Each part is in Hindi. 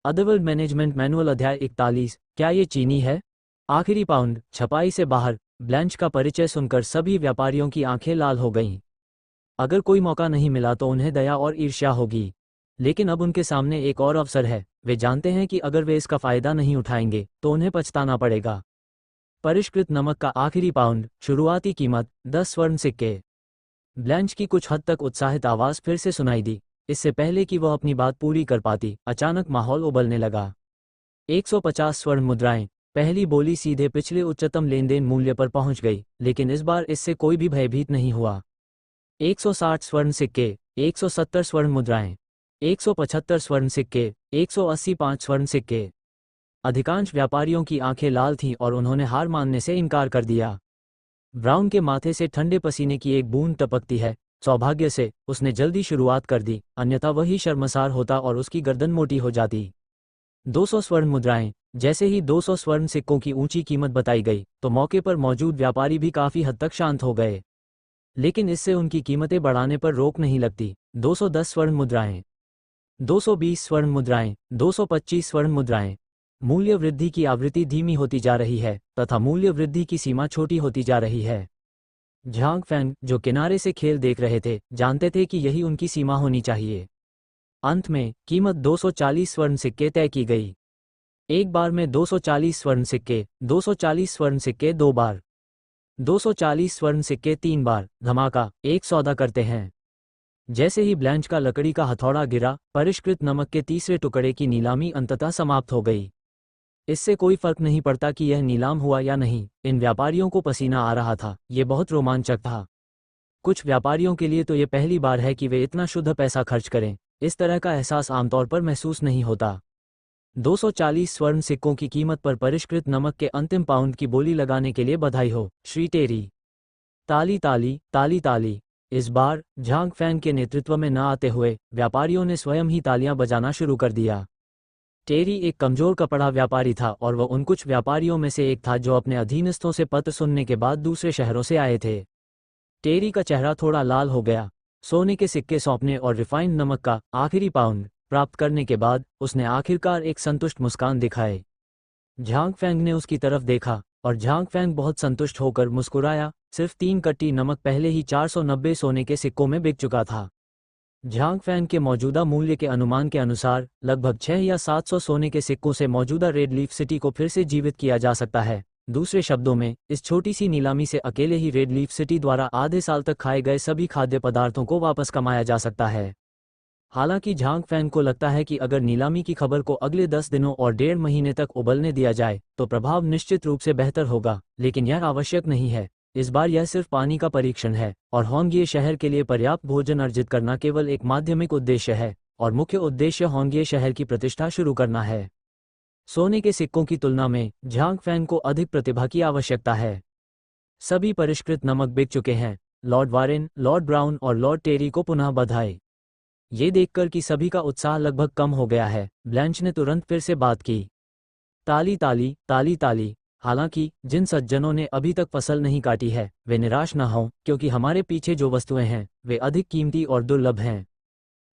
अदरवर्ल्ड मैनेजमेंट मैनुअल अध्याय 41। क्या ये चीनी है? आखिरी पाउंड। छपाई से बाहर। ब्लैंच का परिचय सुनकर सभी व्यापारियों की आंखें लाल हो गईं। अगर कोई मौका नहीं मिला तो उन्हें दया और ईर्ष्या होगी, लेकिन अब उनके सामने एक और अवसर है। वे जानते हैं कि अगर वे इसका फायदा नहीं उठाएंगे तो उन्हें पछताना पड़ेगा। परिष्कृत नमक का आखिरी पाउंड। शुरुआती कीमत 10 स्वर्ण सिक्के। ब्लैंच की कुछ हद तक उत्साहित आवाज फिर से सुनाई दी। इससे पहले कि वह अपनी बात पूरी कर पाती, अचानक माहौल उबलने लगा। 150 स्वर्ण मुद्राएं। पहली बोली सीधे पिछले उच्चतम लेनदेन मूल्य पर पहुंच गई, लेकिन इस बार इससे कोई भी भयभीत नहीं हुआ। 160 स्वर्ण सिक्के। 170 स्वर्ण मुद्राएं। 175 स्वर्ण सिक्के। 185 स्वर्ण सिक्के। अधिकांश व्यापारियों की आंखें लाल थीं और उन्होंने हार मानने से इनकार कर दिया। ब्राउन के माथे से ठंडे पसीने की एक बूंद टपकती है। सौभाग्य से उसने जल्दी शुरुआत कर दी, अन्यथा वही शर्मसार होता और उसकी गर्दन मोटी हो जाती। 200 स्वर्ण मुद्राएं। जैसे ही 200 स्वर्ण सिक्कों की ऊंची कीमत बताई गई तो मौके पर मौजूद व्यापारी भी काफी हद तक शांत हो गए, लेकिन इससे उनकी कीमतें बढ़ाने पर रोक नहीं लगती। 210 स्वर्ण मुद्राएं। 220 स्वर्ण मुद्राएं। 225 स्वर्ण मुद्राएं। मूल्य वृद्धि की आवृत्ति धीमी होती जा रही है तथा मूल्य वृद्धि की सीमा छोटी होती जा रही है। झांग फैंग, जो किनारे से खेल देख रहे थे, जानते थे कि यही उनकी सीमा होनी चाहिए। अंत में कीमत 240 स्वर्ण सिक्के तय की गई। एक बार में 240 स्वर्ण सिक्के। 240 स्वर्ण सिक्के 2 बार। 240 स्वर्ण सिक्के 3 बार। धमाका। एक सौदा करते हैं। जैसे ही ब्लैंच का लकड़ी का हथौड़ा गिरा, परिष्कृत नमक के तीसरे टुकड़े की नीलामी अंततः समाप्त हो गई। इससे कोई फर्क नहीं पड़ता कि यह नीलाम हुआ या नहीं, इन व्यापारियों को पसीना आ रहा था। ये बहुत रोमांचक था। कुछ व्यापारियों के लिए तो ये पहली बार है कि वे इतना शुद्ध पैसा खर्च करें। इस तरह का एहसास आमतौर पर महसूस नहीं होता। 240 स्वर्ण सिक्कों की कीमत पर परिष्कृत नमक के अंतिम पाउंड की बोली लगाने के लिए बधाई हो, श्री टेरी। ताली ताली ताली ताली। इस बार झांग फैंग के नेतृत्व में न आते हुए व्यापारियों ने स्वयं ही तालियां बजाना शुरू कर दिया। टेरी एक कमजोर कपड़ा व्यापारी था और वह उन कुछ व्यापारियों में से एक था जो अपने अधीनस्थों से पत्र सुनने के बाद दूसरे शहरों से आए थे। टेरी का चेहरा थोड़ा लाल हो गया। सोने के सिक्के सौंपने और रिफाइंड नमक का आखिरी पाउंड प्राप्त करने के बाद उसने आखिरकार एक संतुष्ट मुस्कान दिखाई। झांग फैंग ने उसकी तरफ देखा और झांग फैंग बहुत संतुष्ट होकर मुस्कुराया। सिर्फ 3 कट्टी नमक पहले ही 490 सोने के सिक्कों में बिक चुका था। झांग फैंग के मौजूदा मूल्य के अनुमान के अनुसार लगभग 6 या 700 सोने के सिक्कों से मौजूदा रेड लीफ सिटी को फिर से जीवित किया जा सकता है। दूसरे शब्दों में, इस छोटी सी नीलामी से अकेले ही रेड लीफ सिटी द्वारा आधे साल तक खाए गए सभी खाद्य पदार्थों को वापस कमाया जा सकता है। हालांकि झांग फैंग को लगता है कि अगर नीलामी की खबर को अगले 10 दिनों और 1.5 महीने तक उबलने दिया जाए तो प्रभाव निश्चित रूप से बेहतर होगा, लेकिन यह आवश्यक नहीं है। इस बार यह सिर्फ पानी का परीक्षण है और होंगिए शहर के लिए पर्याप्त भोजन अर्जित करना केवल एक माध्यमिक उद्देश्य है और मुख्य उद्देश्य होंगिए शहर की प्रतिष्ठा शुरू करना है। सोने के सिक्कों की तुलना में झांग फैंग को अधिक प्रतिभा की आवश्यकता है। सभी परिष्कृत नमक बिक चुके हैं। लॉर्ड वारेन, लॉर्ड ब्राउन और लॉर्ड टेरी को पुनः बधाई। ये देखकर कि सभी का उत्साह लगभग कम हो गया है, ब्लैंच ने तुरंत फिर से बात की। ताली ताली ताली ताली। हालांकि जिन सज्जनों ने अभी तक फसल नहीं काटी है वे निराश न हों, क्योंकि हमारे पीछे जो वस्तुएं हैं वे अधिक कीमती और दुर्लभ हैं।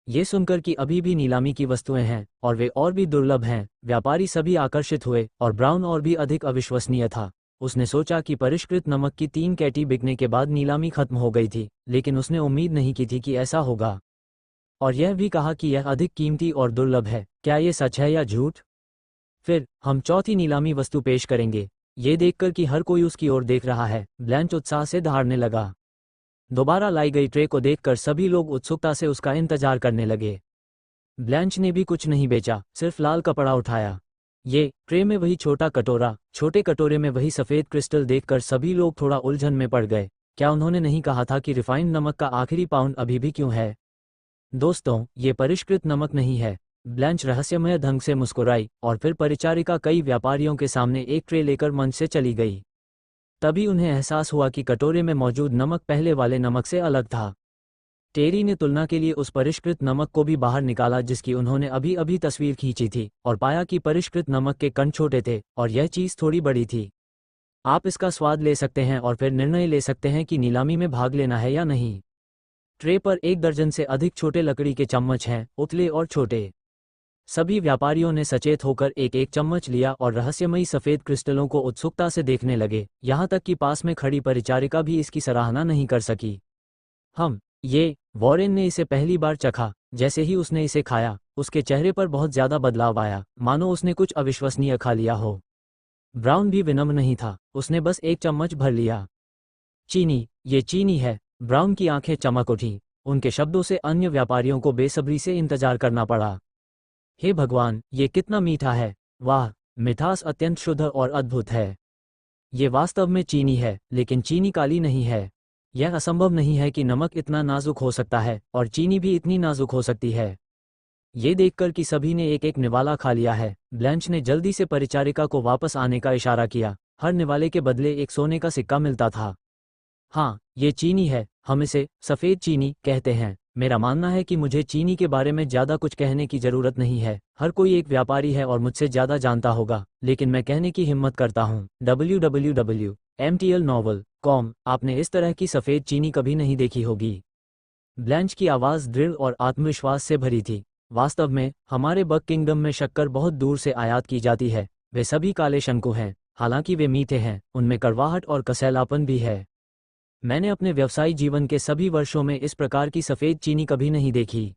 ये सुनकर कि अभी भी नीलामी की वस्तुएं हैं और वे और भी दुर्लभ हैं, व्यापारी सभी आकर्षित हुए और ब्राउन और भी अधिक अविश्वसनीय था। उसने सोचा कि परिष्कृत नमक की 3 कैटी बिकने के बाद नीलामी खत्म हो गई थी, लेकिन उसने उम्मीद नहीं की थी कि ऐसा होगा। और यह भी कहा कि यह अधिक कीमती और दुर्लभ है। क्या ये सच है या झूठ? फिर हम चौथी नीलामी वस्तु पेश करेंगे। ये देखकर कि हर कोई उसकी ओर देख रहा है, ब्लैंच उत्साह से दहाड़ने लगा। दोबारा लाई गई ट्रे को देखकर सभी लोग उत्सुकता से उसका इंतजार करने लगे। ब्लैंच ने भी कुछ नहीं बेचा, सिर्फ लाल कपड़ा उठाया। ये ट्रे में वही छोटा कटोरा, छोटे कटोरे में वही सफ़ेद क्रिस्टल देखकर सभी लोग थोड़ा उलझन में पड़ गए। क्या उन्होंने नहीं कहा था कि रिफाइंड नमक का आखिरी पाउंड अभी भी क्यों है? दोस्तों, ये परिष्कृत नमक नहीं है। ब्लैंच रहस्यमय ढंग से मुस्कुराई और फिर परिचारिका कई व्यापारियों के सामने एक ट्रे लेकर मंच से चली गई। तभी उन्हें एहसास हुआ कि कटोरे में मौजूद नमक पहले वाले नमक से अलग था। टेरी ने तुलना के लिए उस परिष्कृत नमक को भी बाहर निकाला जिसकी उन्होंने अभी अभी तस्वीर खींची थी और पाया कि परिष्कृत नमक के कण छोटे थे और यह चीज़ थोड़ी बड़ी थी। आप इसका स्वाद ले सकते हैं और फिर निर्णय ले सकते हैं कि नीलामी में भाग लेना है या नहीं। ट्रे पर 1 दर्जन से अधिक छोटे लकड़ी के चम्मच हैं, उतले और छोटे। सभी व्यापारियों ने सचेत होकर एक एक चम्मच लिया और रहस्यमयी सफ़ेद क्रिस्टलों को उत्सुकता से देखने लगे, यहाँ तक कि पास में खड़ी परिचारिका भी इसकी सराहना नहीं कर सकी। वॉरेन ने इसे पहली बार चखा। जैसे ही उसने इसे खाया, उसके चेहरे पर बहुत ज़्यादा बदलाव आया, मानो उसने कुछ अविश्वसनीय खा लिया हो। ब्राउन भी विनम्र नहीं था, उसने बस एक चम्मच भर लिया। चीनी, ये चीनी है। ब्राउन की आंखें चमक उठी। उनके शब्दों से अन्य व्यापारियों को बेसब्री से इंतजार करना पड़ा। हे भगवान, ये कितना मीठा है! वाह, मिठास अत्यंत शुद्ध और अद्भुत है। ये वास्तव में चीनी है, लेकिन चीनी काली नहीं है। यह असंभव नहीं है कि नमक इतना नाजुक हो सकता है और चीनी भी इतनी नाजुक हो सकती है। ये देखकर कि सभी ने एक एक निवाला खा लिया है, ब्लैंच ने जल्दी से परिचारिका को वापस आने का इशारा किया। हर निवाले के बदले एक सोने का सिक्का मिलता था। हाँ, ये चीनी है, हम इसे सफ़ेद चीनी कहते हैं। मेरा मानना है कि मुझे चीनी के बारे में ज़्यादा कुछ कहने की ज़रूरत नहीं है। हर कोई एक व्यापारी है और मुझसे ज़्यादा जानता होगा, लेकिन मैं कहने की हिम्मत करता हूँ। www.mtlnovel.com। आपने इस तरह की सफ़ेद चीनी कभी नहीं देखी होगी। ब्लैंच की आवाज़ दृढ़ और आत्मविश्वास से भरी थी। वास्तव में हमारे बक किंगडम में शक्कर बहुत दूर से आयात की जाती है। वे सभी काले शंकु हैं, हालांकि वे मीठे हैं, उनमें कड़वाहट और कसैलापन भी है। मैंने अपने व्यवसायी जीवन के सभी वर्षों में इस प्रकार की सफ़ेद चीनी कभी नहीं देखी।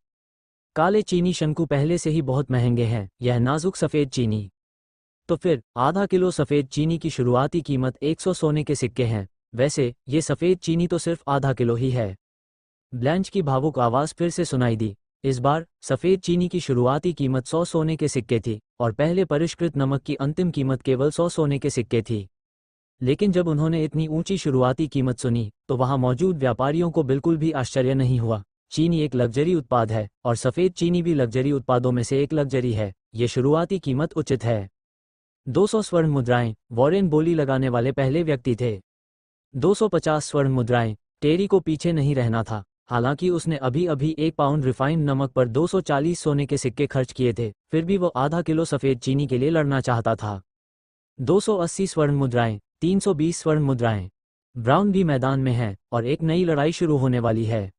काले चीनी शंकु पहले से ही बहुत महंगे हैं, यह नाजुक सफ़ेद चीनी। तो फिर आधा किलो सफ़ेद चीनी की शुरुआती कीमत 100 सोने के सिक्के हैं। वैसे ये सफ़ेद चीनी तो सिर्फ आधा किलो ही है। ब्लैंच की भावुक आवाज़ फिर से सुनाई दी। इस बार सफ़ेद चीनी की शुरुआती कीमत 100 सोने के सिक्के थी और पहले परिष्कृत नमक की अंतिम कीमत केवल 100 सोने के सिक्के थी। लेकिन जब उन्होंने इतनी ऊंची शुरुआती कीमत सुनी, तो वहां मौजूद व्यापारियों को बिल्कुल भी आश्चर्य नहीं हुआ। चीनी एक लग्जरी उत्पाद है और सफ़ेद चीनी भी लग्जरी उत्पादों में से एक लग्जरी है। ये शुरुआती कीमत उचित है। 200 स्वर्ण मुद्राएं। वॉरेन बोली लगाने वाले पहले व्यक्ति थे। 250 स्वर्ण मुद्राएं। टेरी को पीछे नहीं रहना था। हालांकि उसने अभी अभी 1 पाउंड रिफाइंड नमक पर 240 सोने के सिक्के खर्च किए थे, फिर भी वो आधा किलो सफ़ेद चीनी के लिए लड़ना चाहता था। 280 स्वर्ण मुद्राएं। 320 स्वर्ण मुद्राएं। ब्राउन भी मैदान में है और एक नई लड़ाई शुरू होने वाली है।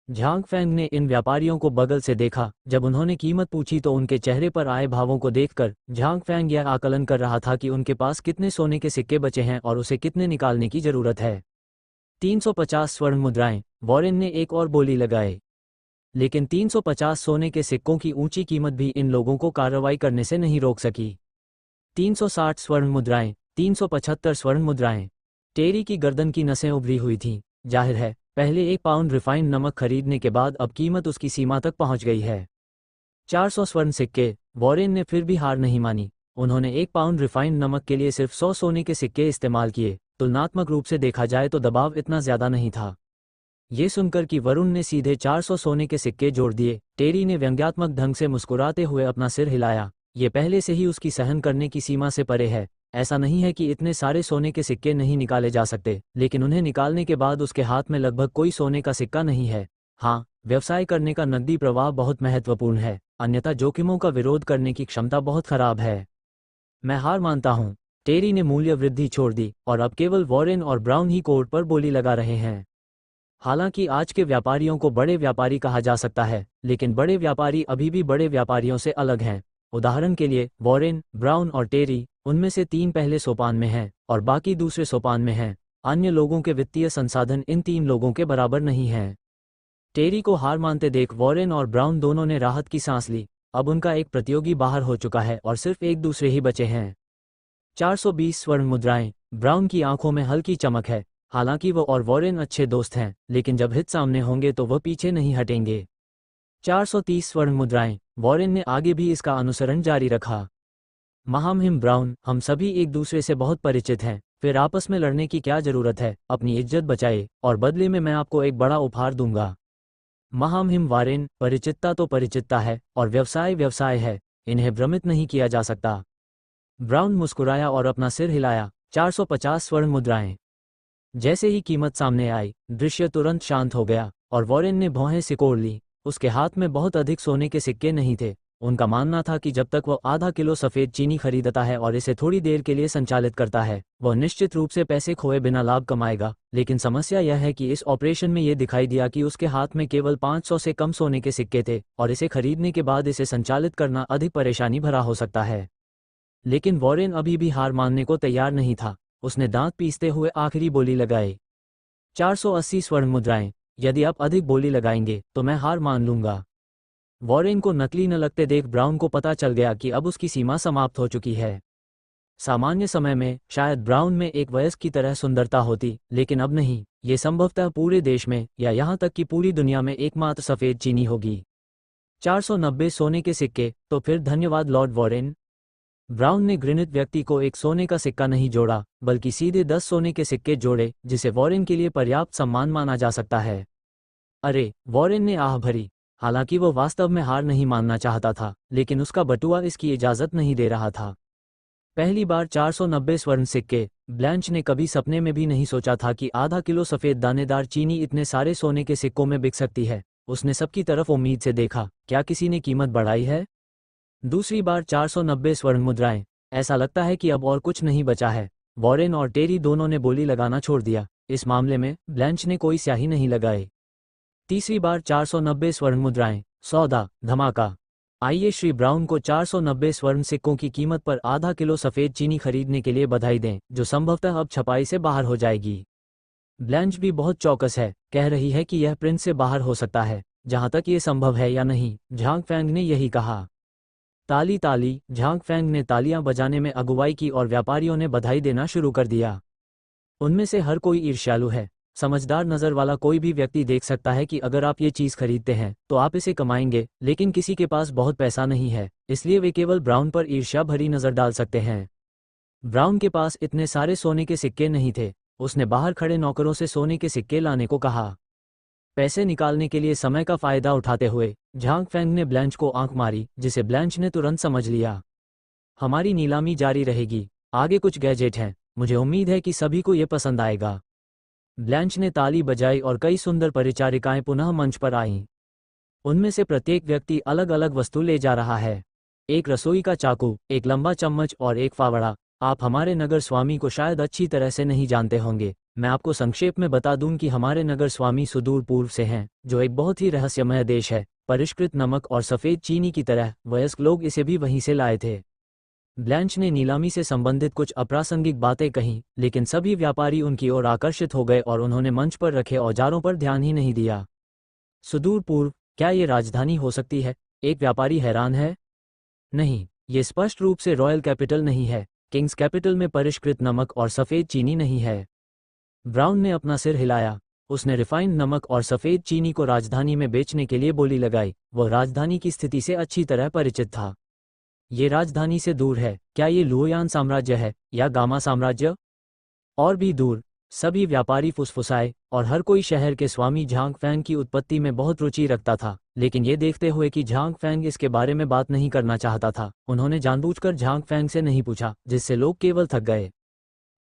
झांग फैंग ने इन व्यापारियों को बगल से देखा। जब उन्होंने कीमत पूछी तो उनके चेहरे पर आए भावों को देखकर झांग फैंग यह आकलन कर रहा था कि उनके पास कितने सोने के सिक्के बचे हैं और उसे कितने निकालने की जरूरत है। 350 स्वर्ण मुद्राएं। वॉरेन ने एक और बोली लगाए। लेकिन 350 सोने के सिक्कों की ऊंची कीमत भी इन लोगों को कार्रवाई करने से नहीं रोक सकी। 360 स्वर्ण मुद्राएं। 375 स्वर्ण मुद्राएं। टेरी की गर्दन की नसें उभरी हुई थीं। जाहिर है, पहले 1 पाउंड रिफाइंड नमक खरीदने के बाद अब कीमत उसकी सीमा तक पहुंच गई है। 400 स्वर्ण सिक्के। वॉरेन ने फिर भी हार नहीं मानी। उन्होंने 1 पाउंड रिफाइंड नमक के लिए सिर्फ 100 सोने के सिक्के इस्तेमाल किए। तुलनात्मक रूप से देखा जाए तो दबाव इतना ज्यादा नहीं था। ये सुनकर कि वरुण ने सीधे 400 सोने के सिक्के जोड़ दिए, टेरी ने व्यंग्यात्मक ढंग से मुस्कुराते हुए अपना सिर हिलाया। ये पहले से ही उसकी सहन करने की सीमा से परे है। ऐसा नहीं है कि इतने सारे सोने के सिक्के नहीं निकाले जा सकते, लेकिन उन्हें निकालने के बाद उसके हाथ में लगभग कोई सोने का सिक्का नहीं है। हाँ, व्यवसाय करने का नकदी प्रवाह बहुत महत्वपूर्ण है, अन्यथा जोखिमों का विरोध करने की क्षमता बहुत खराब है। मैं हार मानता हूँ। टेरी ने मूल्य वृद्धि छोड़ दी और अब केवल वॉरेन और ब्राउन ही कोर्ट पर बोली लगा रहे हैं। हालांकि आज के व्यापारियों को बड़े व्यापारी कहा जा सकता है, लेकिन बड़े व्यापारी अभी भी बड़े व्यापारियों से अलग हैं। उदाहरण के लिए वॉरेन, ब्राउन और टेरी, उनमें से 3 पहले सोपान में हैं और बाकी दूसरे सोपान में हैं। अन्य लोगों के वित्तीय संसाधन इन 3 लोगों के बराबर नहीं हैं। टेरी को हार मानते देख वॉरेन और ब्राउन दोनों ने राहत की सांस ली। अब उनका एक प्रतियोगी बाहर हो चुका है और सिर्फ एक दूसरे ही बचे हैं। 420 स्वर्ण मुद्राएं। ब्राउन की आंखों में हल्की चमक है। हालांकि वो और वॉरेन अच्छे दोस्त हैं, लेकिन जब हित सामने होंगे तो वह पीछे नहीं हटेंगे। 430 स्वर्ण मुद्राएं। वॉरेन ने आगे भी इसका अनुसरण जारी रखा। महामहिम ब्राउन, हम सभी एक दूसरे से बहुत परिचित हैं, फिर आपस में लड़ने की क्या जरूरत है? अपनी इज्जत बचाए और बदले में मैं आपको एक बड़ा उपहार दूंगा। महामहिम वॉरेन, परिचितता तो परिचितता है और व्यवसाय व्यवसाय है, इन्हें भ्रमित नहीं किया जा सकता। ब्राउन मुस्कुराया और अपना सिर हिलाया। 450 स्वर्ण मुद्राएं। जैसे ही कीमत सामने आई, दृश्य तुरंत शांत हो गया और वॉरेन ने भौहें सिकोड़ ली। उसके हाथ में बहुत अधिक सोने के सिक्के नहीं थे, उनका मानना था कि जब तक वह आधा किलो सफ़ेद चीनी खरीदता है और इसे थोड़ी देर के लिए संचालित करता है, वह निश्चित रूप से पैसे खोए बिना लाभ कमाएगा। लेकिन समस्या यह है कि इस ऑपरेशन में यह दिखाई दिया कि उसके हाथ में केवल 500 से कम सोने के सिक्के थे और इसे खरीदने के बाद इसे संचालित करना अधिक परेशानी भरा हो सकता है। लेकिन वॉरेन अभी भी हार मानने को तैयार नहीं था। उसने दांत पीसते हुए आखिरी बोली लगाई, 480 स्वर्ण मुद्राएं। यदि आप अधिक बोली लगाएंगे तो मैं हार मान लूंगा। वॉरेन को नकली न लगते देख ब्राउन को पता चल गया कि अब उसकी सीमा समाप्त हो चुकी है। सामान्य समय में शायद ब्राउन में एक वयस्क की तरह सुंदरता होती, लेकिन अब नहीं। ये संभवतः पूरे देश में या यहाँ तक कि पूरी दुनिया में एकमात्र सफ़ेद चीनी होगी। 490 सोने के सिक्के, तो फिर धन्यवाद लॉर्ड वॉरेन। ब्राउन ने घृणित व्यक्ति को एक सोने का सिक्का नहीं जोड़ा, बल्कि सीधे 10 सोने के सिक्के जोड़े, जिसे वॉरेन के लिए पर्याप्त सम्मान माना जा सकता है। अरे, वॉरेन ने आह भरी। हालांकि वो वास्तव में हार नहीं मानना चाहता था, लेकिन उसका बटुआ इसकी इजाज़त नहीं दे रहा था। पहली बार 490 स्वर्ण सिक्के। ब्लैंच ने कभी सपने में भी नहीं सोचा था कि आधा किलो सफ़ेद दानेदार चीनी इतने सारे सोने के सिक्कों में बिक सकती है। उसने सबकी तरफ उम्मीद से देखा, क्या किसी ने कीमत बढ़ाई है? दूसरी बार 490 स्वर्ण मुद्राएं। ऐसा लगता है कि अब और कुछ नहीं बचा है। वॉरेन और टेरी दोनों ने बोली लगाना छोड़ दिया। इस मामले में ब्लैंच ने कोई स्याही नहीं लगाई। तीसरी बार 490 स्वर्ण मुद्राएं। सौदा, धमाका। आइए श्री ब्राउन को 490 स्वर्ण सिक्कों की कीमत पर आधा किलो सफ़ेद चीनी खरीदने के लिए बधाई दें, जो संभवतः अब छपाई से बाहर हो जाएगी। ब्लैंच भी बहुत चौकस है, कह रही है कि यह प्रिंट से बाहर हो सकता है, जहां तक ये संभव है या नहीं। झांग फैंग ने यही कहा। ताली ताली। झांग फैंग ने तालियां बजाने में अगुवाई की और व्यापारियों ने बधाई देना शुरू कर दिया। उनमें से हर कोई ईर्ष्यालु है। समझदार नज़र वाला कोई भी व्यक्ति देख सकता है कि अगर आप ये चीज़ खरीदते हैं तो आप इसे कमाएंगे, लेकिन किसी के पास बहुत पैसा नहीं है, इसलिए वे केवल ब्राउन पर ईर्ष्या भरी नज़र डाल सकते हैं। ब्राउन के पास इतने सारे सोने के सिक्के नहीं थे। उसने बाहर खड़े नौकरों से सोने के सिक्के लाने को कहा। पैसे निकालने के लिए समय का फ़ायदा उठाते हुए झांग फैंग ने ब्लैंच को आंख मारी, जिसे ब्लैंच ने तुरंत समझ लिया। हमारी नीलामी जारी रहेगी। आगे कुछ गैजेट हैं। मुझे उम्मीद है कि सभी को ये पसंद आएगा। ब्लैंच ने ताली बजाई और कई सुंदर परिचारिकाएं पुनः मंच पर आईं। उनमें से प्रत्येक व्यक्ति अलग अलग वस्तु ले जा रहा है। एक रसोई का चाकू, एक लंबा चम्मच और एक फावड़ा। आप हमारे नगर स्वामी को शायद अच्छी तरह से नहीं जानते होंगे। मैं आपको संक्षेप में बता दूं कि हमारे नगर स्वामी सुदूर पूर्व से हैं, जो एक बहुत ही रहस्यमय देश है। परिष्कृत नमक और सफ़ेद चीनी की तरह वयस्क लोग इसे भी वहीं से लाए थे। ब्लैंच ने नीलामी से संबंधित कुछ अप्रासंगिक बातें कहीं, लेकिन सभी व्यापारी उनकी ओर आकर्षित हो गए और उन्होंने मंच पर रखे औजारों पर ध्यान ही नहीं दिया। सुदूर पूर्व, क्या ये राजधानी हो सकती है? एक व्यापारी हैरान है। नहीं, ये स्पष्ट रूप से रॉयल कैपिटल नहीं है। किंग्स कैपिटल में परिष्कृत नमक और सफ़ेद चीनी नहीं है। ब्राउन ने अपना सिर हिलाया। उसने रिफाइंड नमक और सफ़ेद चीनी को राजधानी में बेचने के लिए बोली लगाई। वह राजधानी की स्थिति से अच्छी तरह परिचित था। ये राजधानी से दूर है। क्या ये लुओयान साम्राज्य है या गामा साम्राज्य? और भी दूर। सभी व्यापारी फुसफुसाए और हर कोई शहर के स्वामी झांग फैंग की उत्पत्ति में बहुत रुचि रखता था, लेकिन ये देखते हुए कि झांग फैंग इसके बारे में बात नहीं करना चाहता था, उन्होंने जानबूझकर झांग फैंग से नहीं पूछा, जिससे लोग केवल थक गए।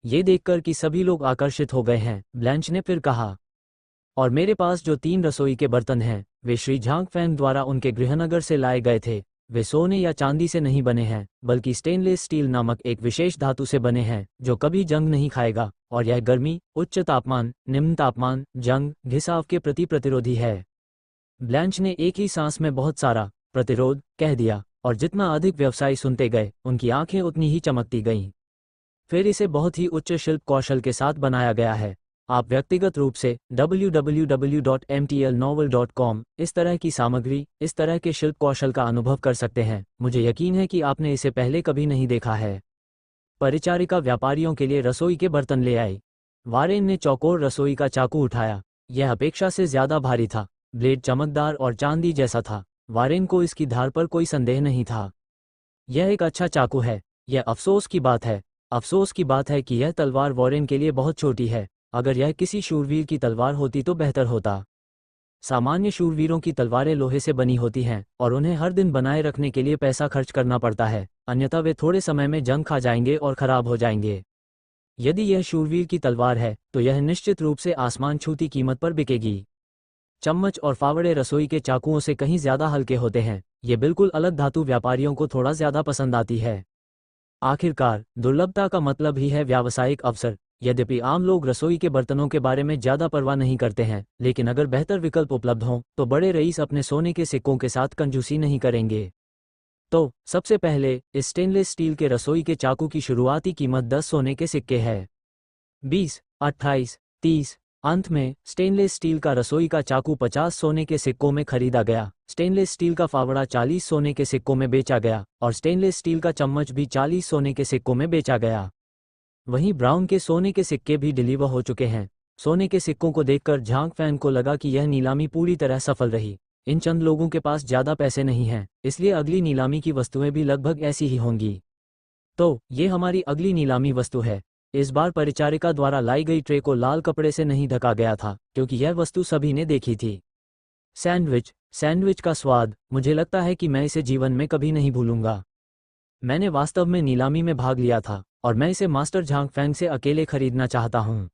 ये देखकर कि सभी लोग आकर्षित हो गए हैं, ब्लैंच ने फिर कहा, और मेरे पास जो 3 रसोई के बर्तन हैं, वे श्री झांग फैंग द्वारा उनके गृहनगर से लाए गए थे। वे सोने या चांदी से नहीं बने हैं, बल्कि स्टेनलेस स्टील नामक एक विशेष धातु से बने हैं, जो कभी जंग नहीं खाएगा, और यह गर्मी, उच्च तापमान, निम्न तापमान, जंग, घिसाव के प्रति प्रतिरोधी है। ब्लैंच ने एक ही सांस में बहुत सारा प्रतिरोध कह दिया, और जितना अधिक व्यवसायी सुनते गए, उनकी आंखें उतनी ही चमकती गईं। फिर इसे बहुत ही उच्च शिल्प कौशल के साथ बनाया गया है। आप व्यक्तिगत रूप से www.mtlnovel.com इस तरह की सामग्री, इस तरह के शिल्प कौशल का अनुभव कर सकते हैं। मुझे यकीन है कि आपने इसे पहले कभी नहीं देखा है। परिचारिका व्यापारियों के लिए रसोई के बर्तन ले आई। वारेन ने चौकोर रसोई का चाकू उठाया। यह अपेक्षा से ज्यादा भारी था। ब्लेड चमकदार और चांदी जैसा था। वारेन को इसकी धार पर कोई संदेह नहीं था। यह एक अच्छा चाकू है। यह अफसोस की बात है। अफसोस की बात है कि यह तलवार वारेन के लिए बहुत छोटी है। अगर यह किसी शूरवीर की तलवार होती तो बेहतर होता। सामान्य शूरवीरों की तलवारें लोहे से बनी होती हैं और उन्हें हर दिन बनाए रखने के लिए पैसा खर्च करना पड़ता है, अन्यथा वे थोड़े समय में जंग खा जाएंगे और खराब हो जाएंगे। यदि यह शूरवीर की तलवार है तो यह निश्चित रूप से आसमान छूती कीमत पर बिकेगी। चम्मच और फावड़े रसोई के चाकुओं से कहीं ज्यादा हल्के होते हैं। ये बिल्कुल अलग धातु व्यापारियों को थोड़ा ज्यादा पसंद आती है। आखिरकार दुर्लभता का मतलब ही है व्यावसायिक अवसर। यद्यपि आम लोग रसोई के बर्तनों के बारे में ज्यादा परवाह नहीं करते हैं, लेकिन अगर बेहतर विकल्प उपलब्ध हों तो बड़े रईस अपने सोने के सिक्कों के साथ कंजूसी नहीं करेंगे। तो सबसे पहले इस स्टेनलेस स्टील के रसोई के चाकू की शुरुआती कीमत 10 सोने के सिक्के है। 20, 28, 30। अंत में स्टेनलेस स्टील का रसोई का चाकू 50 सोने के सिक्कों में खरीदा गया, स्टेनलेस स्टील का फावड़ा 40 सोने के सिक्कों में बेचा गया और स्टेनलेस स्टील का चम्मच भी 40 सोने के सिक्कों में बेचा गया। वहीं ब्राउन के सोने के सिक्के भी डिलीवर हो चुके हैं। सोने के सिक्कों को देखकर झांग फैंग को लगा कि यह नीलामी पूरी तरह सफल रही। इन चंद लोगों के पास ज्यादा पैसे नहीं हैं, इसलिए अगली नीलामी की वस्तुएं भी लगभग ऐसी ही होंगी। तो ये हमारी अगली नीलामी वस्तु है। इस बार परिचारिका द्वारा लाई गई ट्रे को लाल कपड़े से नहीं ढका गया था, क्योंकि यह वस्तु सभी ने देखी थी। सैंडविच का स्वाद, मुझे लगता है कि मैं इसे जीवन में कभी नहीं भूलूंगा। मैंने वास्तव में नीलामी में भाग लिया था और मैं इसे मास्टर झांग फैंग से अकेले खरीदना चाहता हूँ।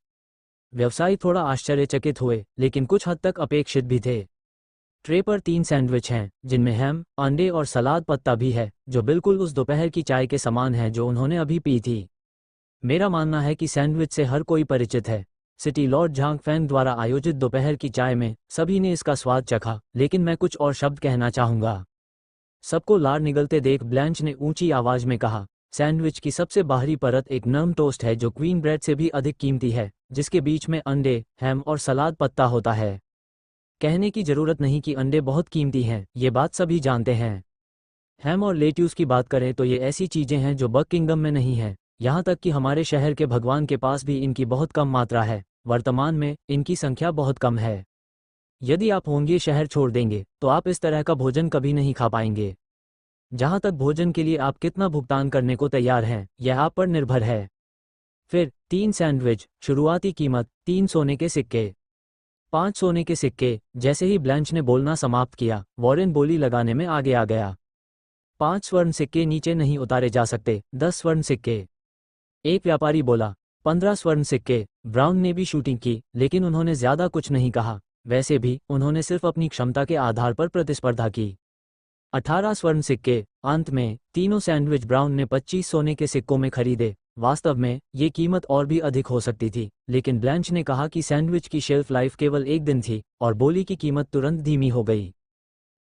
व्यवसायी थोड़ा आश्चर्यचकित हुए, लेकिन कुछ हद तक अपेक्षित भी थे। ट्रे पर 3 सैंडविच हैं, जिनमें हैम, अंडे और सलाद पत्ता भी है, जो बिल्कुल उस दोपहर की चाय के समान है जो उन्होंने अभी पी थी। मेरा मानना है कि सैंडविच से हर कोई परिचित है। सिटी लॉर्ड झांग फैंग द्वारा आयोजित दोपहर की चाय में सभी ने इसका स्वाद चखा, लेकिन मैं कुछ और शब्द कहना चाहूंगा। सबको लार निगलते देख ब्लैंच ने ऊंची आवाज में कहा, सैंडविच की सबसे बाहरी परत एक नरम टोस्ट है जो क्वीन ब्रेड से भी अधिक कीमती है, जिसके बीच में अंडे, हैम और सलाद पत्ता होता है। कहने की जरूरत नहीं कि अंडे बहुत कीमती हैं, ये बात सभी जानते हैं। हैम और लेट्यूस की बात करें तो ये ऐसी चीजें हैं जो बक किंगडम में नहीं है, यहाँ तक कि हमारे शहर के भगवान के पास भी इनकी बहुत कम मात्रा है। वर्तमान में इनकी संख्या बहुत कम है। यदि आप होंगे शहर छोड़ देंगे तो आप इस तरह का भोजन कभी नहीं खा पाएंगे। जहाँ तक भोजन के लिए आप कितना भुगतान करने को तैयार हैं, यह आप पर निर्भर है। फिर 3 सैंडविच, शुरुआती कीमत 3 सोने के सिक्के। 5 सोने के सिक्के। जैसे ही ब्लैंच ने बोलना समाप्त किया, वॉरेन बोली लगाने में आगे आ गया। 5 स्वर्ण सिक्के नीचे नहीं उतारे जा सकते, 10 स्वर्ण सिक्के। एक व्यापारी बोला, 15 स्वर्ण सिक्के। ब्राउन ने भी शूटिंग की, लेकिन उन्होंने ज्यादा कुछ नहीं कहा। वैसे भी उन्होंने सिर्फ अपनी क्षमता के आधार पर प्रतिस्पर्धा की। 18 स्वर्ण सिक्के। अंत में तीनों सैंडविच ब्राउन ने 25 सोने के सिक्कों में खरीदे। वास्तव में ये कीमत और भी अधिक हो सकती थी, लेकिन ब्लैंच ने कहा कि सैंडविच की शेल्फ लाइफ केवल 1 दिन थी और बोली की कीमत तुरंत धीमी हो गई।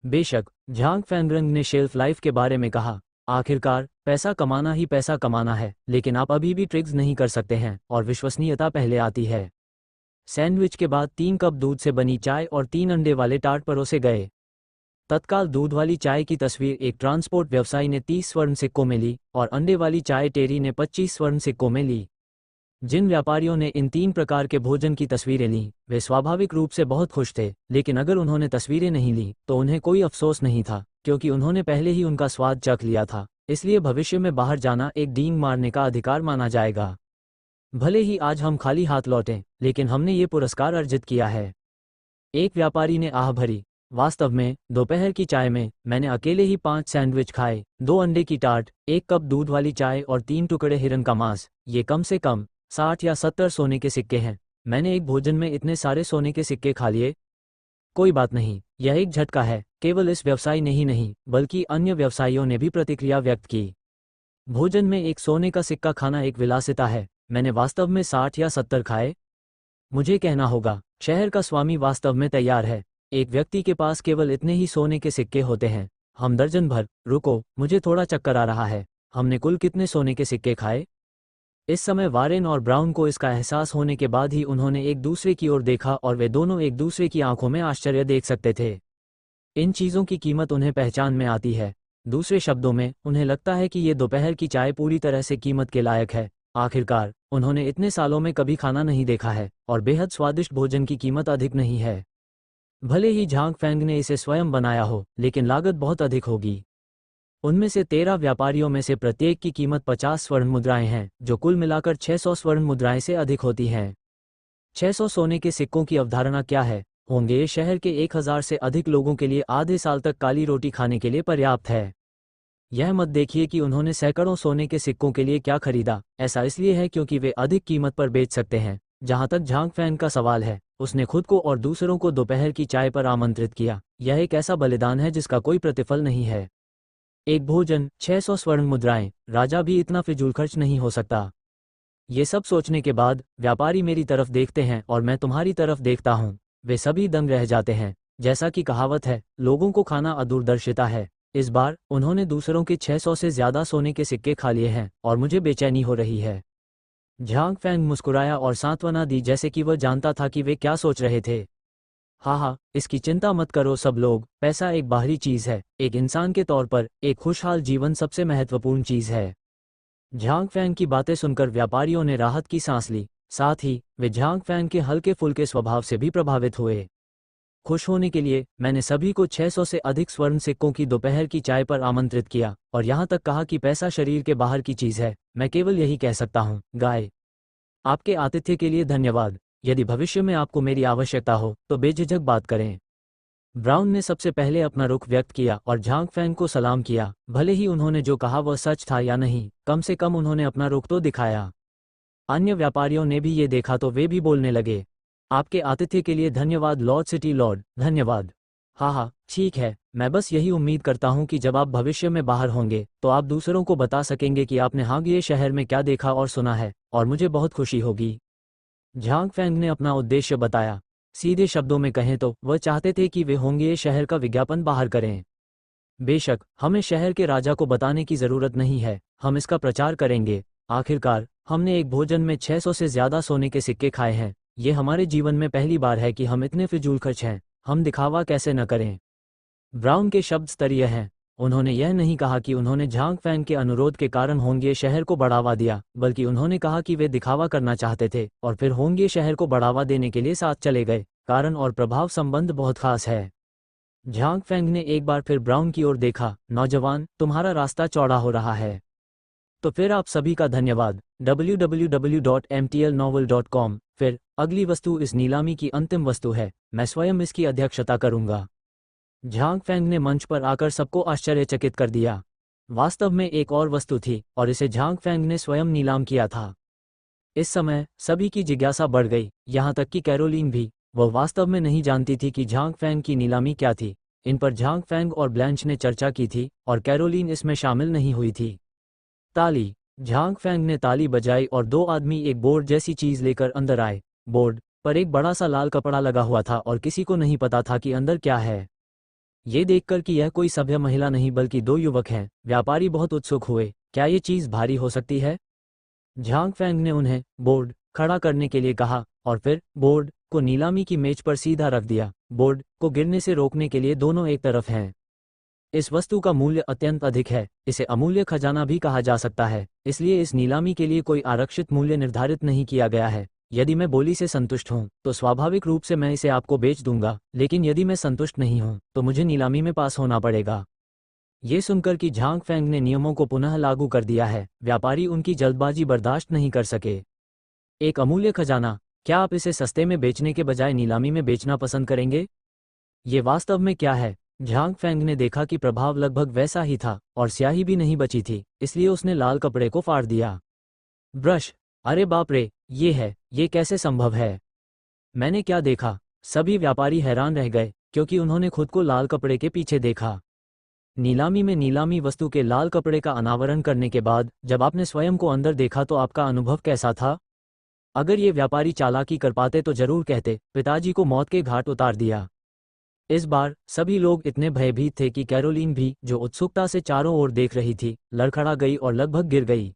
बेशक, झांग फैंगरंग ने शेल्फ लाइफ के बारे में कहा, आखिरकार पैसा कमाना ही पैसा कमाना है, लेकिन आप अभी भी ट्रिक्स नहीं कर सकते हैं और विश्वसनीयता पहले आती है। सैंडविच के बाद 3 कप दूध से बनी चाय और 3 अंडे वाले टार्ट परोसे गए। तत्काल दूध वाली चाय की तस्वीर एक ट्रांसपोर्ट व्यवसायी ने 30 स्वर्ण सिक्कों में ली और अंडे वाली चाय टेरी ने 25 स्वर्ण सिक्कों में ली। जिन व्यापारियों ने इन 3 प्रकार के भोजन की तस्वीरें लीं, वे स्वाभाविक रूप से बहुत खुश थे, लेकिन अगर उन्होंने तस्वीरें नहीं लीं तो उन्हें कोई अफसोस नहीं था, क्योंकि उन्होंने पहले ही उनका स्वाद चख लिया था। इसलिए भविष्य में बाहर जाना एक डींग मारने का अधिकार माना जाएगा। भले ही आज हम खाली हाथ लौटें, लेकिन हमने ये पुरस्कार अर्जित किया है। एक व्यापारी ने आह भरी, वास्तव में दोपहर की चाय में मैंने अकेले ही 5 सैंडविच खाए, 2 अंडे की टार्ट, 1 कप दूध वाली चाय और 3 टुकड़े हिरन का मांस। ये कम से कम 60 या 70 सोने के सिक्के हैं। मैंने एक भोजन में इतने सारे सोने के सिक्के खा लिए। कोई बात नहीं, यह एक झटका है। केवल इस व्यवसायी ने ही नहीं, बल्कि अन्य व्यवसायियों ने भी प्रतिक्रिया व्यक्त की। भोजन में एक सोने का सिक्का खाना एक विलासिता है। मैंने वास्तव में 60 या 70 खाए। मुझे कहना होगा, शहर का स्वामी वास्तव में तैयार है। एक व्यक्ति के पास केवल इतने ही सोने के सिक्के होते हैं। हम दर्जन भर। रुको, मुझे थोड़ा चक्कर आ रहा है। हमने कुल कितने सोने के सिक्के खाए? इस समय वारेन और ब्राउन को इसका एहसास होने के बाद ही उन्होंने एक दूसरे की ओर देखा और वे दोनों एक दूसरे की आंखों में आश्चर्य देख सकते थे। इन चीज़ों की कीमत उन्हें पहचान में आती है। दूसरे शब्दों में, उन्हें लगता है कि ये दोपहर की चाय पूरी तरह से कीमत के लायक है। आखिरकार उन्होंने इतने सालों में कभी खाना नहीं देखा है और बेहद स्वादिष्ट भोजन की कीमत अधिक नहीं है। भले ही झांग फैंग ने इसे स्वयं बनाया हो, लेकिन लागत बहुत अधिक होगी। उनमें से 13 व्यापारियों में से प्रत्येक की कीमत 50 स्वर्ण मुद्राएं हैं, जो कुल मिलाकर 600 स्वर्ण मुद्राएं से अधिक होती हैं। 600 सोने के सिक्कों की अवधारणा क्या है? होंगे ये शहर के 1000 से अधिक लोगों के लिए आधे साल तक काली रोटी खाने के लिए पर्याप्त है। यह मत देखिए कि उन्होंने सैकड़ों सोने के सिक्कों के लिए क्या खरीदा। ऐसा इसलिए है क्योंकि वे अधिक कीमत पर बेच सकते हैं। जहां तक झांग फैंग का सवाल है, उसने खुद को और दूसरों को दोपहर की चाय पर आमंत्रित किया। यह एक ऐसा बलिदान है जिसका कोई प्रतिफल नहीं है। एक भोजन, 600 स्वर्ण मुद्राएं, राजा भी इतना फिजूल खर्च नहीं हो सकता। ये सब सोचने के बाद व्यापारी मेरी तरफ देखते हैं और मैं तुम्हारी तरफ देखता हूँ। वे सभी दंग रह जाते हैं। जैसा कि कहावत है, लोगों को खाना अदूरदर्शिता है। इस बार उन्होंने दूसरों के 600 से ज्यादा सोने के सिक्के खा लिए हैं और मुझे बेचैनी हो रही है। झांग फैंग मुस्कुराया और सांत्वना दी, जैसे कि वह जानता था कि वे क्या सोच रहे थे। हाँ, इसकी चिंता मत करो सब लोग, पैसा एक बाहरी चीज है, एक इंसान के तौर पर एक खुशहाल जीवन सबसे महत्वपूर्ण चीज है। झांग फैंग की बातें सुनकर व्यापारियों ने राहत की सांस ली। साथ ही वे झांग फैंग के हल्के फुल्के स्वभाव से भी प्रभावित हुए। खुश होने के लिए मैंने सभी को 600 से अधिक स्वर्ण सिक्कों की दोपहर की चाय पर आमंत्रित किया और यहाँ तक कहा कि पैसा शरीर के बाहर की चीज है। मैं केवल यही कह सकता हूँ, गाय। आपके आतिथ्य के लिए धन्यवाद। यदि भविष्य में आपको मेरी आवश्यकता हो तो बेझिझक बात करें। ब्राउन ने सबसे पहले अपना रुख व्यक्त किया और झांग फैंग को सलाम किया। भले ही उन्होंने जो कहा वह सच था या नहीं, कम से कम उन्होंने अपना रुख तो दिखाया। अन्य व्यापारियों ने भी ये देखा तो वे भी बोलने लगे, आपके आतिथ्य के लिए धन्यवाद लॉर्ड सिटी लॉर्ड, धन्यवाद। हाँ, ठीक है, मैं बस यही उम्मीद करता हूँ कि जब आप भविष्य में बाहर होंगे तो आप दूसरों को बता सकेंगे कि आपने हांगये शहर में क्या देखा और सुना है, और मुझे बहुत खुशी होगी। झांग फैंग ने अपना उद्देश्य बताया। सीधे शब्दों में कहें तो वह चाहते थे कि वे हांगये शहर का विज्ञापन बाहर करें। बेशक हमें शहर के राजा को बताने की जरूरत नहीं है, हम इसका प्रचार करेंगे। आखिरकार हमने एक भोजन में 600 से ज्यादा सोने के सिक्के खाए हैं। ये हमारे जीवन में पहली बार है कि हम इतने फिजूल खर्च हैं। हम दिखावा कैसे न करें। ब्राउन के शब्द स्तरीय हैं। उन्होंने यह नहीं कहा कि उन्होंने झांग फैंग के अनुरोध के कारण हांगये शहर को बढ़ावा दिया, बल्कि उन्होंने कहा कि वे दिखावा करना चाहते थे और फिर हांगये शहर को बढ़ावा देने के लिए साथ चले गए। कारण और प्रभाव संबंध बहुत खास है। झांग फैंग ने एक बार फिर ब्राउन की ओर देखा। नौजवान, तुम्हारा रास्ता चौड़ा हो रहा है। तो फिर आप सभी का धन्यवाद। www.mtlnovel.com। फिर अगली वस्तु इस नीलामी की अंतिम वस्तु है। मैं स्वयं इसकी अध्यक्षता करूंगा। झांग फैंग ने मंच पर आकर सबको आश्चर्यचकित कर दिया। वास्तव में एक और वस्तु थी और इसे झांग फैंग ने स्वयं नीलाम किया था। इस समय सभी की जिज्ञासा बढ़ गई, यहाँ तक कि कैरोलिन भी। वह वास्तव में नहीं जानती थी कि झांग फैंग की नीलामी क्या थी। इन पर झांग फैंग और ब्लैंच ने चर्चा की थी और कैरोलिन इसमें शामिल नहीं हुई थी। ताली। झांग फैंग ने ताली बजाई और दो आदमी एक बोर्ड जैसी चीज लेकर अंदर आए। बोर्ड पर एक बड़ा सा लाल कपड़ा लगा हुआ था और किसी को नहीं पता था कि अंदर क्या है। ये देखकर कि यह कोई सभ्य महिला नहीं बल्कि दो युवक हैं, व्यापारी बहुत उत्सुक हुए। क्या ये चीज भारी हो सकती है? झांग फैंग ने उन्हें बोर्ड खड़ा करने के लिए कहा और फिर बोर्ड को नीलामी की मेज पर सीधा रख दिया। बोर्ड को गिरने से रोकने के लिए दोनों एक तरफ हैं। इस वस्तु का मूल्य अत्यंत अधिक है। इसे अमूल्य खजाना भी कहा जा सकता है, इसलिए इस नीलामी के लिए कोई आरक्षित मूल्य निर्धारित नहीं किया गया है। यदि मैं बोली से संतुष्ट हूं तो स्वाभाविक रूप से मैं इसे आपको बेच दूंगा, लेकिन यदि मैं संतुष्ट नहीं हूं तो मुझे नीलामी में पास होना पड़ेगा। ये सुनकर कि झांग फैंग ने नियमों को पुनः लागू कर दिया है, व्यापारी उनकी जल्दबाजी बर्दाश्त नहीं कर सके। एक अमूल्य खजाना, क्या आप इसे सस्ते में बेचने के बजाय नीलामी में बेचना पसंद करेंगे? ये वास्तव में क्या है? झांग फैंग ने देखा कि प्रभाव लगभग वैसा ही था और स्याही भी नहीं बची थी, इसलिए उसने लाल कपड़े को फाड़ दिया। ब्रश, अरे बाप रे, ये कैसे संभव है? मैंने क्या देखा? सभी व्यापारी हैरान रह गए क्योंकि उन्होंने खुद को लाल कपड़े के पीछे देखा। नीलामी में नीलामी वस्तु के लाल कपड़े का अनावरण करने के बाद जब आपने स्वयं को अंदर देखा तो आपका अनुभव कैसा था? अगर ये व्यापारी चालाकी कर पाते तो जरूर कहते, पिताजी को मौत के घाट उतार दिया। इस बार सभी लोग इतने भयभीत थे कि कैरोलिन भी, जो उत्सुकता से चारों ओर देख रही थी, लड़खड़ा गई और लगभग गिर गई।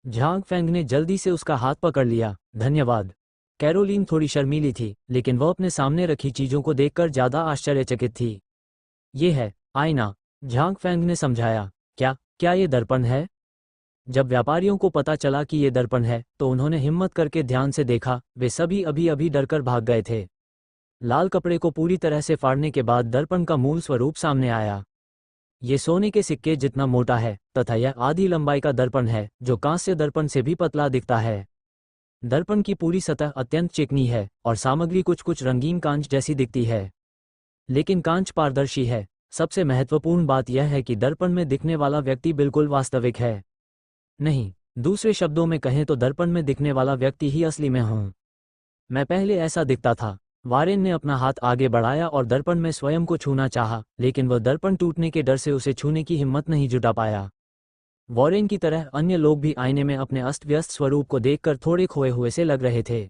झांग फैंग ने जल्दी से उसका हाथ पकड़ लिया। धन्यवाद। कैरोलिन थोड़ी शर्मीली थी, लेकिन वह अपने सामने रखी चीजों को देखकर ज्यादा आश्चर्यचकित थी। ये है आईना, झांग फैंग ने समझाया। क्या ये दर्पण है? जब व्यापारियों को पता चला कि ये दर्पण है तो उन्होंने हिम्मत करके ध्यान से देखा। वे सभी अभी अभी डरकर भाग गए थे। लाल कपड़े को पूरी तरह से फाड़ने के बाद दर्पण का मूल स्वरूप सामने आया। ये सोने के सिक्के जितना मोटा है तथा यह आधी लंबाई का दर्पण है, जो कांस्य दर्पण से भी पतला दिखता है। दर्पण की पूरी सतह अत्यंत चिकनी है और सामग्री कुछ कुछ रंगीन कांच जैसी दिखती है, लेकिन कांच पारदर्शी है। सबसे महत्वपूर्ण बात यह है कि दर्पण में दिखने वाला व्यक्ति बिल्कुल वास्तविक है। नहीं, दूसरे शब्दों में कहें तो दर्पण में दिखने वाला व्यक्ति ही असली में हूं। मैं पहले ऐसा दिखता था। वॉरेन ने अपना हाथ आगे बढ़ाया और दर्पण में स्वयं को छूना चाहा, लेकिन वह दर्पण टूटने के डर से उसे छूने की हिम्मत नहीं जुटा पाया। वॉरेन की तरह अन्य लोग भी आईने में अपने अस्त व्यस्त स्वरूप को देखकर थोड़े खोए हुए से लग रहे थे।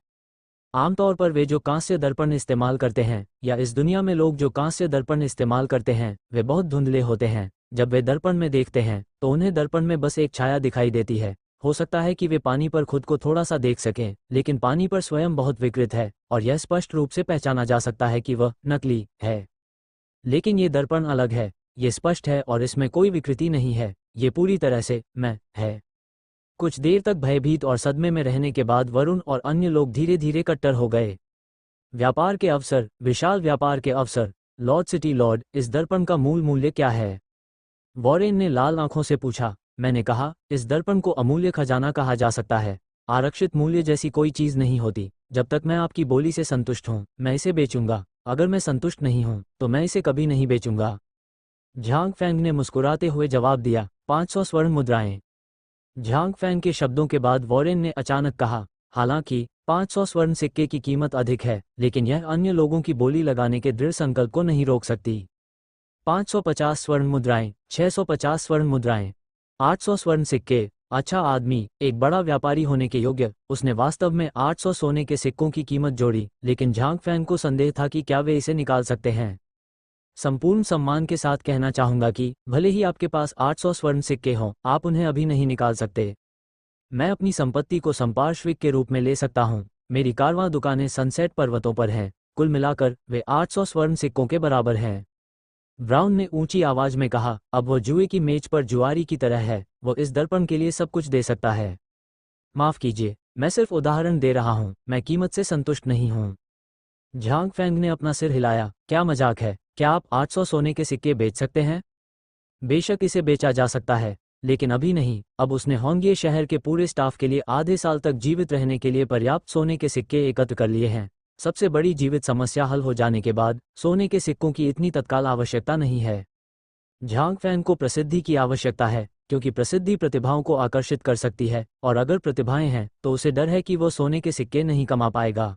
आमतौर पर वे जो कांस्य दर्पण इस्तेमाल करते हैं, या इस दुनिया में लोग जो कांस्य दर्पण इस्तेमाल करते हैं, वे बहुत धुंधले होते हैं। जब वे दर्पण में देखते हैं तो उन्हें दर्पण में बस एक छाया दिखाई देती है। हो सकता है कि वे पानी पर खुद को थोड़ा सा देख सकें, लेकिन पानी पर स्वयं बहुत विकृत है और यह स्पष्ट रूप से पहचाना जा सकता है कि वह नकली है। लेकिन ये दर्पण अलग है, ये स्पष्ट है और इसमें कोई विकृति नहीं है, ये पूरी तरह से मैं है। कुछ देर तक भयभीत और सदमे में रहने के बाद वरुण और अन्य लोग धीरे धीरे कट्टर हो गए। व्यापार के अवसर, विशाल व्यापार के अवसर। लॉर्ड सिटी लॉर्ड, इस दर्पण का मूल मूल्य क्या है? वॉरेन ने लाल आंखों से पूछा। मैंने कहा, इस दर्पण को अमूल्य खजाना कहा जा सकता है। आरक्षित मूल्य जैसी कोई चीज नहीं होती। जब तक मैं आपकी बोली से संतुष्ट हूं, मैं इसे बेचूंगा। अगर मैं संतुष्ट नहीं हूं, तो मैं इसे कभी नहीं बेचूंगा। झांग फैंग ने मुस्कुराते हुए जवाब दिया, 500 स्वर्ण मुद्राएं। झांग फैंग के शब्दों के बाद वॉरेन ने अचानक कहा, हालांकि 500 स्वर्ण सिक्के की कीमत अधिक है, लेकिन यह अन्य लोगों की बोली लगाने के दृढ़ संकल्प को नहीं रोक सकती। 550 स्वर्ण मुद्राएं, 650 स्वर्ण मुद्राएं, 800 स्वर्ण सिक्के। अच्छा आदमी, एक बड़ा व्यापारी होने के योग्य। उसने वास्तव में 800 सोने के सिक्कों की कीमत जोड़ी, लेकिन झांग फैंग को संदेह था कि क्या वे इसे निकाल सकते हैं। संपूर्ण सम्मान के साथ कहना चाहूंगा कि भले ही आपके पास 800 स्वर्ण सिक्के हों, आप उन्हें अभी नहीं निकाल सकते। मैं अपनी संपत्ति को संपार्श्विक के रूप में ले सकता हूं। मेरी कारवां दुकानें सनसेट पर्वतों पर हैं। कुल मिलाकर वे 800 स्वर्ण सिक्कों के बराबर हैं। ब्राउन ने ऊंची आवाज में कहा, अब वो जुए की मेज पर जुआरी की तरह है। वो इस दर्पण के लिए सब कुछ दे सकता है। माफ कीजिए, मैं सिर्फ उदाहरण दे रहा हूं, मैं कीमत से संतुष्ट नहीं हूं। झांग फैंग ने अपना सिर हिलाया। क्या मजाक है? क्या आप 800 सोने के सिक्के बेच सकते हैं? बेशक इसे बेचा जा सकता है, लेकिन अभी नहीं। अब उसने होंगिए शहर के पूरे स्टाफ के लिए आधे साल तक जीवित रहने के लिए पर्याप्त सोने के सिक्के एकत्र कर लिए हैं। सबसे बड़ी जीवित समस्या हल हो जाने के बाद सोने के सिक्कों की इतनी तत्काल आवश्यकता नहीं है। झांग फैंग को प्रसिद्धि की आवश्यकता है, क्योंकि प्रसिद्धि प्रतिभाओं को आकर्षित कर सकती है, और अगर प्रतिभाएं हैं तो उसे डर है कि वो सोने के सिक्के नहीं कमा पाएगा।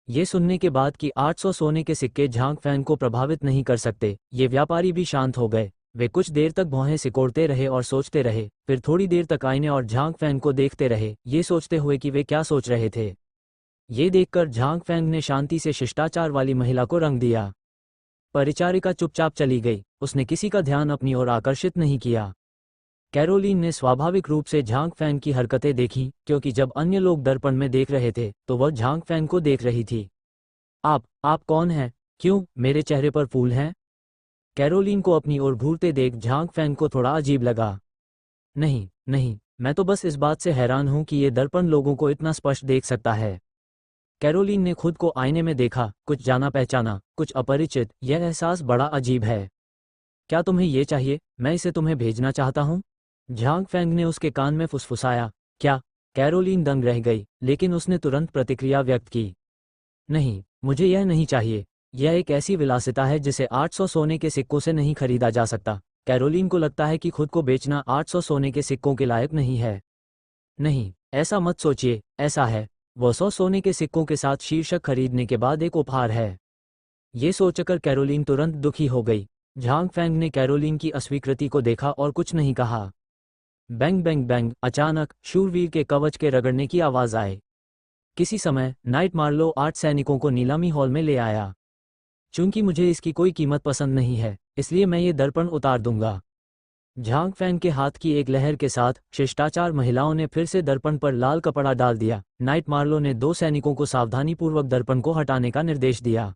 ये सुनने के बाद कि 800 सोने के सिक्के झांग फैंग को प्रभावित नहीं कर सकते, ये व्यापारी भी शांत हो गए। वे कुछ देर तक भौहें सिकोड़ते रहे और सोचते रहे, फिर थोड़ी देर तक आईने और झांग फैंग को देखते रहे, ये सोचते हुए कि वे क्या सोच रहे थे। ये देखकर झांग फैंग ने शांति से शिष्टाचार वाली महिला को रंग दिया। परिचारिका चुपचाप चली गई, उसने किसी का ध्यान अपनी ओर आकर्षित नहीं किया। कैरोलीन ने स्वाभाविक रूप से झांग फैंग की हरकतें देखीं, क्योंकि जब अन्य लोग दर्पण में देख रहे थे तो वह झांग फैंग को देख रही थी। आप कौन हैं? क्यों मेरे चेहरे पर फूल हैं? कैरोलीन को अपनी ओर घूरते देख झांग फैंग को थोड़ा अजीब लगा। नहीं नहीं, मैं तो बस इस बात से हैरान हूं कि ये दर्पण लोगों को इतना स्पष्ट देख सकता है। कैरोलीन ने खुद को आईने में देखा, कुछ जाना पहचाना, कुछ अपरिचित। यह एहसास बड़ा अजीब है। क्या तुम्हें ये चाहिए? मैं इसे तुम्हें भेजना चाहता हूं। झांग फैंग ने उसके कान में फुसफुसाया। क्या? कैरोलीन दंग रह गई, लेकिन उसने तुरंत प्रतिक्रिया व्यक्त की। नहीं, मुझे यह नहीं चाहिए। यह एक ऐसी विलासिता है जिसे 800 सोने के सिक्कों से नहीं खरीदा जा सकता। कैरोलीन को लगता है कि खुद को बेचना 800 सोने के सिक्कों के लायक नहीं है। नहीं, ऐसा मत सोचिए, ऐसा है। वह 100 सोने के सिक्कों के साथ शीर्षक खरीदने के बाद एक उपहार है। ये सोचकर कैरोलीन तुरंत दुखी हो गई। झांग फैंग ने कैरोलीन की अस्वीकृति को देखा और कुछ नहीं कहा। बैंग बैंग बैंग, अचानक शूरवीर के कवच के रगड़ने की आवाज आई। किसी समय नाइट मार्लो 8 सैनिकों को नीलामी हॉल में ले आया। चूंकि मुझे इसकी कोई कीमत पसंद नहीं है, इसलिए मैं ये दर्पण उतार दूंगा। झांग फैंग के हाथ की एक लहर के साथ शिष्टाचार महिलाओं ने फिर से दर्पण पर लाल कपड़ा डाल दिया। नाइट मार्लो ने 2 सैनिकों को सावधानीपूर्वक दर्पण को हटाने का निर्देश दिया।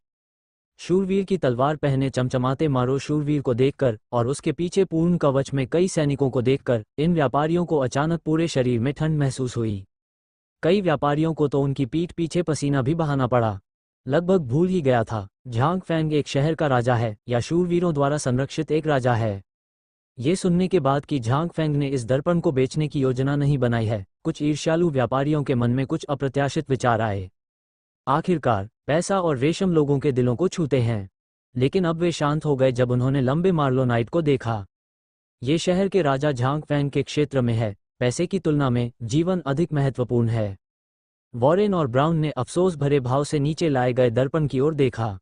शूरवीर की तलवार पहने चमचमाते मारो शूरवीर को देखकर और उसके पीछे पूर्ण कवच में कई सैनिकों को देखकर इन व्यापारियों को अचानक पूरे शरीर में ठंड महसूस हुई। कई व्यापारियों को तो उनकी पीठ पीछे पसीना भी बहाना पड़ा। लगभग भूल ही गया था, झांग फैंग एक शहर का राजा है या शूरवीरों द्वारा संरक्षित एक राजा है। ये सुनने के बाद कि झांग फैंग ने इस दर्पण को बेचने की योजना नहीं बनाई है, कुछ ईर्ष्यालु व्यापारियों के मन में कुछ अप्रत्याशित विचार आए। आखिरकार पैसा और रेशम लोगों के दिलों को छूते हैं। लेकिन अब वे शांत हो गए जब उन्होंने लंबे मार्लो नाइट को देखा। ये शहर के राजा झांग फैंग के क्षेत्र में है। पैसे की तुलना में जीवन अधिक महत्वपूर्ण है। वॉरेन और ब्राउन ने अफसोस भरे भाव से नीचे लाए गए दर्पण की ओर देखा।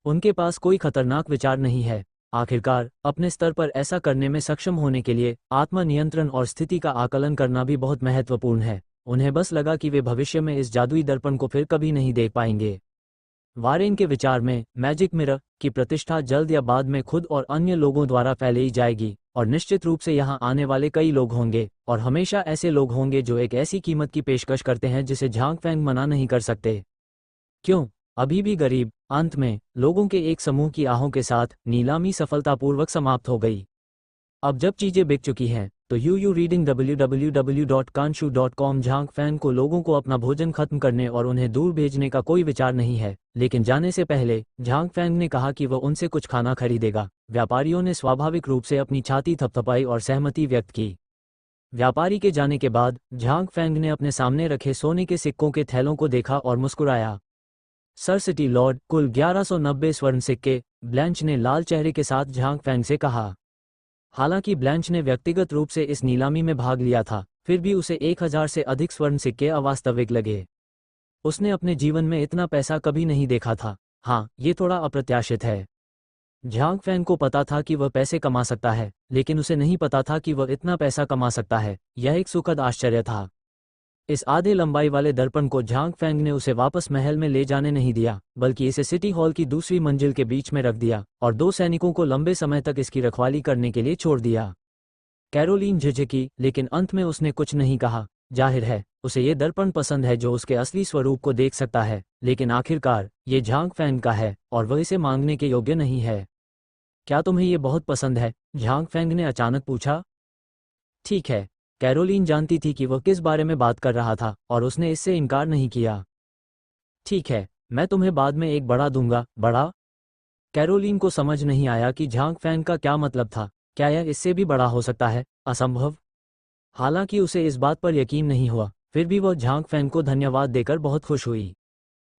उनके पास कोई खतरनाक विचार नहीं है। आखिरकार अपने स्तर पर ऐसा करने में सक्षम होने के लिए आत्म नियंत्रण और स्थिति का आकलन करना भी बहुत महत्वपूर्ण है। उन्हें बस लगा कि वे भविष्य में इस जादुई दर्पण को फिर कभी नहीं देख पाएंगे। वारेन के विचार में मैजिक मिरर की प्रतिष्ठा जल्द या बाद में खुद और अन्य लोगों द्वारा फैलाई जाएगी, और निश्चित रूप से यहाँ आने वाले कई लोग होंगे, और हमेशा ऐसे लोग होंगे जो एक ऐसी कीमत की पेशकश करते हैं जिसे झांग फैंग मना नहीं कर सकते। क्यों? अभी भी गरीब। अंत में लोगों के एक समूह की आहों के साथ नीलामी सफलतापूर्वक समाप्त हो गई। अब जब चीजें बिक चुकी हैं तो you reading www.kanshu.com Jhang Fang को लोगों को अपना भोजन खत्म करने और उन्हें दूर भेजने का कोई विचार नहीं है, लेकिन जाने से पहले झांग फैंग ने कहा कि वह उनसे कुछ खाना खरीदेगा। व्यापारियों ने स्वाभाविक रूप से अपनी छाती थपथपाई और सहमति व्यक्त की। व्यापारी के जाने के बाद झांग फैंग ने अपने सामने रखे सोने के सिक्कों के थैलों को देखा और मुस्कुराया। सर सिटी लॉर्ड, कुल 1190 स्वर्ण सिक्के, ब्लैंच ने लाल चेहरे के साथ झांग फैंग से कहा। हालांकि ब्लैंच ने व्यक्तिगत रूप से इस नीलामी में भाग लिया था, फिर भी उसे 1000 से अधिक स्वर्ण सिक्के अवास्तविक लगे। उसने अपने जीवन में इतना पैसा कभी नहीं देखा था। हाँ, ये थोड़ा अप्रत्याशित है। झांग फैंग को पता था कि वह पैसे कमा सकता है, लेकिन उसे नहीं पता था कि वह इतना पैसा कमा सकता है। यह एक सुखद आश्चर्य था। इस आधे लंबाई वाले दर्पण को झांग फैंग ने उसे वापस महल में ले जाने नहीं दिया, बल्कि इसे सिटी हॉल की दूसरी मंजिल के बीच में रख दिया और 2 सैनिकों को लंबे समय तक इसकी रखवाली करने के लिए छोड़ दिया। कैरोलीन झिझकी, लेकिन अंत में उसने कुछ नहीं कहा। जाहिर है उसे ये दर्पण पसंद है जो उसके असली स्वरूप को देख सकता है, लेकिन आखिरकार ये झांग फैंग का है और वह इसे मांगने के योग्य नहीं है। क्या तुम्हें ये बहुत पसंद है? झांग फैंग ने अचानक पूछा। ठीक है। कैरोलीन जानती थी कि वह किस बारे में बात कर रहा था और उसने इससे इनकार नहीं किया। ठीक है, मैं तुम्हें बाद में एक बड़ा दूंगा। बड़ा? कैरोलीन को समझ नहीं आया कि झांग फैंग का क्या मतलब था। क्या यह इससे भी बड़ा हो सकता है? असंभव। हालांकि उसे इस बात पर यकीन नहीं हुआ, फिर भी वह झांग फैंग को धन्यवाद देकर बहुत खुश हुई।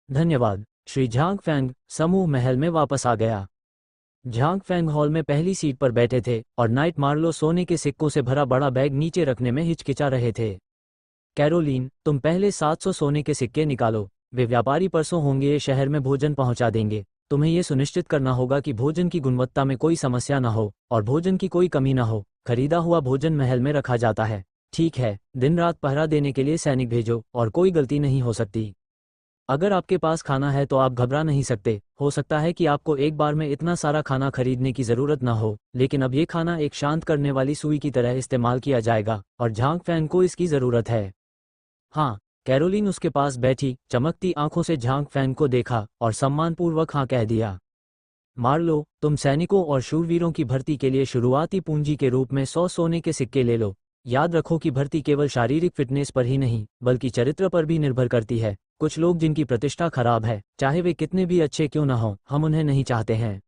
धन्यवाद श्री झांग फैंग। समूह महल में वापस आ गया। झांग फैंग हॉल में पहली सीट पर बैठे थे और नाइट मार्लो सोने के सिक्कों से भरा बड़ा बैग नीचे रखने में हिचकिचा रहे थे। कैरोलीन, तुम पहले 700 सोने के सिक्के निकालो। वे व्यापारी परसों होंगे ये शहर में भोजन पहुंचा देंगे। तुम्हें ये सुनिश्चित करना होगा कि भोजन की गुणवत्ता में कोई समस्या न हो और भोजन की कोई कमी न हो। खरीदा हुआ भोजन महल में रखा जाता है। ठीक है, दिन रात पहरा देने के लिए सैनिक भेजो और कोई गलती नहीं हो सकती। अगर आपके पास खाना है तो आप घबरा नहीं सकते। हो सकता है कि आपको एक बार में इतना सारा खाना खरीदने की ज़रूरत न हो, लेकिन अब ये खाना एक शांत करने वाली सुई की तरह इस्तेमाल किया जाएगा और झांग फैंग को इसकी ज़रूरत है। हाँ। कैरोलीन उसके पास बैठी चमकती आंखों से झांग फैंग को देखा और सम्मानपूर्वक हाँ कह दिया। मार्लो, तुम सैनिकों और शूरवीरों की भर्ती के लिए शुरुआती पूंजी के रूप में 100 सोने के सिक्के ले लो। याद रखो कि भर्ती केवल शारीरिक फिटनेस पर ही नहीं बल्कि चरित्र पर भी निर्भर करती है। कुछ लोग जिनकी प्रतिष्ठा खराब है, चाहे वे कितने भी अच्छे क्यों न हों, हम उन्हें नहीं चाहते हैं।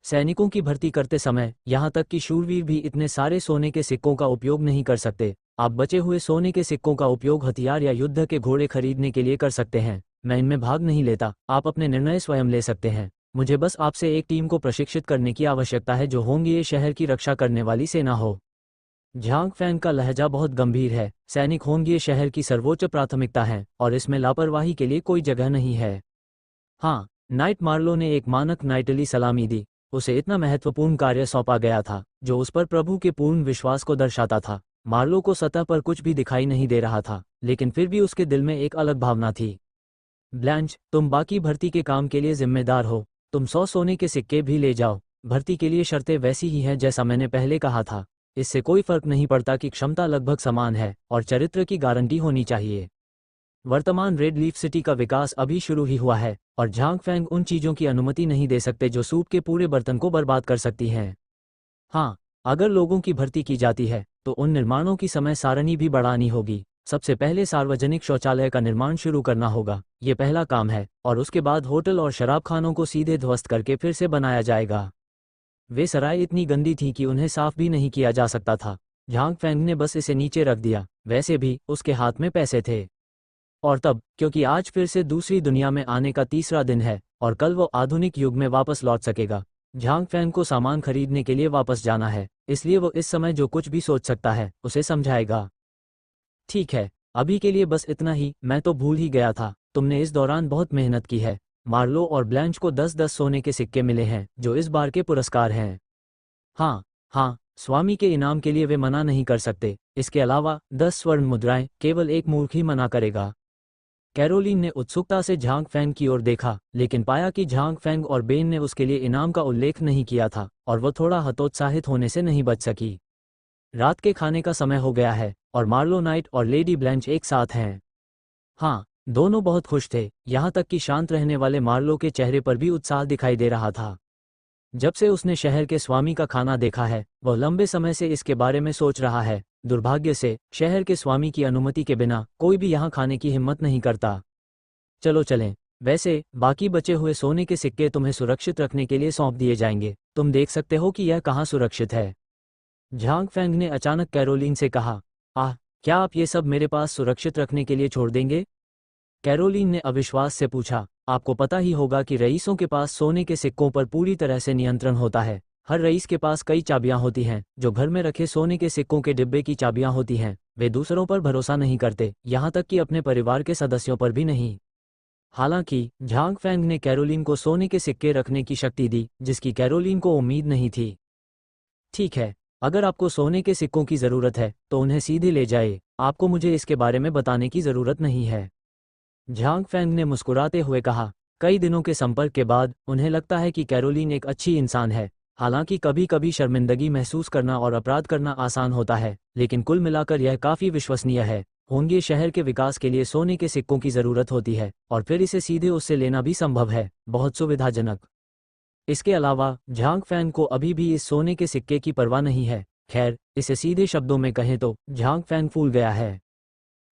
सैनिकों की भर्ती करते समय यहाँ तक कि शूरवीर भी इतने सारे सोने के सिक्कों का उपयोग नहीं कर सकते। आप बचे हुए सोने के सिक्कों का उपयोग हथियार या युद्ध के घोड़े खरीदने के लिए कर सकते हैं। मैं इनमें भाग नहीं लेता, आप अपने निर्णय स्वयं ले सकते हैं। मुझे बस आपसे एक टीम को प्रशिक्षित करने की आवश्यकता है जो होंगी ये शहर की रक्षा करने वाली सेना हो। झांग फैंग का लहजा बहुत गंभीर है। सैनिक होंगे ये शहर की सर्वोच्च प्राथमिकता है और इसमें लापरवाही के लिए कोई जगह नहीं है। हाँ। नाइट मार्लो ने एक मानक नाइटली सलामी दी। उसे इतना महत्वपूर्ण कार्य सौंपा गया था जो उस पर प्रभु के पूर्ण विश्वास को दर्शाता था। मार्लो को सतह पर कुछ भी दिखाई नहीं दे रहा था, लेकिन फिर भी उसके दिल में एक अलग भावना थी। ब्लैंच, तुम बाकी भर्ती के काम के लिए जिम्मेदार हो। तुम 100 सोने के सिक्के भी ले जाओ। भर्ती के लिए शर्तें वैसी ही हैं जैसा मैंने पहले कहा था। इससे कोई फर्क नहीं पड़ता कि क्षमता लगभग समान है और चरित्र की गारंटी होनी चाहिए। वर्तमान रेड लीफ सिटी का विकास अभी शुरू ही हुआ है और झांग फैंग उन चीजों की अनुमति नहीं दे सकते जो सूप के पूरे बर्तन को बर्बाद कर सकती हैं। हाँ, अगर लोगों की भर्ती की जाती है तो उन निर्माणों की समय सारणी भी बढ़ानी होगी। सबसे पहले सार्वजनिक शौचालय का निर्माण शुरू करना होगा। ये पहला काम है और उसके बाद होटल और शराबखानों को सीधे ध्वस्त करके फिर से बनाया जाएगा। वे सराय इतनी गंदी थी कि उन्हें साफ भी नहीं किया जा सकता था। झांग फैंग ने बस इसे नीचे रख दिया। वैसे भी उसके हाथ में पैसे थे। और तब, क्योंकि आज फिर से दूसरी दुनिया में आने का तीसरा दिन है और कल वो आधुनिक युग में वापस लौट सकेगा। झांग फैंग को सामान खरीदने के लिए वापस जाना है, इसलिए वो इस समय जो कुछ भी सोच सकता है उसे समझाएगा। ठीक है, अभी के लिए बस इतना ही, मैं तो भूल ही गया था, तुमने इस दौरान बहुत मेहनत की है। मार्लो और ब्लैंच को 10-10 सोने के सिक्के मिले हैं जो इस बार के पुरस्कार हैं। हाँ हाँ, स्वामी के इनाम के लिए वे मना नहीं कर सकते। इसके अलावा 10 स्वर्ण मुद्राएं केवल एक मूर्ख ही मना करेगा। कैरोलीन ने उत्सुकता से झांग फैंग की ओर देखा, लेकिन पाया कि झांग फैंग और बेन ने उसके लिए इनाम का उल्लेख नहीं किया था और वह थोड़ा हतोत्साहित होने से नहीं बच सकी। रात के खाने का समय हो गया है और मार्लो नाइट और लेडी ब्लैंच एक साथ हैं। हाँ, दोनों बहुत खुश थे, यहाँ तक कि शांत रहने वाले मार्लो के चेहरे पर भी उत्साह दिखाई दे रहा था। जब से उसने शहर के स्वामी का खाना देखा है, वह लंबे समय से इसके बारे में सोच रहा है। दुर्भाग्य से शहर के स्वामी की अनुमति के बिना कोई भी यहाँ खाने की हिम्मत नहीं करता। चलो चलें। वैसे बाकी बचे हुए सोने के सिक्के तुम्हें सुरक्षित रखने के लिए सौंप दिए जाएंगे, तुम देख सकते हो कि यह कहाँ सुरक्षित है। झांग फैंग ने अचानक कैरोलीन से कहा। आह, क्या आप ये सब मेरे पास सुरक्षित रखने के लिए छोड़ देंगे? कैरोलीन ने अविश्वास से पूछा। आपको पता ही होगा कि रईसों के पास सोने के सिक्कों पर पूरी तरह से नियंत्रण होता है। हर रईस के पास कई चाबियां होती हैं, जो घर में रखे सोने के सिक्कों के डिब्बे की चाबियां होती हैं। वे दूसरों पर भरोसा नहीं करते, यहाँ तक कि अपने परिवार के सदस्यों पर भी नहीं। हालांकि झांग फैंग ने कैरोलीन को सोने के सिक्के रखने की शक्ति दी, जिसकी कैरोलीन को उम्मीद नहीं थी। ठीक है, अगर आपको सोने के सिक्कों की ज़रूरत है तो उन्हें सीधे ले जाए, आपको मुझे इसके बारे में बताने की ज़रूरत नहीं है। झांग फैंग ने मुस्कुराते हुए कहा। कई दिनों के संपर्क के बाद उन्हें लगता है कि कैरोलीन एक अच्छी इंसान है। हालांकि कभी कभी शर्मिंदगी महसूस करना और अपराध करना आसान होता है, लेकिन कुल मिलाकर यह काफ़ी विश्वसनीय है। होंगे शहर के विकास के लिए सोने के सिक्कों की ज़रूरत होती है और फिर इसे सीधे उससे लेना भी संभव है, बहुत सुविधाजनक। इसके अलावा झांग फैंग को अभी भी इस सोने के सिक्के की परवाह नहीं है। खैर, इसे सीधे शब्दों में कहें तो झांग फैंग फूल गया है।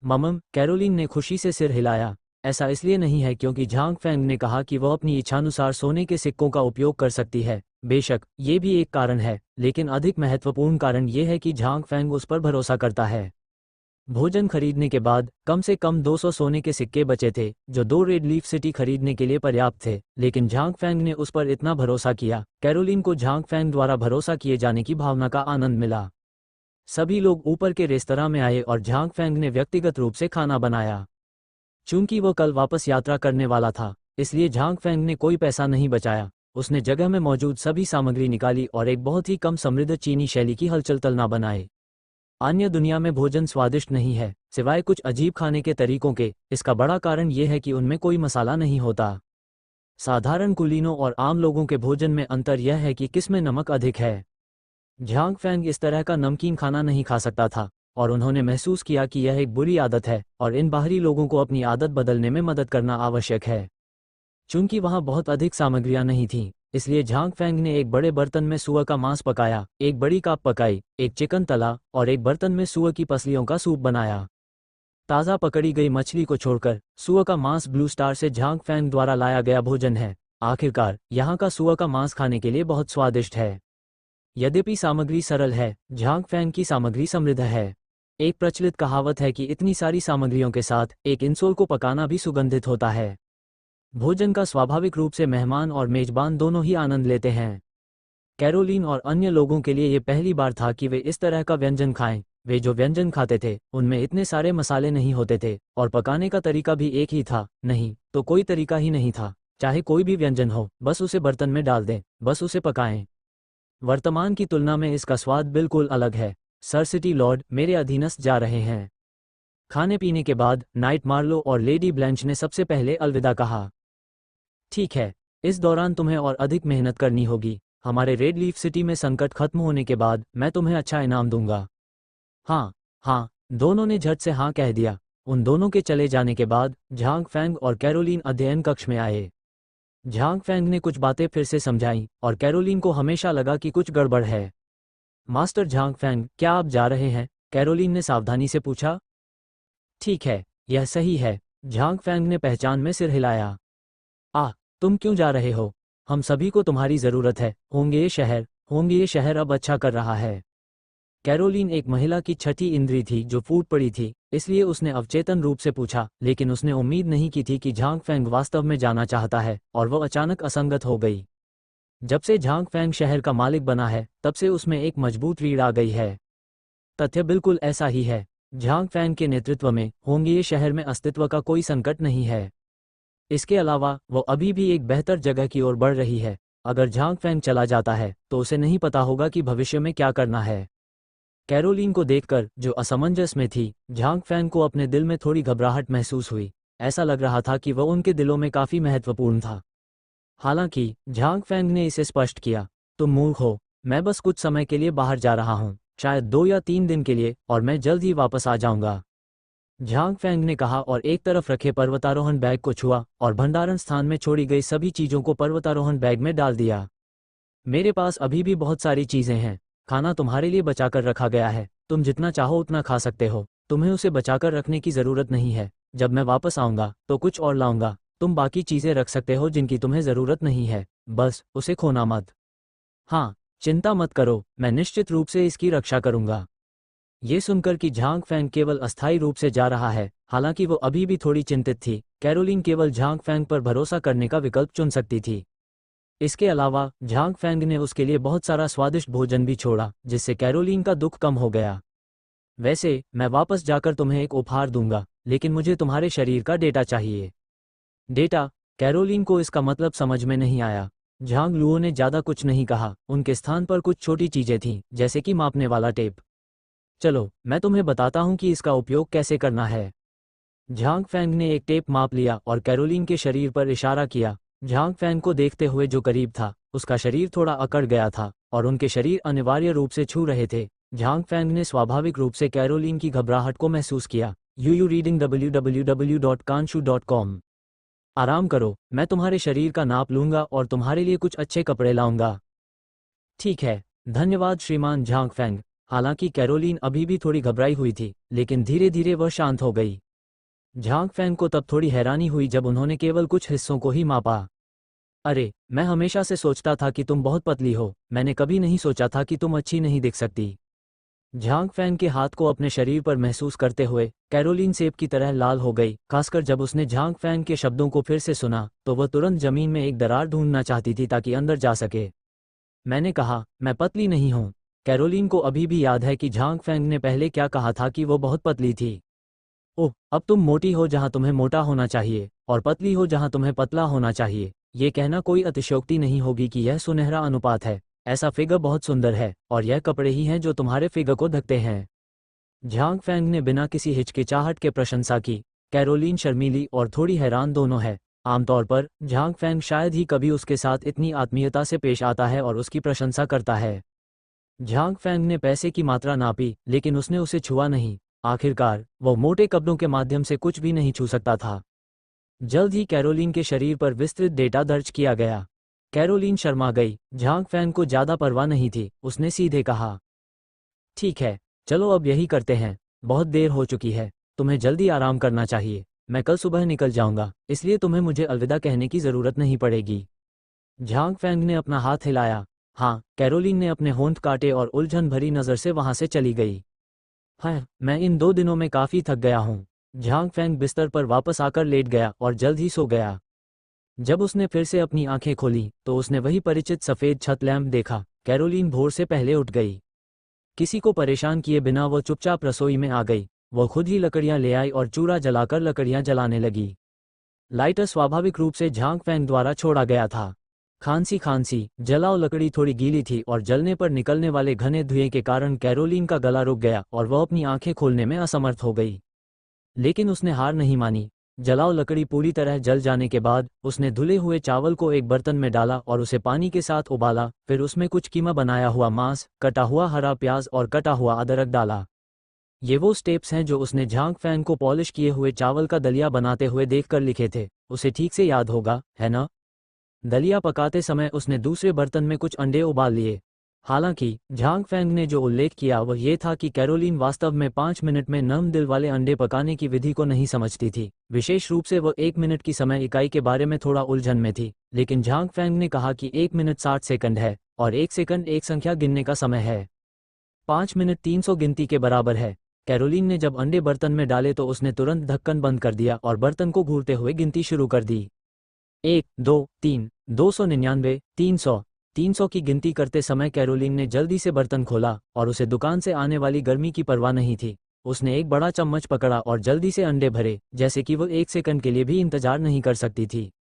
ममम, कैरोलीन ने खुशी से सिर हिलाया। ऐसा इसलिए नहीं है क्योंकि झांग फैंग ने कहा कि वह अपनी इच्छानुसार सोने के सिक्कों का उपयोग कर सकती है। बेशक ये भी एक कारण है, लेकिन अधिक महत्वपूर्ण कारण ये है कि झांग फैंग उस पर भरोसा करता है। भोजन खरीदने के बाद कम से कम 200 सोने के सिक्के बचे थे, जो 2 रेड लीफ सिटी खरीदने के लिए पर्याप्त थे, लेकिन झांग फैंग ने उस पर इतना भरोसा किया। कैरोलीन को झांग फैंग द्वारा भरोसा किए जाने की भावना का आनंद मिला। सभी लोग ऊपर के रेस्तरां में आए और झांग फैंग ने व्यक्तिगत रूप से खाना बनाया। चूंकि वो कल वापस यात्रा करने वाला था, इसलिए झांग फैंग ने कोई पैसा नहीं बचाया। उसने जगह में मौजूद सभी सामग्री निकाली और एक बहुत ही कम समृद्ध चीनी शैली की हलचल तलना बनाए। अन्य दुनिया में भोजन स्वादिष्ट नहीं है, सिवाय कुछ अजीब खाने के तरीकों के। इसका बड़ा कारण यह है कि उनमें कोई मसाला नहीं होता। साधारण कुलीनों और आम लोगों के भोजन में अंतर यह है कि किसमें नमक अधिक है। झांग फैंग इस तरह का नमकीन खाना नहीं खा सकता था, और उन्होंने महसूस किया कि यह एक बुरी आदत है और इन बाहरी लोगों को अपनी आदत बदलने में मदद करना आवश्यक है। चूंकि वहां बहुत अधिक सामग्रियां नहीं थीं, इसलिए झांग फैंग ने एक बड़े बर्तन में सुअर का मांस पकाया, एक बड़ी काप पकाई, एक चिकन तला और एक बर्तन में सुअर की पसलियों का सूप बनाया। ताज़ा पकड़ी गई मछली को छोड़कर सुअर का मांस ब्लू स्टार से झांग फैंग द्वारा लाया गया भोजन है। आखिरकार यहाँ का सुअर का मांस खाने के लिए बहुत स्वादिष्ट है। यद्यपि सामग्री सरल है, झांग फैंग की सामग्री समृद्ध है। एक प्रचलित कहावत है कि इतनी सारी सामग्रियों के साथ एक इंसोल को पकाना भी सुगंधित होता है। भोजन का स्वाभाविक रूप से मेहमान और मेजबान दोनों ही आनंद लेते हैं। कैरोलीन और अन्य लोगों के लिए ये पहली बार था कि वे इस तरह का व्यंजन खाएं। वे जो व्यंजन खाते थे उनमें इतने सारे मसाले नहीं होते थे और पकाने का तरीका भी एक ही था। नहीं तो कोई तरीका ही नहीं था। चाहे कोई भी व्यंजन हो, बस उसे बर्तन में डाल दें, बस उसे पकाएं। वर्तमान की तुलना में इसका स्वाद बिल्कुल अलग है। सर सिटी लॉर्ड मेरे अधीनस्थ जा रहे हैं। खाने पीने के बाद नाइट मार्लो और लेडी ब्लैंच ने सबसे पहले अलविदा कहा। ठीक है, इस दौरान तुम्हें और अधिक मेहनत करनी होगी। हमारे रेड लीफ सिटी में संकट खत्म होने के बाद मैं तुम्हें अच्छा इनाम दूंगा। हाँ हाँ, दोनों ने झट से हाँ कह दिया। उन दोनों के चले जाने के बाद झांग फैंग और कैरोलीन अध्ययन कक्ष में आए। झांग फैंग ने कुछ बातें फिर से समझाईं और कैरोलीन को हमेशा लगा कि कुछ गड़बड़ है। मास्टर झांग फैंग, क्या आप जा रहे हैं? कैरोलीन ने सावधानी से पूछा। ठीक है, यह सही है। झांग फैंग ने पहचान में सिर हिलाया। तुम क्यों जा रहे हो? हम सभी को तुम्हारी ज़रूरत है। होंगे ये शहर अब अच्छा कर रहा है। कैरोलीन एक महिला की छठी इंद्री थी जो फूट पड़ी थी, इसलिए उसने अवचेतन रूप से पूछा, लेकिन उसने उम्मीद नहीं की थी कि झांग फैंग वास्तव में जाना चाहता है, और वह अचानक असंगत हो गई। जब से झांग फैंग शहर का मालिक बना है, तब से उसमें एक मजबूत रीढ़ आ गई है। तथ्य बिल्कुल ऐसा ही है। झांग फैंग के नेतृत्व में होंगे शहर में अस्तित्व का कोई संकट नहीं है। इसके अलावा वो अभी भी एक बेहतर जगह की ओर बढ़ रही है। अगर झांग फैंग चला जाता है तो उसे नहीं पता होगा कि भविष्य में क्या करना है। कैरोलीन को देखकर, जो असमंजस में थी, झांग फैंग को अपने दिल में थोड़ी घबराहट महसूस हुई। ऐसा लग रहा था कि वह उनके दिलों में काफी महत्वपूर्ण था। हालांकि झांग फैंग ने इसे स्पष्ट किया, तुम मूर्ख हो, मैं बस कुछ समय के लिए बाहर जा रहा हूँ, शायद 2 या 3 दिन के लिए, और मैं जल्द ही वापस आ जाऊंगा। झांग फैंग ने कहा और एक तरफ रखे पर्वतारोहण बैग को छुआ और भंडारण स्थान में छोड़ी गई सभी चीजों को पर्वतारोहण बैग में डाल दिया। मेरे पास अभी भी बहुत सारी चीजें हैं। खाना तुम्हारे लिए बचाकर रखा गया है, तुम जितना चाहो उतना खा सकते हो, तुम्हें उसे बचाकर रखने की जरूरत नहीं है। जब मैं वापस आऊंगा तो कुछ और लाऊंगा, तुम बाकी चीजें रख सकते हो जिनकी तुम्हें जरूरत नहीं है, बस उसे खोना मत। हाँ, चिंता मत करो, मैं निश्चित रूप से इसकी रक्षा करूंगा। ये सुनकर कि झांग फैंग केवल अस्थायी रूप से जा रहा है, हालांकि वो अभी भी थोड़ी चिंतित थी, कैरोलिन केवल झांग फैंग पर भरोसा करने का विकल्प चुन सकती थी। इसके अलावा झांग फैंग ने उसके लिए बहुत सारा स्वादिष्ट भोजन भी छोड़ा, जिससे कैरोलिन का दुख कम हो गया। वैसे मैं वापस जाकर तुम्हें एक उपहार दूंगा, लेकिन मुझे तुम्हारे शरीर का डेटा चाहिए। डेटा? कैरोलिन को इसका मतलब समझ में नहीं आया। झांग लुओ ने ज्यादा कुछ नहीं कहा, उनके स्थान पर कुछ छोटी चीजें थीं, जैसे कि मापने वाला टेप। चलो मैं तुम्हें बताता हूं कि इसका उपयोग कैसे करना है। झांग फैंग ने एक टेप माप लिया और कैरोलिन के शरीर पर इशारा किया। झांग फैंग को देखते हुए जो करीब था, उसका शरीर थोड़ा अकड़ गया था और उनके शरीर अनिवार्य रूप से छू रहे थे। झांग फैंग ने स्वाभाविक रूप से कैरोलिन की घबराहट को महसूस किया। You reading www.kanshu.com। आराम करो, मैं तुम्हारे शरीर का नाप लूंगा और तुम्हारे लिए कुछ अच्छे कपड़े लाऊंगा। ठीक है, धन्यवाद श्रीमान झांग फैंग। हालांकि कैरोलिन अभी भी थोड़ी घबराई हुई थी, लेकिन धीरे धीरे वह शांत हो गई। झांग फैंग को तब थोड़ी हैरानी हुई जब उन्होंने केवल कुछ हिस्सों को ही मापा। अरे, मैं हमेशा से सोचता था कि तुम बहुत पतली हो, मैंने कभी नहीं सोचा था कि तुम अच्छी नहीं दिख सकती। झांग फैंग के हाथ को अपने शरीर पर महसूस करते हुए कैरोलिन सेब की तरह लाल हो गई। खासकर जब उसने झांग फैंग के शब्दों को फिर से सुना तो वह तुरंत जमीन में एक दरार ढूंढना चाहती थी ताकि अंदर जा सके। मैंने कहा, मैं पतली नहीं हूँ। कैरोलिन को अभी भी याद है कि झांग फैंग ने पहले क्या कहा था कि वो बहुत पतली थी। ओह, अब तुम मोटी हो जहां तुम्हें मोटा होना चाहिए, और पतली हो जहां तुम्हें पतला होना चाहिए। ये कहना कोई अतिशयोक्ति नहीं होगी कि यह सुनहरा अनुपात है। ऐसा फिगर बहुत सुंदर है, और यह कपड़े ही हैं जो तुम्हारे फिगर को ढकते हैं। झांग फैंग ने बिना किसी हिचकिचाहट के प्रशंसा की। कैरोलिन शर्मीली और थोड़ी हैरान दोनों है। आमतौर पर झांग फैंग शायद ही कभी उसके साथ इतनी आत्मीयता से पेश आता है और उसकी प्रशंसा करता है। झांग फैंग ने पैसे की मात्रा नापी, लेकिन उसने उसे छुआ नहीं। आखिरकार वो मोटे कपड़ों के माध्यम से कुछ भी नहीं छू सकता था। जल्द ही कैरोलिन के शरीर पर विस्तृत डेटा दर्ज किया गया। कैरोलिन शर्मा गई। झांग फैंग को ज्यादा परवाह नहीं थी, उसने सीधे कहा, ठीक है, चलो अब यही करते हैं। बहुत देर हो चुकी है, तुम्हें जल्दी आराम करना चाहिए। मैं कल सुबह निकल जाऊंगा, इसलिए तुम्हें मुझे अलविदा कहने की जरूरत नहीं पड़ेगी। झांग फैंग ने अपना हाथ हिलाया। हाँ, कैरोलिन ने अपने होंठ काटे और उलझन भरी नजर से वहां से चली गई। हाँ, मैं इन 2 दिनों में काफी थक गया हूँ। झांग फैंग बिस्तर पर वापस आकर लेट गया और जल्द ही सो गया। जब उसने फिर से अपनी आंखें खोली तो उसने वही परिचित सफेद छत लैंप देखा। कैरोलिन भोर से पहले उठ गई। किसी को परेशान किए बिना वो चुपचाप रसोई में आ गई। वो खुद ही लकड़ियां ले आई और चूल्हा जलाकर लकड़ियां जलाने लगी। लाइटर स्वाभाविक रूप से झांग फैंग द्वारा छोड़ा गया था। खांसी खांसी, जलाओ लकड़ी थोड़ी गीली थी और जलने पर निकलने वाले घने धुएं के कारण कैरोलिन का गला रुक गया और वह अपनी आंखें खोलने में असमर्थ हो गई। लेकिन उसने हार नहीं मानी। जलाओ लकड़ी पूरी तरह जल जाने के बाद उसने धुले हुए चावल को एक बर्तन में डाला और उसे पानी के साथ उबाला। फिर उसमें कुछ कीमा बनाया हुआ मांस, कटा हुआ हरा प्याज और कटा हुआ अदरक डाला। ये वो स्टेप्स हैं जो उसने झांग फैंग को पॉलिश किए हुए चावल का दलिया बनाते हुए देखकर लिखे थे। उसे ठीक से याद होगा, है ना? दलिया पकाते समय उसने दूसरे बर्तन में कुछ अंडे उबाल लिए। हालांकि झांग फैंग ने जो उल्लेख किया वह ये था कि कैरोलिन वास्तव में 5 मिनट में नम दिल वाले अंडे पकाने की विधि को नहीं समझती थी। विशेष रूप से वह 1 मिनट की समय इकाई के बारे में थोड़ा उलझन में थी। लेकिन झांग फैंग ने कहा कि 1 मिनट 60 सेकंड है और 1 सेकंड एक संख्या गिनने का समय है। 5 मिनट 300 गिनती के बराबर है। कैरोलिन ने जब अंडे बर्तन में डाले तो उसने तुरंत ढक्कन बंद कर दिया और बर्तन को घूरते हुए गिनती शुरू कर दी। 1, 2, 3, 299, 300। 300 की गिनती करते समय कैरोलिन ने जल्दी से बर्तन खोला और उसे दुकान से आने वाली गर्मी की परवाह नहीं थी। उसने एक बड़ा चम्मच पकड़ा और जल्दी से अंडे भरे, जैसे कि वो 1 सेकंड के लिए भी इंतजार नहीं कर सकती थी।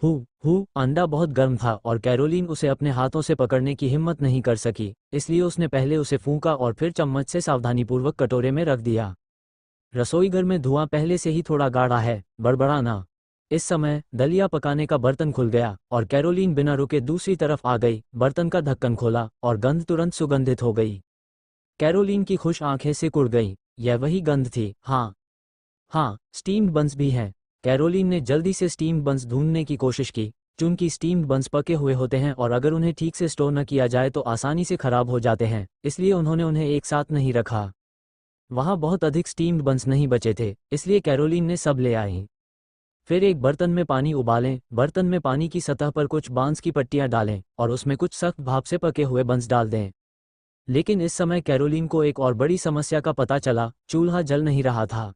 अंडा बहुत गर्म था और कैरोलिन उसे अपने हाथों से पकड़ने की हिम्मत नहीं कर सकी, इसलिए उसने पहले उसे फूंका और फिर चम्मच से सावधानीपूर्वक कटोरे में रख दिया। रसोई घर में धुआं पहले से ही थोड़ा गाढ़ा है, बड़बड़ाना। इस समय दलिया पकाने का बर्तन खुल गया और कैरोलिन बिना रुके दूसरी तरफ आ गई, बर्तन का ढक्कन खोला और गंध तुरंत सुगंधित हो गई। कैरोलिन की खुश आंखें सिकुड़ गईं, यह वही गंध थी। हाँ, स्टीम्ड बंस भी हैं। कैरोलिन ने जल्दी से स्टीम्ड बंस ढूंढने की कोशिश की, चूंकि स्टीम्ड बंस पके हुए होते हैं और अगर उन्हें ठीक से स्टोर न किया जाए तो आसानी से खराब हो जाते हैं, इसलिए उन्होंने उन्हें एक साथ नहीं रखा। वहाँ बहुत अधिक स्टीम्ड बंस नहीं बचे थे, इसलिए कैरोलिन ने सब ले आई। फिर एक बर्तन में पानी उबालें, बर्तन में पानी की सतह पर कुछ बांस की पट्टियां डालें और उसमें कुछ सख्त भाप से पके हुए बंस डाल दें। लेकिन इस समय कैरोलिन को एक और बड़ी समस्या का पता चला, चूल्हा जल नहीं रहा था।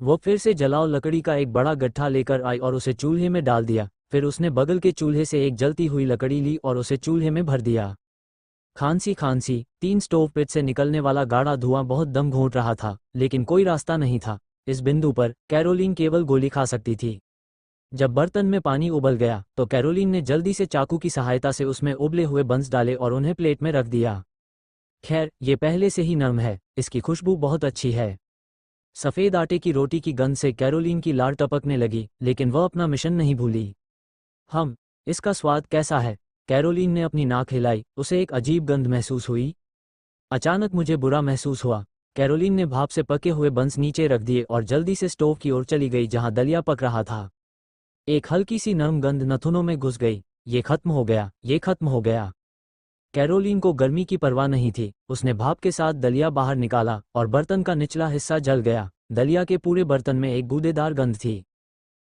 वो फिर से जलाओ लकड़ी का एक बड़ा गट्ठा लेकर आई और उसे चूल्हे में डाल दिया। फिर उसने बगल के चूल्हे से एक जलती हुई लकड़ी ली और उसे चूल्हे में भर दिया। खांसी 3 स्टोव पिट से निकलने वाला गाढ़ा धुआं बहुत दम घोंट रहा था, लेकिन कोई रास्ता नहीं था। इस बिंदु पर कैरोलिन केवल गोली खा सकती थी। जब बर्तन में पानी उबल गया तो कैरोलिन ने जल्दी से चाकू की सहायता से उसमें उबले हुए बंस डाले और उन्हें प्लेट में रख दिया। खैर, ये पहले से ही नरम है, इसकी खुशबू बहुत अच्छी है। सफ़ेद आटे की रोटी की गंध से कैरोलिन की लार टपकने लगी, लेकिन वह अपना मिशन नहीं भूली। इसका स्वाद कैसा है? कैरोलिन ने अपनी नाक हिलाई, उसे एक अजीब गंध महसूस हुई। अचानक मुझे बुरा महसूस हुआ। कैरोलिन ने भाप से पके हुए बंस नीचे रख दिए और जल्दी से स्टोव की ओर चली गई जहां दलिया पक रहा था। एक हल्की सी नरम गंध नथुनों में घुस गई। ये खत्म हो गया, ये खत्म हो गया। कैरोलिन को गर्मी की परवाह नहीं थी। उसने भाप के साथ दलिया बाहर निकाला और बर्तन का निचला हिस्सा जल गया। दलिया के पूरे बर्तन में एक गूदेदार गंध थी।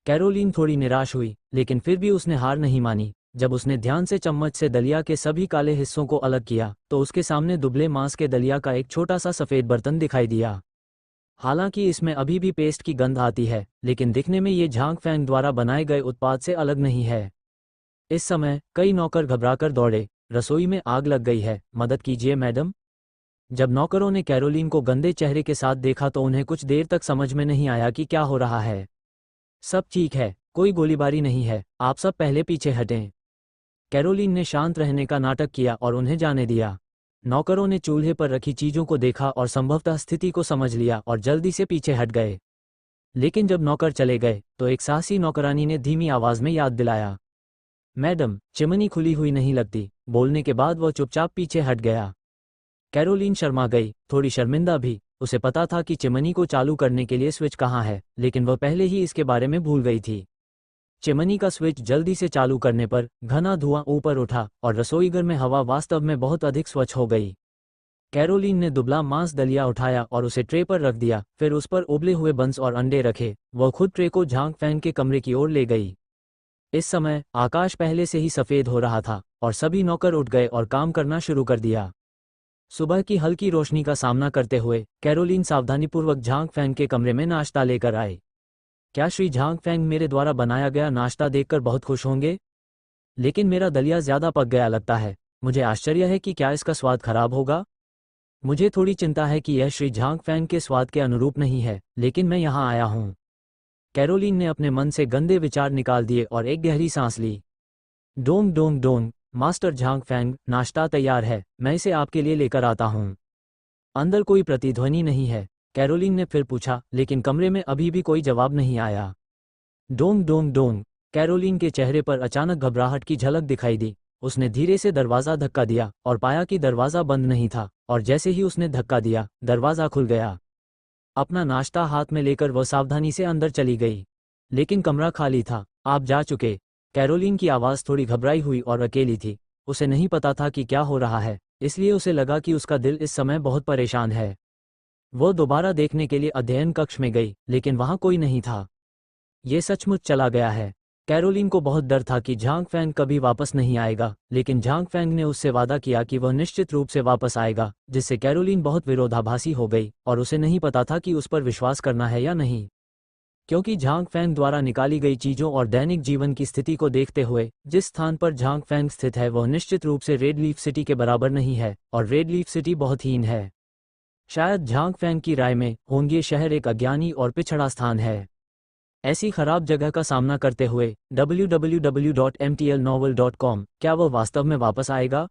कैरोलिन थोड़ी निराश हुई, लेकिन फिर भी उसने हार नहीं मानी। जब उसने ध्यान से चम्मच से दलिया के सभी काले हिस्सों को अलग किया तो उसके सामने दुबले मांस के दलिया का एक छोटा सा सफ़ेद बर्तन दिखाई दिया। हालांकि इसमें अभी भी पेस्ट की गंध आती है, लेकिन दिखने में ये झांग फैंग द्वारा बनाए गए उत्पाद से अलग नहीं है। इस समय कई नौकर घबराकर दौड़े। रसोई में आग लग गई है, मदद कीजिए मैडम। जब नौकरों ने कैरोलिन को गंदे चेहरे के साथ देखा तो उन्हें कुछ देर तक समझ में नहीं आया कि क्या हो रहा है। सब ठीक है, कोई गोलीबारी नहीं है, आप सब पहले पीछे हटें। कैरोलिन ने शांत रहने का नाटक किया और उन्हें जाने दिया। नौकरों ने चूल्हे पर रखी चीजों को देखा और संभवतः स्थिति को समझ लिया और जल्दी से पीछे हट गए। लेकिन जब नौकर चले गए तो एक साहसी नौकरानी ने धीमी आवाज में याद दिलाया, मैडम, चिमनी खुली हुई नहीं लगती। बोलने के बाद वह चुपचाप पीछे हट गया। कैरोलिन शर्मा गई, थोड़ी शर्मिंदा भी। उसे पता था कि चिमनी को चालू करने के लिए स्विच कहाँ है, लेकिन वह पहले ही इसके बारे में भूल गई थी। चिमनी का स्विच जल्दी से चालू करने पर घना धुआं ऊपर उठा और रसोईघर में हवा वास्तव में बहुत अधिक स्वच्छ हो गई। कैरोलिन ने दुबला मांस दलिया उठाया और उसे ट्रे पर रख दिया। फिर उस पर उबले हुए बंस और अंडे रखे। वह खुद ट्रे को झांक फैन के कमरे की ओर ले गई। इस समय आकाश पहले से ही सफ़ेद हो रहा था और सभी नौकर उठ गए और काम करना शुरू कर दिया। सुबह की हल्की रोशनी का सामना करते हुए कैरोलिन सावधानीपूर्वक झांग फैंग के कमरे में नाश्ता लेकर आए। क्या श्री झांग फैंग मेरे द्वारा बनाया गया नाश्ता देखकर बहुत खुश होंगे? लेकिन मेरा दलिया ज़्यादा पक गया लगता है। मुझे आश्चर्य है कि क्या इसका स्वाद खराब होगा। मुझे थोड़ी चिंता है कि यह श्री झांग फैंग के स्वाद के अनुरूप नहीं है, लेकिन मैं यहाँ आया हूँ। कैरोलिन ने अपने मन से गंदे विचार निकाल दिए और एक गहरी सांस ली। Dong Dong Dong, master Zhang Fang, नाश्ता तैयार है, मैं इसे आपके लिए लेकर आता हूँ। अंदर कोई प्रतिध्वनि नहीं है, कैरोलिन ने फिर पूछा, लेकिन कमरे में अभी भी कोई जवाब नहीं आया। डोंग डोंग डोंग, कैरोलिन के चेहरे पर अचानक घबराहट की झलक दिखाई दी। उसने धीरे से दरवाज़ा धक्का दिया और पाया कि दरवाज़ा बंद नहीं था, और जैसे ही उसने धक्का दिया, दरवाज़ा खुल गया। अपना नाश्ता हाथ में लेकर वह सावधानी से अंदर चली गई, लेकिन कमरा खाली था। आप जा चुके? कैरोलिन की आवाज़ थोड़ी घबराई हुई और अकेली थी। उसे नहीं पता था कि क्या हो रहा है, इसलिए उसे लगा कि उसका दिल इस समय बहुत परेशान है। वो दोबारा देखने के लिए अध्ययन कक्ष में गई, लेकिन वहाँ कोई नहीं था। ये सचमुच चला गया है। कैरोलिन को बहुत डर था कि झांग फैंग कभी वापस नहीं आएगा, लेकिन झांग फैंग ने उससे वादा किया कि वह निश्चित रूप से वापस आएगा, जिससे कैरोलिन बहुत विरोधाभासी हो गई और उसे नहीं पता था कि उस पर विश्वास करना है या नहीं। क्योंकि झांग फैंग द्वारा निकाली गई चीज़ों और दैनिक जीवन की स्थिति को देखते हुए जिस स्थान पर झांग फैंग स्थित है वह निश्चित रूप से रेड लीफ सिटी के बराबर नहीं है, और रेड लीफ सिटी बहुत हीन है। शायद झांग फैंग की राय में होंगे शहर एक अज्ञानी और पिछड़ा स्थान है। ऐसी खराब जगह का सामना करते हुए www.mtlnovel.com क्या वह वास्तव में वापस आएगा?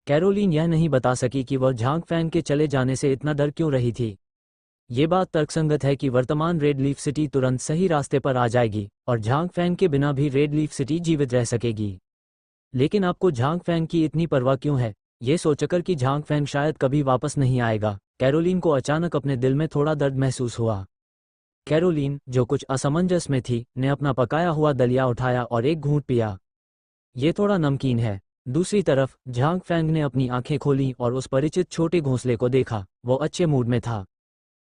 कैरोलीन यह नहीं बता सकी कि वह झांग फैंग के चले जाने से इतना डर क्यों रही थी। ये बात तर्कसंगत है कि वर्तमान रेड लीफ सिटी तुरंत सही रास्ते पर आ जाएगी और झांग फैंग के बिना भी रेड लीफ सिटी जीवित रह सकेगी। लेकिन आपको झांग फैंग की इतनी परवाह क्यों है? ये सोचकर कि झांग फैंग शायद कभी वापस नहीं आएगा, कैरोलीन को अचानक अपने दिल में थोड़ा दर्द महसूस हुआ। कैरोलीन, जो कुछ असमंजस में थी, ने अपना पकाया हुआ दलिया उठाया और एक घूंट पिया। ये थोड़ा नमकीन है। दूसरी तरफ झांग फैंग ने अपनी आंखें खोलीं और उस परिचित छोटे घोंसले को देखा। वो अच्छे मूड में था।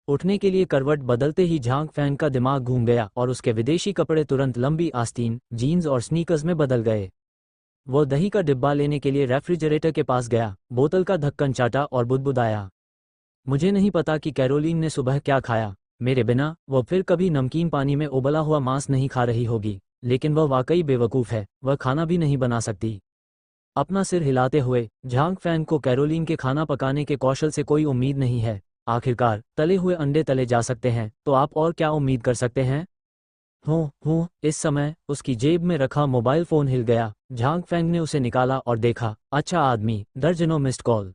उठने के लिए करवट बदलते ही झांग फैंग का दिमाग घूम गया और उसके विदेशी कपड़े तुरंत लंबी आस्तीन, जीन्स और स्नीकर्स में बदल गए। वो दही का डिब्बा लेने के लिए रेफ्रिजरेटर के पास गया, बोतल का ढक्कन चाटा और बुदबुदाया। मुझे नहीं पता कि कैरोलीन ने सुबह क्या खाया। मेरे बिना वो फिर कभी नमकीन पानी में उबला हुआ मांस नहीं खा रही होगी, लेकिन वह वाकई बेवकूफ़ है, वह खाना भी नहीं बना सकती। अपना सिर हिलाते हुए झांग फैंग को कैरोलीन के खाना पकाने के कौशल से कोई उम्मीद नहीं है। आखिरकार तले हुए अंडे तले जा सकते हैं, तो आप और क्या उम्मीद कर सकते हैं? हूँ इस समय उसकी जेब में रखा मोबाइल फ़ोन हिल गया। झांग फैंग ने उसे निकाला और देखा, अच्छा आदमी, दर्जनों मिस्ड कॉल।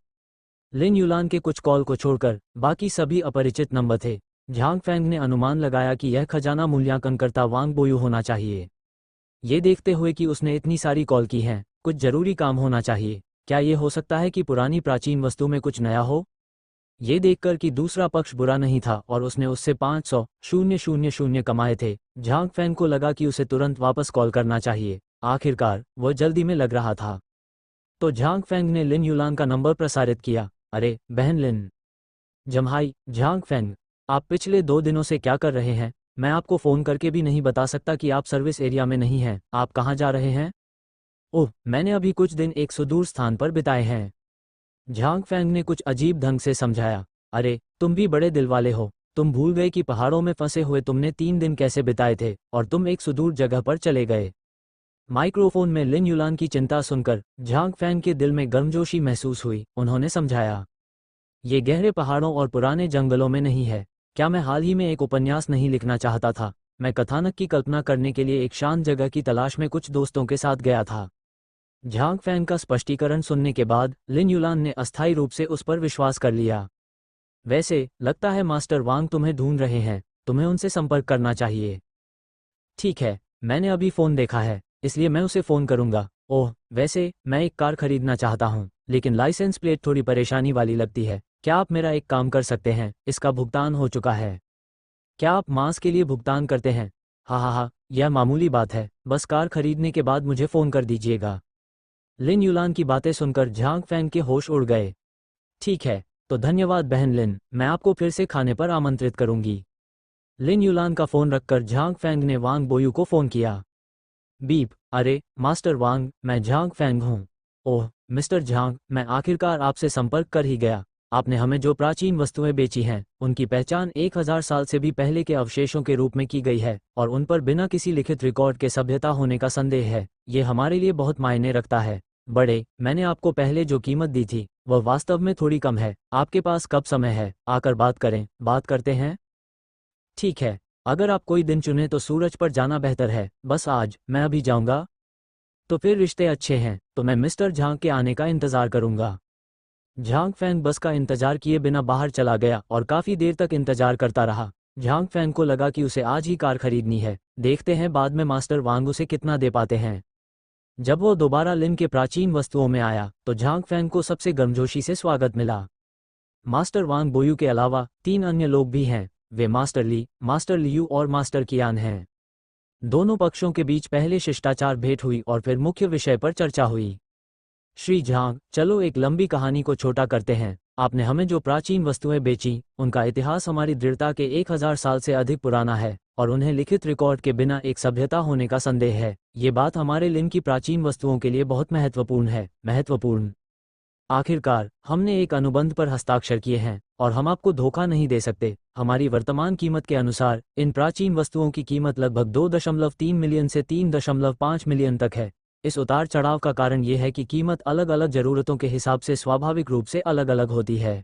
लिन यूलान के कुछ कॉल को छोड़कर बाकी सभी अपरिचित नंबर थे। झांग फैंग ने अनुमान लगाया कि यह खजाना मूल्यांकनकर्ता वांग बोयू होना चाहिए। ये देखते हुए कि उसने इतनी सारी कॉल की हैं, कुछ जरूरी काम होना चाहिए। क्या ये हो सकता है कि पुरानी प्राचीन वस्तु में कुछ नया हो? ये देखकर कि दूसरा पक्ष बुरा नहीं था और उसने उससे 500,000 कमाए थे, झांग फैंग को लगा कि उसे तुरंत वापस कॉल करना चाहिए। आखिरकार वह जल्दी में लग रहा था, तो झांग फैंग ने लिन यूलान का नंबर प्रसारित किया। अरे बहन लिन। जम्हाई, झांग फैंग, आप पिछले 2 दिनों से क्या कर रहे हैं? मैं आपको फ़ोन करके भी नहीं बता सकता कि आप सर्विस एरिया में नहीं हैं। आप कहाँ जा रहे हैं? ओह, मैंने अभी कुछ दिन एक सुदूर स्थान पर बिताए हैं। झांग फैंग ने कुछ अजीब ढंग से समझाया। अरे, तुम भी बड़े दिल वाले हो। तुम भूल गए कि पहाड़ों में फंसे हुए तुमने 3 दिन कैसे बिताए थे और तुम एक सुदूर जगह पर चले गए। माइक्रोफोन में लिन यूलान की चिंता सुनकर झांग फैंग के दिल में गर्मजोशी महसूस हुई। उन्होंने समझाया, ये गहरे पहाड़ों और पुराने जंगलों में नहीं है। क्या मैं हाल ही में एक उपन्यास नहीं लिखना चाहता था? मैं कथानक की कल्पना करने के लिए एक शांत जगह की तलाश में कुछ दोस्तों के साथ गया था। झांग फैंग का स्पष्टीकरण सुनने के बाद लिन यूलान ने अस्थायी रूप से उस पर विश्वास कर लिया। वैसे लगता है मास्टर वांग तुम्हें ढूंढ रहे हैं, तुम्हें उनसे संपर्क करना चाहिए। ठीक है, मैंने अभी फ़ोन देखा है, इसलिए मैं उसे फ़ोन करूंगा। ओह, वैसे मैं एक कार खरीदना चाहता हूँ, लेकिन लाइसेंस प्लेट थोड़ी परेशानी वाली लगती है। क्या आप मेरा एक काम कर सकते हैं? इसका भुगतान हो चुका है। क्या आप मांस के लिए भुगतान करते हैं? हाँ, यह मामूली बात है, बस कार खरीदने के बाद मुझे फ़ोन कर दीजिएगा। लिन यूलान की बातें सुनकर झांग फैंग के होश उड़ गए। ठीक है, तो धन्यवाद बहन लिन, मैं आपको फिर से खाने पर आमंत्रित करूंगी। लिन यूलान का फ़ोन रखकर झांग फैंग ने वांग बोयू को फ़ोन किया। बीप, अरे मास्टर वांग, मैं झांग फैंग हूँ। ओह मिस्टर झांग, मैं आखिरकार आपसे संपर्क कर ही गया। आपने हमें जो प्राचीन वस्तुएं बेची हैं, उनकी पहचान 1000 साल से भी पहले के अवशेषों के रूप में की गई है और उन पर बिना किसी लिखित रिकॉर्ड के सभ्यता होने का संदेह है। ये हमारे लिए बहुत मायने रखता है। बड़े, मैंने आपको पहले जो कीमत दी थी वह वास्तव में थोड़ी कम है। आपके पास कब समय है? आकर बात करते हैं। ठीक है, अगर आप कोई दिन चुने तो सूरज पर जाना बेहतर है। बस आज मैं अभी जाऊंगा। तो फिर रिश्ते अच्छे हैं, तो मैं मिस्टर झांग के आने का इंतजार करूंगा। झांग फैंग बस का इंतजार किए बिना बाहर चला गया और काफी देर तक इंतजार करता रहा। झांग फैंग को लगा कि उसे आज ही कार खरीदनी है। देखते हैं बाद में मास्टर वांग उसे कितना दे पाते हैं। जब वो दोबारा लिन के प्राचीन वस्तुओं में आया तो झांग फैंग को सबसे गर्मजोशी से स्वागत मिला। मास्टर वांग बोयू के अलावा 3 अन्य लोग भी हैं। वे मास्टर ली, मास्टर लियू और मास्टर कियान हैं। दोनों पक्षों के बीच पहले शिष्टाचार भेंट हुई और फिर मुख्य विषय पर चर्चा हुई। श्री झांग, चलो एक लंबी कहानी को छोटा करते हैं। आपने हमें जो प्राचीन वस्तुएं बेची, उनका इतिहास हमारी दृढ़ता के 1000 साल से अधिक पुराना है और उन्हें लिखित रिकॉर्ड के बिना एक सभ्यता होने का संदेह है। ये बात हमारे लिन की प्राचीन वस्तुओं के लिए बहुत महत्वपूर्ण है। आखिरकार हमने एक अनुबंध पर हस्ताक्षर किए हैं और हम आपको धोखा नहीं दे सकते। हमारी वर्तमान कीमत के अनुसार इन प्राचीन वस्तुओं की कीमत लगभग 2.3 मिलियन से 3.5 मिलियन तक है। इस उतार चढ़ाव का कारण ये है कि कीमत अलग अलग जरूरतों के हिसाब से स्वाभाविक रूप से अलग अलग होती है।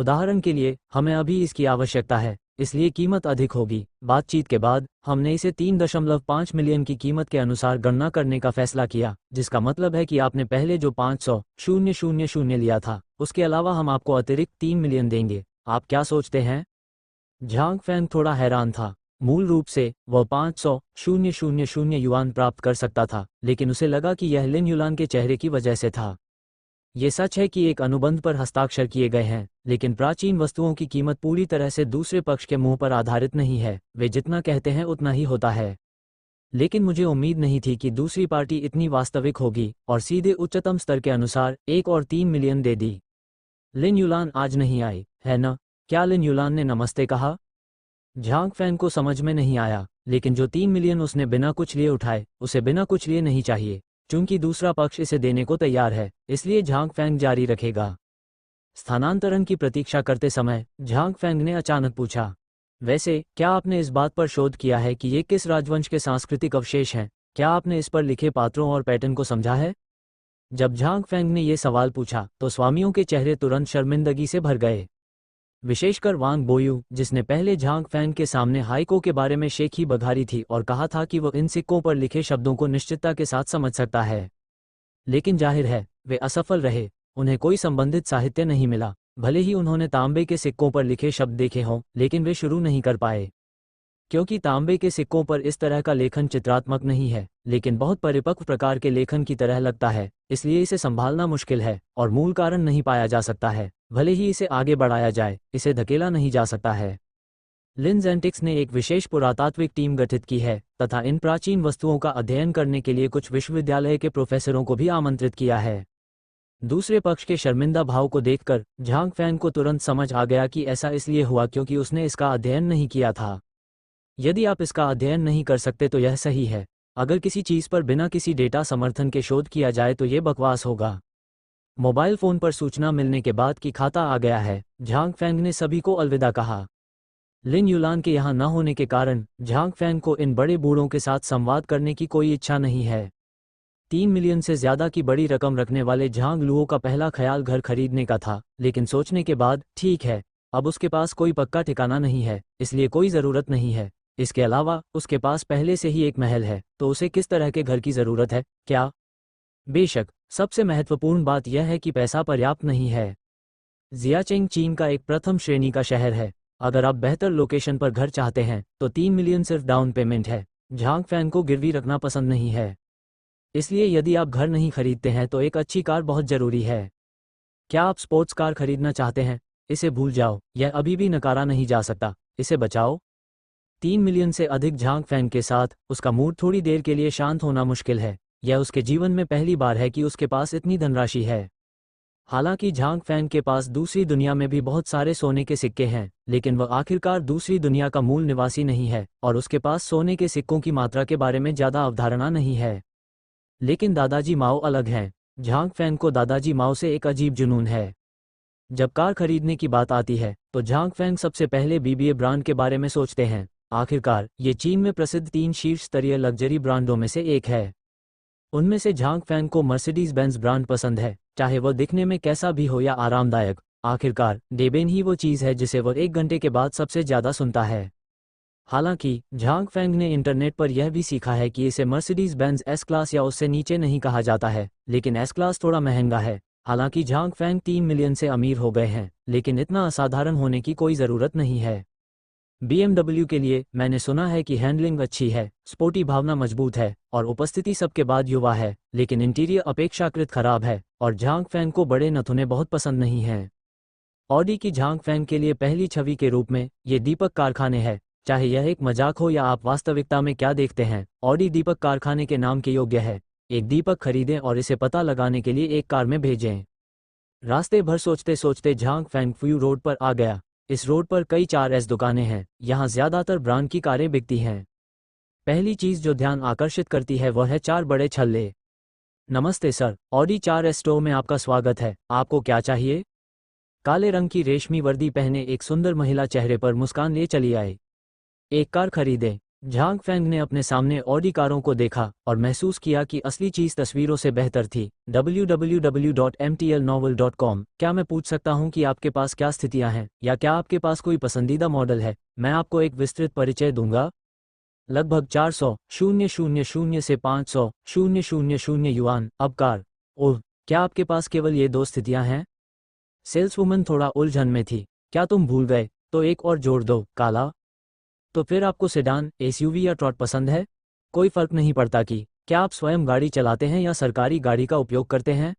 उदाहरण के लिए हमें अभी इसकी आवश्यकता है, इसलिए कीमत अधिक होगी। बातचीत के बाद हमने इसे 3.5 मिलियन की कीमत के अनुसार गणना करने का फैसला किया, जिसका मतलब है कि आपने पहले जो 500,000 लिया था उसके अलावा हम आपको अतिरिक्त 3 मिलियन देंगे। आप क्या सोचते हैं? झांग फैंग थोड़ा हैरान था। मूल रूप से वह 500,000 युआन प्राप्त कर सकता था, लेकिन उसे लगा कि यह लिन युलान के चेहरे की वजह से था। ये सच है कि एक अनुबंध पर हस्ताक्षर किए गए हैं, लेकिन प्राचीन वस्तुओं की कीमत पूरी तरह से दूसरे पक्ष के मुंह पर आधारित नहीं है। वे जितना कहते हैं उतना ही होता है। लेकिन मुझे उम्मीद नहीं थी कि दूसरी पार्टी इतनी वास्तविक होगी और सीधे उच्चतम स्तर के अनुसार 1 और 3 मिलियन दे दी। लिन युलान आज नहीं आई, है न? क्या लिन युलान ने नमस्ते कहा? झांग फैन को समझ में नहीं आया, लेकिन जो 3 मिलियन उसने बिना कुछ लिए उठाए, उसे बिना कुछ लिए नहीं चाहिए। चूंकि दूसरा पक्ष इसे देने को तैयार है, इसलिए झांग फैंग जारी रखेगा। स्थानांतरण की प्रतीक्षा करते समय झांग फैंग ने अचानक पूछा, वैसे क्या आपने इस बात पर शोध किया है कि ये किस राजवंश के सांस्कृतिक अवशेष हैं? क्या आपने इस पर लिखे पात्रों और पैटर्न को समझा है? जब झांग फैंग ने यह सवाल पूछा तो स्वामियों के चेहरे तुरंत शर्मिंदगी से भर गए, विशेषकर वांग बोयू, जिसने पहले झांग फैंग के सामने हाइको के बारे में शेखी बघारी थी और कहा था कि वह इन सिक्कों पर लिखे शब्दों को निश्चितता के साथ समझ सकता है। लेकिन जाहिर है वे असफल रहे। उन्हें कोई संबंधित साहित्य नहीं मिला। भले ही उन्होंने तांबे के सिक्कों पर लिखे शब्द देखे हों, लेकिन वे शुरू नहीं कर पाए, क्योंकि तांबे के सिक्कों पर इस तरह का लेखन चित्रात्मक नहीं है, लेकिन बहुत परिपक्व प्रकार के लेखन की तरह लगता है, इसलिए इसे संभालना मुश्किल है और मूल कारण नहीं पाया जा सकता है। भले ही इसे आगे बढ़ाया जाए, इसे धकेला नहीं जा सकता है। लिन जेंटिक्स ने एक विशेष पुरातात्विक टीम गठित की है तथा इन प्राचीन वस्तुओं का अध्ययन करने के लिए कुछ विश्वविद्यालय के प्रोफेसरों को भी आमंत्रित किया है। दूसरे पक्ष के शर्मिंदा भाव को देखकर झांग फैंग को तुरंत समझ आ गया कि ऐसा इसलिए हुआ क्योंकि उसने इसका अध्ययन नहीं किया था। यदि आप इसका अध्ययन नहीं कर सकते तो यह सही है। अगर किसी चीज पर बिना किसी डेटा समर्थन के शोध किया जाए तो ये बकवास होगा। मोबाइल फोन पर सूचना मिलने के बाद कि खाता आ गया है, झांग फैंग ने सभी को अलविदा कहा। लिन युलान के यहाँ न होने के कारण झांग फैंग को इन बड़े बूढ़ों के साथ संवाद करने की कोई इच्छा नहीं है। 3 मिलियन से ज्यादा की बड़ी रकम रखने वाले झांग लुओ का पहला ख्याल घर खरीदने का था, लेकिन सोचने के बाद, ठीक है, अब उसके पास कोई पक्का ठिकाना नहीं है, इसलिए कोई ज़रूरत नहीं है। इसके अलावा उसके पास पहले से ही एक महल है, तो उसे किस तरह के घर की ज़रूरत है? क्या? बेशक, सबसे महत्वपूर्ण बात यह है कि पैसा पर्याप्त नहीं है। जियाचेंग चीन का एक प्रथम श्रेणी का शहर है। अगर आप बेहतर लोकेशन पर घर चाहते हैं तो 3 मिलियन सिर्फ डाउन पेमेंट है। झांग फैंग को गिरवी रखना पसंद नहीं है, इसलिए यदि आप घर नहीं खरीदते हैं तो एक अच्छी कार बहुत ज़रूरी है। क्या आप स्पोर्ट्स कार खरीदना चाहते हैं? इसे भूल जाओ, यह अभी भी नकारा नहीं जा सकता। इसे बचाओ। 3 मिलियन से अधिक झांग फैंग के साथ उसका मूड थोड़ी देर के लिए शांत होना मुश्किल है। यह उसके जीवन में पहली बार है कि उसके पास इतनी धनराशि है। हालांकि झांग फैंग के पास दूसरी दुनिया में भी बहुत सारे सोने के सिक्के हैं, लेकिन वह आखिरकार दूसरी दुनिया का मूल निवासी नहीं है और उसके पास सोने के सिक्कों की मात्रा के बारे में ज़्यादा अवधारणा नहीं है। लेकिन दादाजी माओ अलग हैं। झांग फैंग को दादाजी माओ से एक अजीब जुनून है। जब कार खरीदने की बात आती है तो झांग फैंग सबसे पहले बीबीए ब्रांड के बारे में सोचते हैं। आखिरकार ये चीन में प्रसिद्ध 3 शीर्ष स्तरीय लग्जरी ब्रांडों में से एक है। उनमें से झांग फैंग को मर्सिडीज बेंज ब्रांड पसंद है, चाहे वह दिखने में कैसा भी हो या आरामदायक। आखिरकार डेबेन ही वो चीज़ है जिसे वह 1 घंटे के बाद सबसे ज़्यादा सुनता है। हालांकि झांग फैंग ने इंटरनेट पर यह भी सीखा है कि इसे मर्सिडीज बेंज एस क्लास या उससे नीचे नहीं कहा जाता है, लेकिन एस क्लास थोड़ा महंगा है। हालांकि झांग फैंग 3 मिलियन से अमीर हो गए हैं, लेकिन इतना असाधारण होने की कोई ज़रूरत नहीं है। BMW के लिए मैंने सुना है कि हैंडलिंग अच्छी है, स्पोर्टी भावना मजबूत है और उपस्थिति सबके बाद युवा है, लेकिन इंटीरियर अपेक्षाकृत खराब है और झांग फैंग को बड़े नथुने बहुत पसंद नहीं हैं। ऑडी की झांग फैंग के लिए पहली छवि के रूप में ये दीपक कारखाने है। चाहे यह एक मजाक हो या आप वास्तविकता में क्या देखते हैं, ऑडी दीपक कारखाने के नाम के योग्य है। एक दीपक खरीदें और इसे पता लगाने के लिए एक कार में भेजें। रास्ते भर सोचते सोचते झांग फैंग फ्यू रोड पर आ गया। इस रोड पर कई 4S दुकानें हैं। यहाँ ज़्यादातर ब्रांड की कारें बिकती हैं। पहली चीज़ जो ध्यान आकर्षित करती है वह है 4 बड़े छल्ले। नमस्ते सर, ऑडी 4S स्टोर में आपका स्वागत है। आपको क्या चाहिए? काले रंग की रेशमी वर्दी पहने एक सुंदर महिला चेहरे पर मुस्कान लिए चली आई। एक कार खरीदें। झांग फैंग ने अपने सामने ऑडी कारों को देखा और महसूस किया कि असली चीज तस्वीरों से बेहतर थी। www.mtlnovel.com। क्या मैं पूछ सकता हूं कि आपके पास क्या स्थितियां हैं या क्या आपके पास कोई पसंदीदा मॉडल है? मैं आपको एक विस्तृत परिचय दूंगा। लगभग 400,000 से 500,000 युआन। अब कार। ओह, क्या आपके पास केवल ये दो स्थितियां हैं? सेल्सवुमन थोड़ा उलझन में थी। क्या तुम भूल गए? तो एक और जोड़ दो, काला। तो फिर आपको सेडान, एसयूवी या ट्रॉट पसंद है? कोई फर्क नहीं पड़ता कि क्या आप स्वयं गाड़ी चलाते हैं या सरकारी गाड़ी का उपयोग करते हैं।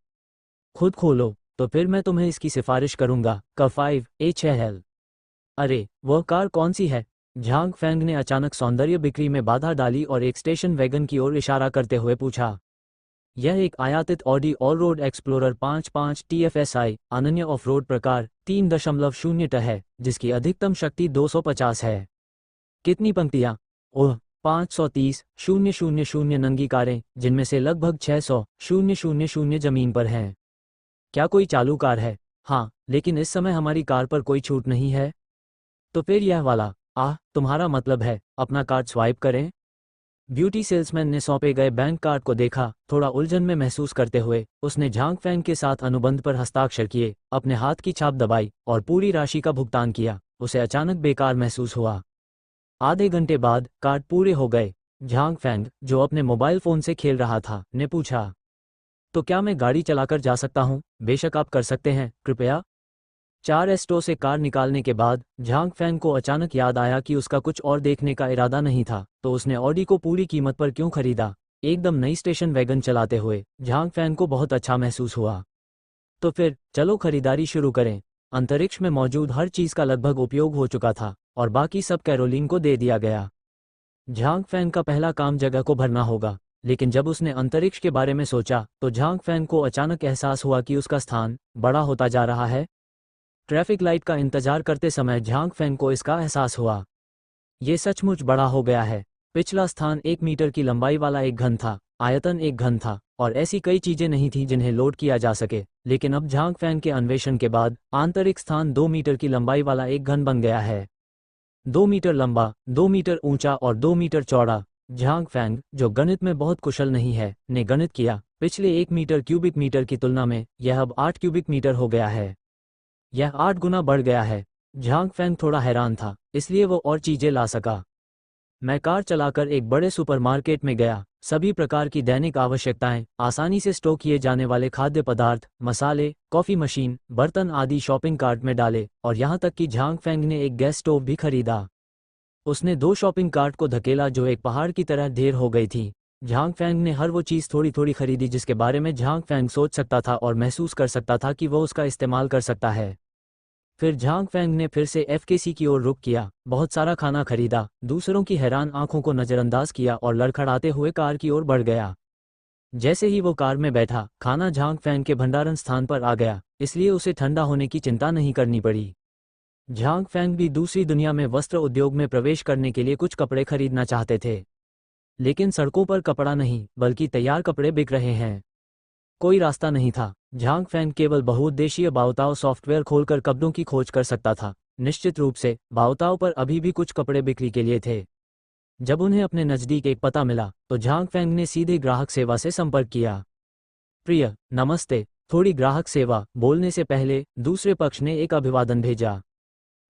खुद खोलो। तो फिर मैं तुम्हें इसकी सिफारिश करूंगा। K5 A6L। अरे, वह कार कौन सी है? झांग फैंग ने अचानक सौंदर्य बिक्री में बाधा डाली और एक स्टेशन वैगन की ओर इशारा करते हुए पूछा। यह एक आयातित Audi all road explorer 55 TFSI अनन्य ऑफ रोड प्रकार 3.0 ट है, जिसकी अधिकतम शक्ति 250 है। कितनी पंक्तियां? ओह, 530,000 नंगी कारें, जिनमें से लगभग 600,000 जमीन पर हैं। क्या कोई चालू कार है? हाँ, लेकिन इस समय हमारी कार पर कोई छूट नहीं है। तो फिर यह वाला। तुम्हारा मतलब है अपना कार्ड स्वाइप करें? ब्यूटी सेल्समैन ने सौंपे गए बैंक कार्ड को देखा। थोड़ा उलझन में महसूस करते हुए उसने झांग फैंग के साथ अनुबंध पर हस्ताक्षर किए, अपने हाथ की छाप दबाई और पूरी राशि का भुगतान किया। उसे अचानक बेकार महसूस हुआ। आधे घंटे बाद कार्ड पूरे हो गए। झांग फैंग, जो अपने मोबाइल फोन से खेल रहा था, ने पूछा, तो क्या मैं गाड़ी चलाकर जा सकता हूँ? बेशक आप कर सकते हैं, कृपया। 4 से कार निकालने के बाद झांग फैंग को अचानक याद आया कि उसका कुछ और देखने का इरादा नहीं था, तो उसने ऑडी को पूरी कीमत पर क्यों खरीदा। एकदम नई स्टेशन वैगन चलाते हुए झांग फैंग को बहुत अच्छा महसूस हुआ। तो फिर चलो खरीदारी शुरू करें। अंतरिक्ष में मौजूद हर चीज का लगभग उपयोग हो चुका था और बाकी सब कैरोलिन को दे दिया गया। झांग फैंग का पहला काम जगह को भरना होगा, लेकिन जब उसने अंतरिक्ष के बारे में सोचा तो झांग फैंग को अचानक एहसास हुआ कि उसका स्थान बड़ा होता जा रहा है। ट्रैफिक लाइट का इंतजार करते समय झांग फैंग को इसका एहसास हुआ। ये सचमुच बड़ा हो गया है। पिछला स्थान 1 मीटर की लंबाई वाला एक घन था, आयतन एक घन था और ऐसी कई चीजें नहीं थी जिन्हें लोड किया जा सके। लेकिन अब झांग फैंग के अन्वेषण के बाद आंतरिक स्थान 2 मीटर की लंबाई वाला एक घन बन गया है। 2 मीटर लंबा, 2 मीटर ऊंचा और 2 मीटर चौड़ा। झांग फैंग, जो गणित में बहुत कुशल नहीं है, ने गणित किया। पिछले 1 मीटर क्यूबिक मीटर की तुलना में यह अब 8 क्यूबिक मीटर हो गया है। यह 8 गुना बढ़ गया है। झांग फैंग थोड़ा हैरान था, इसलिए वो और चीजें ला सका। मैं कार चलाकर एक बड़े सुपरमार्केट में गया। सभी प्रकार की दैनिक आवश्यकताएं, आसानी से स्टोर किए जाने वाले खाद्य पदार्थ, मसाले, कॉफी मशीन, बर्तन आदि शॉपिंग कार्ट में डाले और यहां तक कि झांग फैंग ने एक गैस स्टोव भी खरीदा। उसने 2 शॉपिंग कार्ट को धकेला जो एक पहाड़ की तरह ढेर हो गई थी। झांग फैंग ने हर वो चीज़ थोड़ी थोड़ी खरीदी जिसके बारे में झांग फैंग सोच सकता था और महसूस कर सकता था कि वो उसका इस्तेमाल कर सकता है। फिर झांग फैंग ने फिर से एफकेसी की ओर रुख किया, बहुत सारा खाना खरीदा, दूसरों की हैरान आंखों को नजरअंदाज किया और लड़खड़ाते हुए कार की ओर बढ़ गया। जैसे ही वो कार में बैठा, खाना झांग फैंग के भंडारण स्थान पर आ गया, इसलिए उसे ठंडा होने की चिंता नहीं करनी पड़ी। झांग फैंग भी दूसरी दुनिया में वस्त्र उद्योग में प्रवेश करने के लिए कुछ कपड़े खरीदना चाहते थे, लेकिन सड़कों पर कपड़ा नहीं बल्कि तैयार कपड़े बिक रहे हैं। कोई रास्ता नहीं था। झांग फैंग केवल बहुउद्देशीय बाओताओ सॉफ्टवेयर खोलकर कपड़ों की खोज कर सकता था। निश्चित रूप से बाओताओ पर अभी भी कुछ कपड़े बिक्री के लिए थे। जब उन्हें अपने नज़दीक एक पता मिला तो झांग फैंग ने सीधे ग्राहक सेवा से संपर्क किया। प्रिय, नमस्ते। थोड़ी ग्राहक सेवा। बोलने से पहले दूसरे पक्ष ने एक अभिवादन भेजा।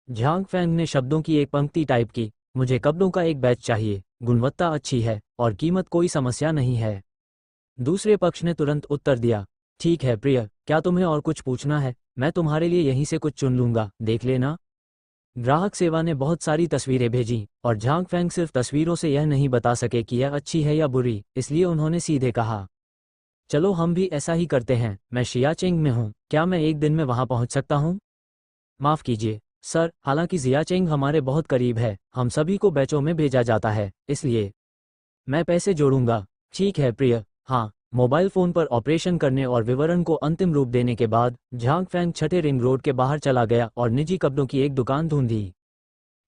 झांग फैंग ने शब्दों की एक पंक्ति टाइप की। मुझे कपड़ों का एक बैच चाहिए, गुणवत्ता अच्छी है और कीमत कोई समस्या नहीं है। दूसरे पक्ष ने तुरंत उत्तर दिया, ठीक है प्रिय, क्या तुम्हें और कुछ पूछना है? मैं तुम्हारे लिए यहीं से कुछ चुन लूंगा, देख लेना। ग्राहक सेवा ने बहुत सारी तस्वीरें भेजी और झांग फैंग सिर्फ तस्वीरों से यह नहीं बता सके कि यह अच्छी है या बुरी, इसलिए उन्होंने सीधे कहा, चलो हम भी ऐसा ही करते हैं। मैं शियाचेंग में हूँ, क्या मैं एक दिन में वहां पहुंच सकता हूँ? माफ कीजिए सर, हालांकि जियाचेंग हमारे बहुत करीब है, हम सभी को बैचों में भेजा जाता है, इसलिए मैं पैसे जोड़ूंगा। ठीक है प्रिय। हाँ। मोबाइल फोन पर ऑपरेशन करने और विवरण को अंतिम रूप देने के बाद झांग फैंग छठे रिंग रोड के बाहर चला गया और निजी कपड़ों की एक दुकान ढूंढी।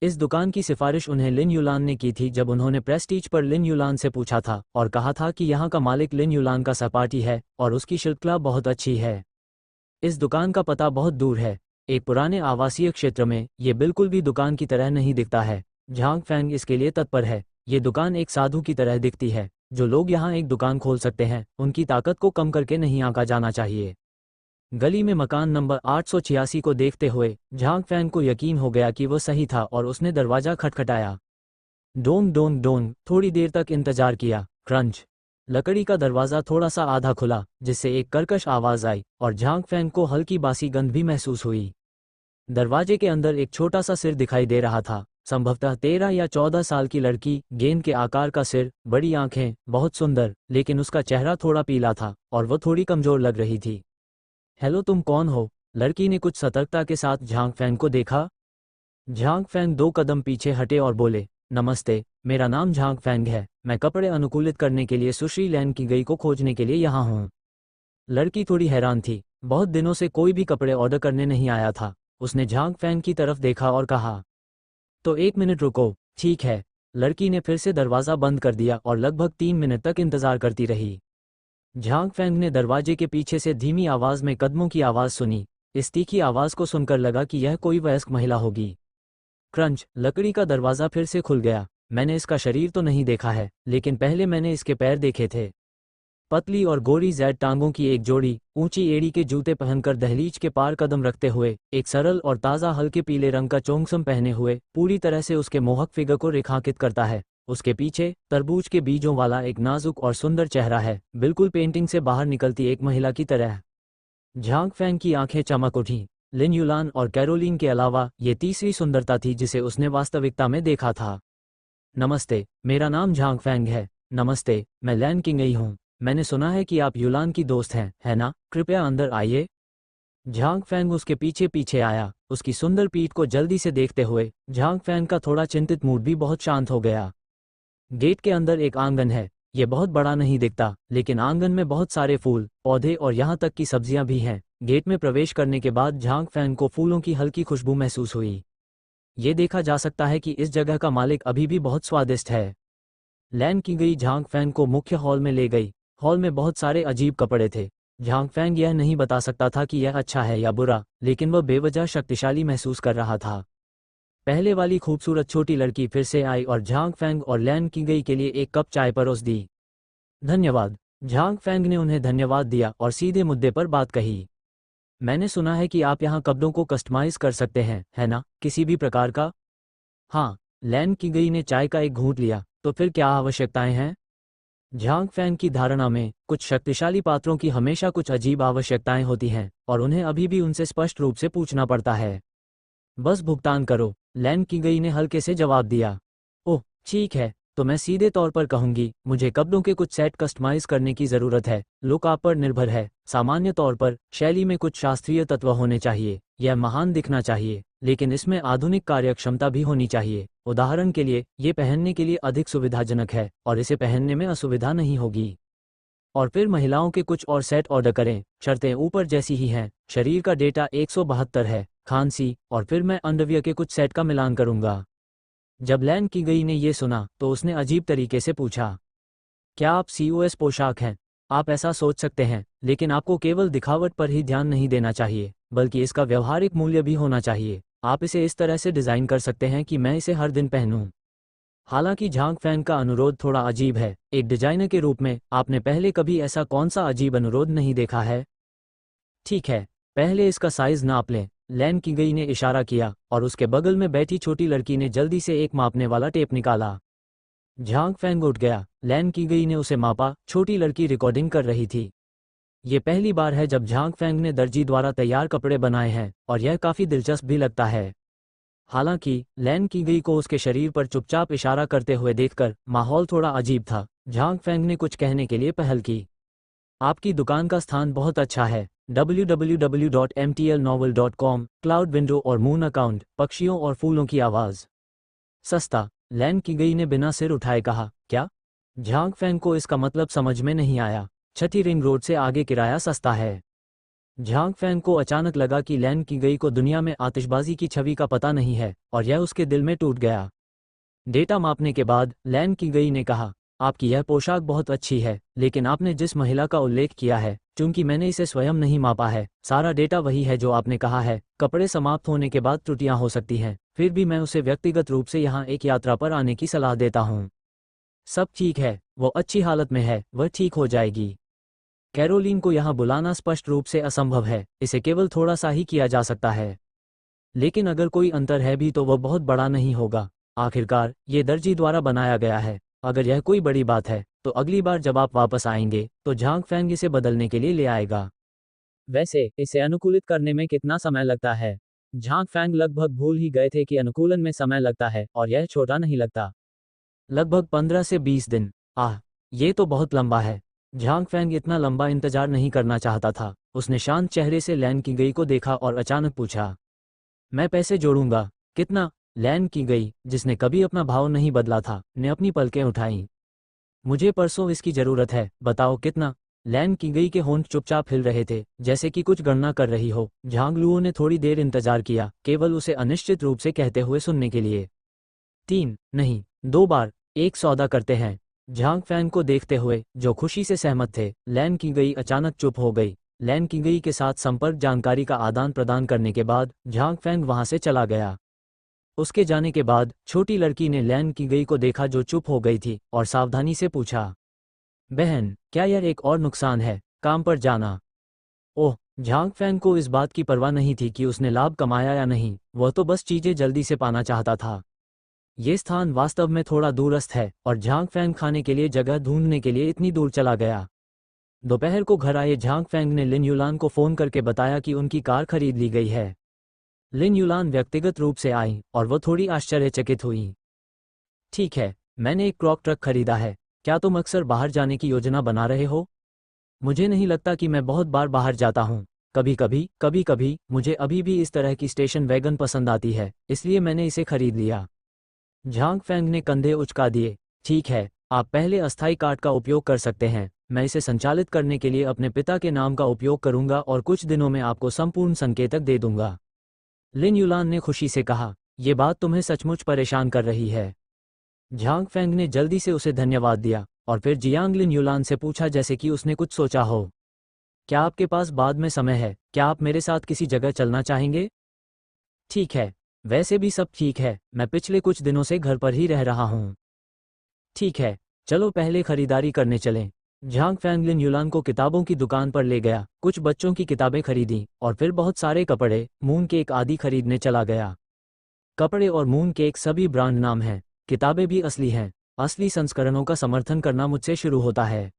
इस दुकान की सिफारिश उन्हें लिन युलान ने की थी जब उन्होंने प्रेस्टीज पर लिन युलान से पूछा था और कहा था कि यहाँ का मालिक लिन युलान का सहपाठी है और उसकी शिल्पकला बहुत अच्छी है। इस दुकान का पता बहुत दूर है, एक पुराने आवासीय क्षेत्र में। ये बिल्कुल भी दुकान की तरह नहीं दिखता है। झांग फैंग इसके लिए तत्पर है। ये दुकान एक साधु की तरह दिखती है। जो लोग यहाँ एक दुकान खोल सकते हैं उनकी ताकत को कम करके नहीं आंका जाना चाहिए। गली में मकान नंबर 886 को देखते हुए झांग फैंग को यकीन हो गया कि वह सही था और उसने दरवाजा खटखटाया। Dong Dong Dong. थोड़ी देर तक इंतजार किया। क्रंच। लकड़ी का दरवाजा थोड़ा सा आधा खुला, जिससे एक कर्कश आवाज आई और झांग फैंग को हल्की बासी गंध भी महसूस हुई। दरवाजे के अंदर एक छोटा सा सिर दिखाई दे रहा था, संभवतः 13 या 14 साल की लड़की। गेंद के आकार का सिर, बड़ी आंखें, बहुत सुंदर, लेकिन उसका चेहरा थोड़ा पीला था और वह थोड़ी कमजोर लग रही थी। हेलो, तुम कौन हो? लड़की ने कुछ सतर्कता के साथ झांग फैंग को देखा। झांग फैंग 2 कदम पीछे हटे और बोले, नमस्ते, मेरा नाम झांग फैंग है। मैं कपड़े अनुकूलित करने के लिए सुश्री लैन की गई को खोजने के लिए यहाँ हूँ। लड़की थोड़ी हैरान थी, बहुत दिनों से कोई भी कपड़े ऑर्डर करने नहीं आया था। उसने झांग फैंग की तरफ देखा और कहा, तो 1 मिनट रुको। ठीक है। लड़की ने फिर से दरवाज़ा बंद कर दिया और लगभग 3 मिनट तक इंतजार करती रही। झांग फैंग ने दरवाजे के पीछे से धीमी आवाज़ में कदमों की आवाज़ सुनी। इस तीखी आवाज़ को सुनकर लगा कि यह कोई वयस्क महिला होगी। क्रंच। लकड़ी का दरवाज़ा फिर से खुल गया। मैंने इसका शरीर तो नहीं देखा है, लेकिन पहले मैंने इसके पैर देखे थे। पतली और गोरी जैड टांगों की एक जोड़ी, ऊंची एड़ी के जूते पहनकर दहलीज के पार कदम रखते हुए, एक सरल और ताज़ा हल्के पीले रंग का चोंगसम पहने हुए, पूरी तरह से उसके मोहक फिगर को रेखांकित करता है। उसके पीछे तरबूज के बीजों वाला एक नाजुक और सुंदर चेहरा है, बिल्कुल पेंटिंग से बाहर निकलती एक महिला की तरह। झांग फैंग की आंखें चमक उठीं। लिन युलान और कैरोलिन के अलावा ये तीसरी सुंदरता थी जिसे उसने वास्तविकता में देखा था। नमस्ते, मेरा नाम झांग फैंग है। नमस्ते, मैं लैन की गई हूँ। मैंने सुना है कि आप युलान की दोस्त हैं, है ना? कृपया अंदर आइए। झांग फैंग उसके पीछे पीछे आया, उसकी सुंदर पीठ को जल्दी से देखते हुए झांग फैंग का थोड़ा चिंतित मूड भी बहुत शांत हो गया। गेट के अंदर एक आंगन है। ये बहुत बड़ा नहीं दिखता, लेकिन आंगन में बहुत सारे फूल, पौधे और यहाँ तक कि सब्जियां भी हैं। गेट में प्रवेश करने के बाद झांग फैंग को फूलों की हल्की खुशबू महसूस हुई। ये देखा जा सकता है कि इस जगह का मालिक अभी भी बहुत स्वादिष्ट है। लैन की गई झांग फैंग को मुख्य हॉल में ले गई। हॉल में बहुत सारे अजीब कपड़े थे। झांग फैंग यह नहीं बता सकता था कि यह अच्छा है या बुरा, लेकिन वह बेवजह शक्तिशाली महसूस कर रहा था। पहले वाली खूबसूरत छोटी लड़की फिर से आई और झांग फैंग और लैन की गई के लिए एक कप चाय परोस दी। धन्यवाद। झांग फैंग ने उन्हें धन्यवाद दिया और सीधे मुद्दे पर बात कही। मैंने सुना है कि आप यहाँ कपड़ों को कस्टमाइज कर सकते हैं, है ना? किसी भी प्रकार का? हाँ। लैन की गई ने चाय का एक घूंट लिया। तो फिर क्या आवश्यकताएं हैं? झांग फैंग की धारणा में कुछ शक्तिशाली पात्रों की हमेशा कुछ अजीब आवश्यकताएं होती हैं और उन्हें अभी भी उनसे स्पष्ट रूप से पूछना पड़ता है। बस भुगतान करो, लैन की गई ने हल्के से जवाब दिया। ओह ठीक है, तो मैं सीधे तौर पर कहूंगी, मुझे कपड़ों के कुछ सेट कस्टमाइज करने की ज़रूरत है। लुक आप पर निर्भर है। सामान्य तौर पर शैली में कुछ शास्त्रीय तत्व होने चाहिए। यह महान दिखना चाहिए, लेकिन इसमें आधुनिक कार्यक्षमता भी होनी चाहिए। उदाहरण के लिए, ये पहनने के लिए अधिक सुविधाजनक है और इसे पहनने में असुविधा नहीं होगी। और फिर महिलाओं के कुछ और सेट ऑर्डर करें। शर्तें ऊपर जैसी ही हैं। शरीर का डेटा 172 है, खांसी, और फिर मैं अंडरवियर के कुछ सेट का मिलान करूंगा। जब लैन की गई ने ये सुना तो उसने अजीब तरीके से पूछा, क्या आप COS पोशाक हैं? आप ऐसा सोच सकते हैं, लेकिन आपको केवल दिखावट पर ही ध्यान नहीं देना चाहिए, बल्कि इसका व्यवहारिक मूल्य भी होना चाहिए। आप इसे इस तरह से डिज़ाइन कर सकते हैं कि मैं इसे हर दिन पहनूं। हालांकि झांग फैंग का अनुरोध थोड़ा अजीब है। एक डिजाइनर के रूप में आपने पहले कभी ऐसा कौन सा अजीब अनुरोध नहीं देखा है? ठीक है, पहले इसका साइज नाप लें। लैन की गई ने इशारा किया और उसके बगल में बैठी छोटी लड़की ने जल्दी से एक मापने वाला टेप निकाला। झांग फैंग उठ गया। लैन की गई ने उसे मापा। छोटी लड़की रिकॉर्डिंग कर रही थी। ये पहली बार है जब झांग फैंग ने दर्जी द्वारा तैयार कपड़े बनाए हैं और यह काफ़ी दिलचस्प भी लगता है। हालांकि लैन की गई को उसके शरीर पर चुपचाप इशारा करते हुए देखकर माहौल थोड़ा अजीब था। झांग फैंग ने कुछ कहने के लिए पहल की। आपकी दुकान का स्थान बहुत अच्छा है। www.mtlnovel.com, क्लाउड विंडो और मून अकाउंट, पक्षियों और फूलों की आवाज़। सस्ता, लैन की गई ने बिना सिर उठाए कहा। क्या? झांग फैंग को इसका मतलब समझ में नहीं आया। छठी रिंग रोड से आगे किराया सस्ता है। झांग फैंग को अचानक लगा कि लैन की गई को दुनिया में आतिशबाजी की छवि का पता नहीं है और यह उसके दिल में टूट गया। डेटा मापने के बाद लैन की गई ने कहा, आपकी यह पोशाक बहुत अच्छी है, लेकिन आपने जिस महिला का उल्लेख किया है, चूंकि मैंने इसे स्वयं नहीं मापा है, सारा डेटा वही है जो आपने कहा है। कपड़े समाप्त होने के बाद त्रुटियां हो सकती हैं, फिर भी मैं उसे व्यक्तिगत रूप से यहाँ एक यात्रा पर आने की सलाह देता हूँ। सब ठीक है, वो अच्छी हालत में है, वह ठीक हो जाएगी। कैरोलीन को यहाँ बुलाना स्पष्ट रूप से असंभव है, इसे केवल थोड़ा सा ही किया जा सकता है। लेकिन अगर कोई अंतर है भी तो वह बहुत बड़ा नहीं होगा। आखिरकार ये दर्जी द्वारा बनाया गया है। अगर यह कोई बड़ी बात है तो अगली बार जब आप वापस आएंगे तो झांग फैंग इसे बदलने के लिए ले आएगा। वैसे इसे अनुकूलित करने में कितना समय लगता है? झांग फैंग लगभग भूल ही गए थे कि अनुकूलन में समय लगता है और यह छोटा नहीं लगता। लगभग 15 से 20 दिन। आह, ये तो बहुत लंबा है। झांग फैंग इतना लंबा इंतजार नहीं करना चाहता था। उसने शांत चेहरे से लैन की गई को देखा और अचानक पूछा, मैं पैसे जोड़ूंगा। कितना? लैन की गई, जिसने कभी अपना भाव नहीं बदला था, ने अपनी पलकें उठाईं। मुझे परसों इसकी जरूरत है, बताओ कितना? लैन की गई के होंठ चुपचाप हिल रहे थे, जैसे कि कुछ गणना कर रही हो। झांग लुओ ने थोड़ी देर इंतजार किया, केवल उसे अनिश्चित रूप से कहते हुए सुनने के लिए। 3 नहीं, 2 बार। एक सौदा करते हैं। झांग फैंग को देखते हुए, जो खुशी से सहमत थे, लैन की गई अचानक चुप हो गई। लैन की गई के साथ संपर्क जानकारी का आदान प्रदान करने के बाद झांग फैंग वहां से चला गया। उसके जाने के बाद छोटी लड़की ने लैन की गई को देखा जो चुप हो गई थी, और सावधानी से पूछा, बहन, क्या यह एक और नुकसान है, काम पर जाना? ओह, झांग फैंग को इस बात की परवाह नहीं थी कि उसने लाभ कमाया या नहीं, वह तो बस चीजें जल्दी से पाना चाहता था। ये स्थान वास्तव में थोड़ा दूरस्थ है और झांग फैंग खाने के लिए जगह ढूंढने के लिए इतनी दूर चला गया। दोपहर को घर आए झांग फैंग ने लिन युलान को फोन करके बताया कि उनकी कार खरीद ली गई है। लिन युलान व्यक्तिगत रूप से आई और वो थोड़ी आश्चर्यचकित हुई। ठीक है, मैंने एक क्रॉक ट्रक खरीदा है। क्या तुम अक्सर बाहर जाने की योजना बना रहे हो? मुझे नहीं लगता कि मैं बहुत बार बाहर जाता हूँ। कभी कभी मुझे अभी भी इस तरह की स्टेशन वैगन पसंद आती है, इसलिए मैंने इसे खरीद लिया। झांग फैंग ने कंधे उचका दिए। ठीक है, आप पहले अस्थायी कार्ड का उपयोग कर सकते हैं। मैं इसे संचालित करने के लिए अपने पिता के नाम का उपयोग करूंगा और कुछ दिनों में आपको संपूर्ण संकेतक दे दूंगा। लिन युलान ने खुशी से कहा, यह बात तुम्हें सचमुच परेशान कर रही है? झांग फैंग ने जल्दी से उसे धन्यवाद दिया और फिर जियांग लिन युलान से पूछा जैसे कि उसने कुछ सोचा हो, क्या आपके पास बाद में समय है? क्या आप मेरे साथ किसी जगह चलना चाहेंगे? ठीक है, वैसे भी सब ठीक है, मैं पिछले कुछ दिनों से घर पर ही रह रहा हूँ। ठीक है, चलो पहले खरीदारी करने चलें। झांग फैंग लिन युलान को किताबों की दुकान पर ले गया, कुछ बच्चों की किताबें खरीदी और फिर बहुत सारे कपड़े, मून केक आदि खरीदने चला गया। कपड़े और मून केक सभी ब्रांड नाम हैं, किताबें भी असली हैं। असली संस्करणों का समर्थन करना मुझसे शुरू होता है।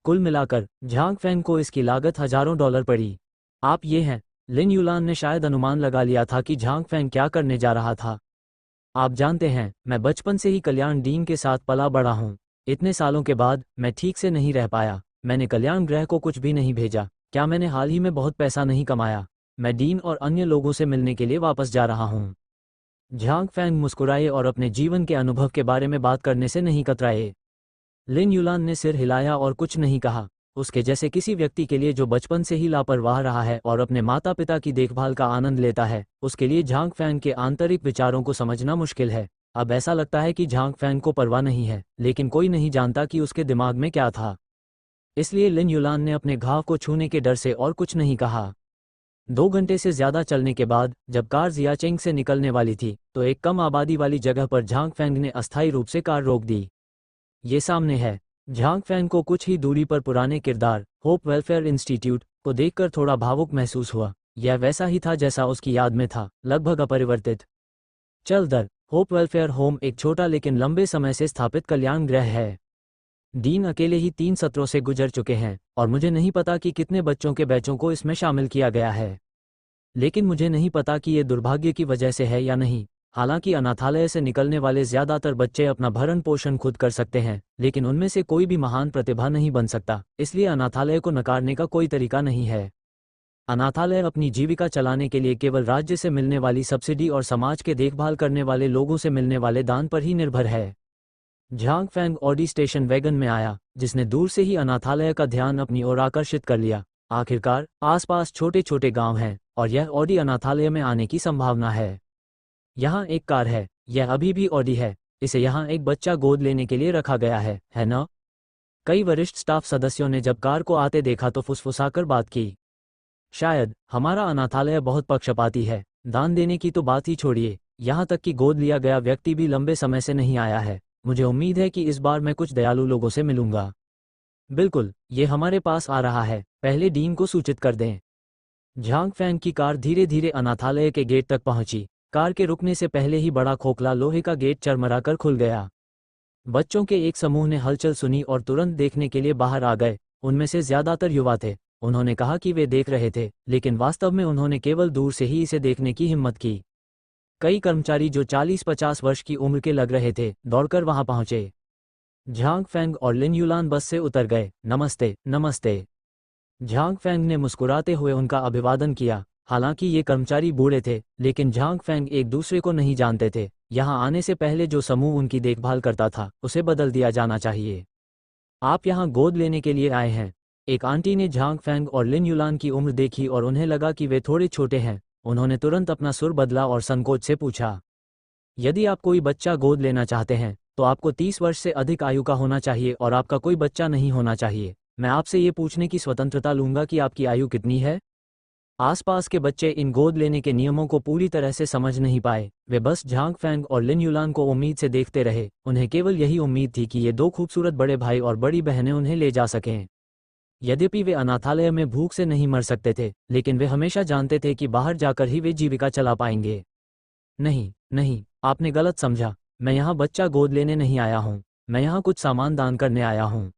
कुल मिलाकर झांग फैंग को इसकी लागत हजारों डॉलर पड़ी। आप ये हैं? लिन युलान ने शायद अनुमान लगा लिया था कि झांग फैंग क्या करने जा रहा था। आप जानते हैं, मैं बचपन से ही कल्याण डीन के साथ पला बड़ा हूँ। इतने सालों के बाद मैं ठीक से नहीं रह पाया। मैंने कल्याण ग्रह को कुछ भी नहीं भेजा। क्या मैंने हाल ही में बहुत पैसा नहीं कमाया? मैं डीन और अन्य लोगों से मिलने के लिए वापस जा रहा हूँ। झांग फैंग मुस्कुराए और अपने जीवन के अनुभव के बारे में बात करने से नहीं कतराए। लिन युलान ने सिर हिलाया और कुछ नहीं कहा। उसके जैसे किसी व्यक्ति के लिए जो बचपन से ही लापरवाह रहा है और अपने माता पिता की देखभाल का आनंद लेता है, उसके लिए झांग फैंग के आंतरिक विचारों को समझना मुश्किल है। अब ऐसा लगता है कि झांग फैंग को परवाह नहीं है, लेकिन कोई नहीं जानता कि उसके दिमाग में क्या था। इसलिए लिन युलान ने अपने घाव को छूने के डर से और कुछ नहीं कहा। 2 घंटे से ज्यादा चलने के बाद जब कार जियाचेंग से निकलने वाली थी तो एक कम आबादी वाली जगह पर झांग फैंग ने अस्थायी रूप से कार रोक दी। ये सामने है। झांग फैंग को कुछ ही दूरी पर पुराने किरदार होप वेलफेयर इंस्टीट्यूट को देखकर थोड़ा भावुक महसूस हुआ। यह वैसा ही था जैसा उसकी याद में था, लगभग अपरिवर्तित। चल दर होप वेलफेयर होम एक छोटा लेकिन लंबे समय से स्थापित कल्याण गृह है। डीन अकेले ही 3 सत्रों से गुजर चुके हैं और मुझे नहीं पता कि कितने बच्चों के बैचों को इसमें शामिल किया गया है। लेकिन मुझे नहीं पता कि ये दुर्भाग्य की वजह से है या नहीं। हालांकि अनाथालय से निकलने वाले ज्यादातर बच्चे अपना भरण पोषण खुद कर सकते हैं, लेकिन उनमें से कोई भी महान प्रतिभा नहीं बन सकता, इसलिए अनाथालय को नकारने का कोई तरीका नहीं है। अनाथालय अपनी जीविका चलाने के लिए केवल राज्य से मिलने वाली सब्सिडी और समाज के देखभाल करने वाले लोगों से मिलने वाले दान पर ही निर्भर है। Zhang Fang Audi station wagon में आया, जिसने दूर से ही अनाथालय का ध्यान अपनी ओर आकर्षित कर लिया। आखिरकार आसपास छोटे छोटे गांव हैं और यह ऑडी अनाथालय में आने की संभावना है। यहाँ एक कार है, यह अभी भी ऑडी है। इसे यहाँ एक बच्चा गोद लेने के लिए रखा गया है ना? कई वरिष्ठ स्टाफ सदस्यों ने जब कार को आते देखा तो फुसफुसाकर बात की। शायद हमारा अनाथालय बहुत पक्षपाती है। दान देने की तो बात ही छोड़िए, यहाँ तक कि गोद लिया गया व्यक्ति भी लंबे समय से नहीं आया है। मुझे उम्मीद है कि इस बार मैं कुछ दयालु लोगों से मिलूंगा। बिल्कुल, ये हमारे पास आ रहा है, पहले डीन को सूचित कर दें। झांग फैंग की कार धीरे धीरे अनाथालय के गेट तक पहुंची। कार के रुकने से पहले ही बड़ा खोखला लोहे का गेट चरमराकर खुल गया। बच्चों के एक समूह ने हलचल सुनी और तुरंत देखने के लिए बाहर आ गए। उनमें से ज्यादातर युवा थे। उन्होंने कहा कि वे देख रहे थे, लेकिन वास्तव में उन्होंने केवल दूर से ही इसे देखने की हिम्मत की। कई कर्मचारी जो 40-50 वर्ष की उम्र के लग रहे थे, दौड़कर वहां पहुंचे। झांग फैंग और लिन युलान बस से उतर गए। नमस्ते, नमस्ते। झांग फैंग ने मुस्कुराते हुए उनका अभिवादन किया। हालांकि ये कर्मचारी बूढ़े थे, लेकिन झांग फैंग एक दूसरे को नहीं जानते थे। यहाँ आने से पहले जो समूह उनकी देखभाल करता था, उसे बदल दिया जाना चाहिए। आप यहाँ गोद लेने के लिए आए हैं। एक आंटी ने झांग फैंग और लिन युलान की उम्र देखी और उन्हें लगा कि वे थोड़े छोटे हैं। उन्होंने तुरंत अपना सुर बदला और संकोच से पूछा, यदि आप कोई बच्चा गोद लेना चाहते हैं तो आपको 30 वर्ष से अधिक आयु का होना चाहिए और आपका कोई बच्चा नहीं होना चाहिए। मैं आपसे ये पूछने की स्वतंत्रता लूंगा कि आपकी आयु कितनी है। आसपास के बच्चे इन गोद लेने के नियमों को पूरी तरह से समझ नहीं पाए। वे बस झांग फैंग और लिन युलान को उम्मीद से देखते रहे। उन्हें केवल यही उम्मीद थी कि ये दो खूबसूरत बड़े भाई और बड़ी बहनें उन्हें ले जा सकें। यद्यपि वे अनाथालय में भूख से नहीं मर सकते थे, लेकिन वे हमेशा जानते थे कि बाहर जाकर ही वे जीविका चला पाएंगे। नहीं, नहीं, आपने गलत समझा। मैं यहाँ बच्चा गोद लेने नहीं आया हूँ। मैं यहाँ कुछ सामान दान करने आया हूँ।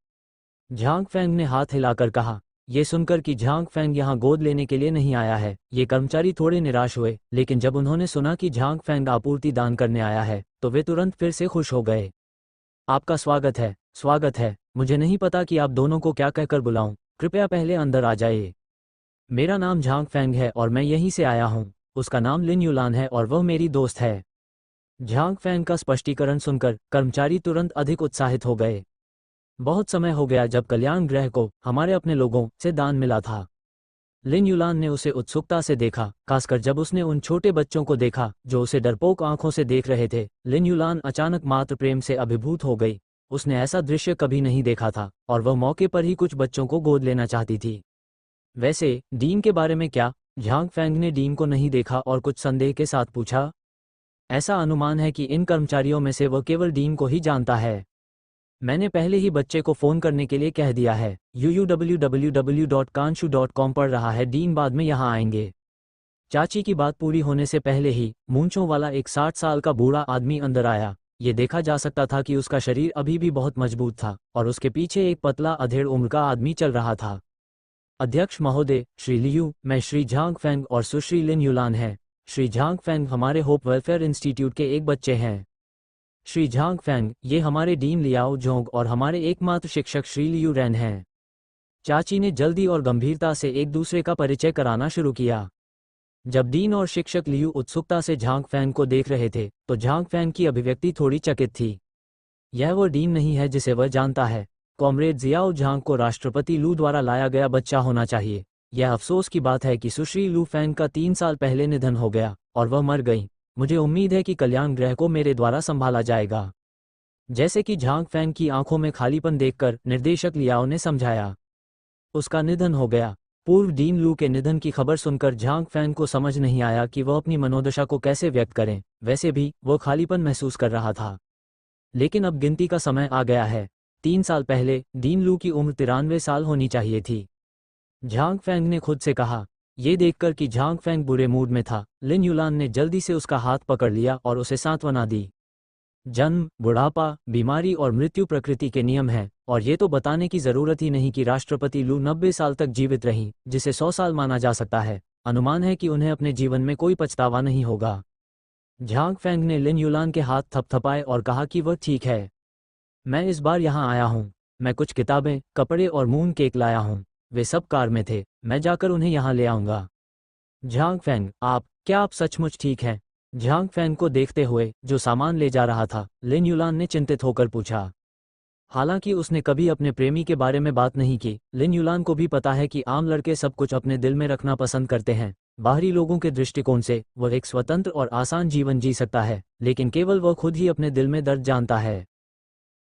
झांग फैंग ने हाथ हिलाकर कहा। ये सुनकर कि झांग फैंग यहाँ गोद लेने के लिए नहीं आया है, ये कर्मचारी थोड़े निराश हुए, लेकिन जब उन्होंने सुना कि झांग फैंग आपूर्ति दान करने आया है, तो वे तुरंत फिर से खुश हो गए। आपका स्वागत है, स्वागत है। मुझे नहीं पता कि आप दोनों को क्या कहकर बुलाऊं। कृपया पहले अंदर आ जाइए। मेरा नाम झांग फैंग है और मैं यहीं से आया हूँ। उसका नाम लिन युलान है और वह मेरी दोस्त है। झांग फैंग का स्पष्टीकरण सुनकर कर्मचारी तुरंत अधिक उत्साहित हो गए। बहुत समय हो गया जब कल्याण गृह को हमारे अपने लोगों से दान मिला था। लिन युलान ने उसे उत्सुकता से देखा, खासकर जब उसने उन छोटे बच्चों को देखा जो उसे डरपोक आंखों से देख रहे थे। लिन युलान अचानक मात्र प्रेम से अभिभूत हो गई। उसने ऐसा दृश्य कभी नहीं देखा था और वह मौके पर ही कुछ बच्चों को गोद लेना चाहती थी। वैसे डीन के बारे में क्या? झांग फैंग ने डीन को नहीं देखा और कुछ संदेह के साथ पूछा। ऐसा अनुमान है कि इन कर्मचारियों में से वह केवल डीन को ही जानता है। मैंने पहले ही बच्चे को फ़ोन करने के लिए कह दिया है। www.kanshu.com पढ़ रहा है। डीन बाद में यहाँ आएंगे। चाची की बात पूरी होने से पहले ही मूंछों वाला एक 60 साल का बूढ़ा आदमी अंदर आया। ये देखा जा सकता था कि उसका शरीर अभी भी बहुत मजबूत था और उसके पीछे एक पतला अधेड़ उम्र का आदमी चल रहा था। अध्यक्ष महोदय, श्री लियू, मैं श्री झांग फैंग और सुश्री लिन युलान हैं। श्री झांग फैंग हमारे होप वेलफेयर इंस्टीट्यूट के एक बच्चे हैं। श्री झांग फैंग, ये हमारे डीन लियाओ जोंग और हमारे एकमात्र शिक्षक श्री लियू रैन हैं। चाची ने जल्दी और गंभीरता से एक दूसरे का परिचय कराना शुरू किया। जब डीन और शिक्षक लियू उत्सुकता से झांग फैंग को देख रहे थे, तो झांग फैंग की अभिव्यक्ति थोड़ी चकित थी। यह वो डीन नहीं है जिसे वह जानता है। कॉमरेड जियाओ झांग को राष्ट्रपति लू द्वारा लाया गया बच्चा होना चाहिए। यह अफसोस की बात है कि सुश्री लू फैंग का 3 साल पहले निधन हो गया और वह मर गई। मुझे उम्मीद है कि कल्याण गृह को मेरे द्वारा संभाला जाएगा। जैसे कि झांग फैंग की आंखों में खालीपन देखकर निर्देशक लियाओ ने समझाया। उसका निधन हो गया। पूर्व डीन लू के निधन की खबर सुनकर झांग फैंग को समझ नहीं आया कि वह अपनी मनोदशा को कैसे व्यक्त करें। वैसे भी वह खालीपन महसूस कर रहा था। लेकिन अब गिनती का समय आ गया है। 3 साल पहले डीन लू की उम्र 93 साल होनी चाहिए थी। झांग फैंग ने खुद से कहा। ये देखकर कि झांग फैंग बुरे मूड में था, लिन युलान ने जल्दी से उसका हाथ पकड़ लिया और उसे सांत्वना दी। जन्म, बुढ़ापा, बीमारी और मृत्यु प्रकृति के नियम हैं, और ये तो बताने की जरूरत ही नहीं कि राष्ट्रपति लू 90 साल तक जीवित रहीं, जिसे 100 साल माना जा सकता है। अनुमान है कि उन्हें अपने जीवन में कोई पछतावा नहीं होगा। झांग फैंग ने लिन युलान के हाथ थपथपाए और कहा कि वह ठीक है। मैं इस बार यहाँ आया हूँ। मैं कुछ किताबें, कपड़े और मून केक लाया हूँ। वे सब कार में थे। मैं जाकर उन्हें यहाँ ले आऊँगा। झांग फैंग, क्या आप सचमुच ठीक हैं? झांग फैंग को देखते हुए जो सामान ले जा रहा था, लिन युलान ने चिंतित होकर पूछा। हालांकि उसने कभी अपने प्रेमी के बारे में बात नहीं की, लिन युलान को भी पता है कि आम लड़के सब कुछ अपने दिल में रखना पसंद करते हैं। बाहरी लोगों के दृष्टिकोण से वह एक स्वतंत्र और आसान जीवन जी सकता है, लेकिन केवल वह खुद ही अपने दिल में दर्द जानता है।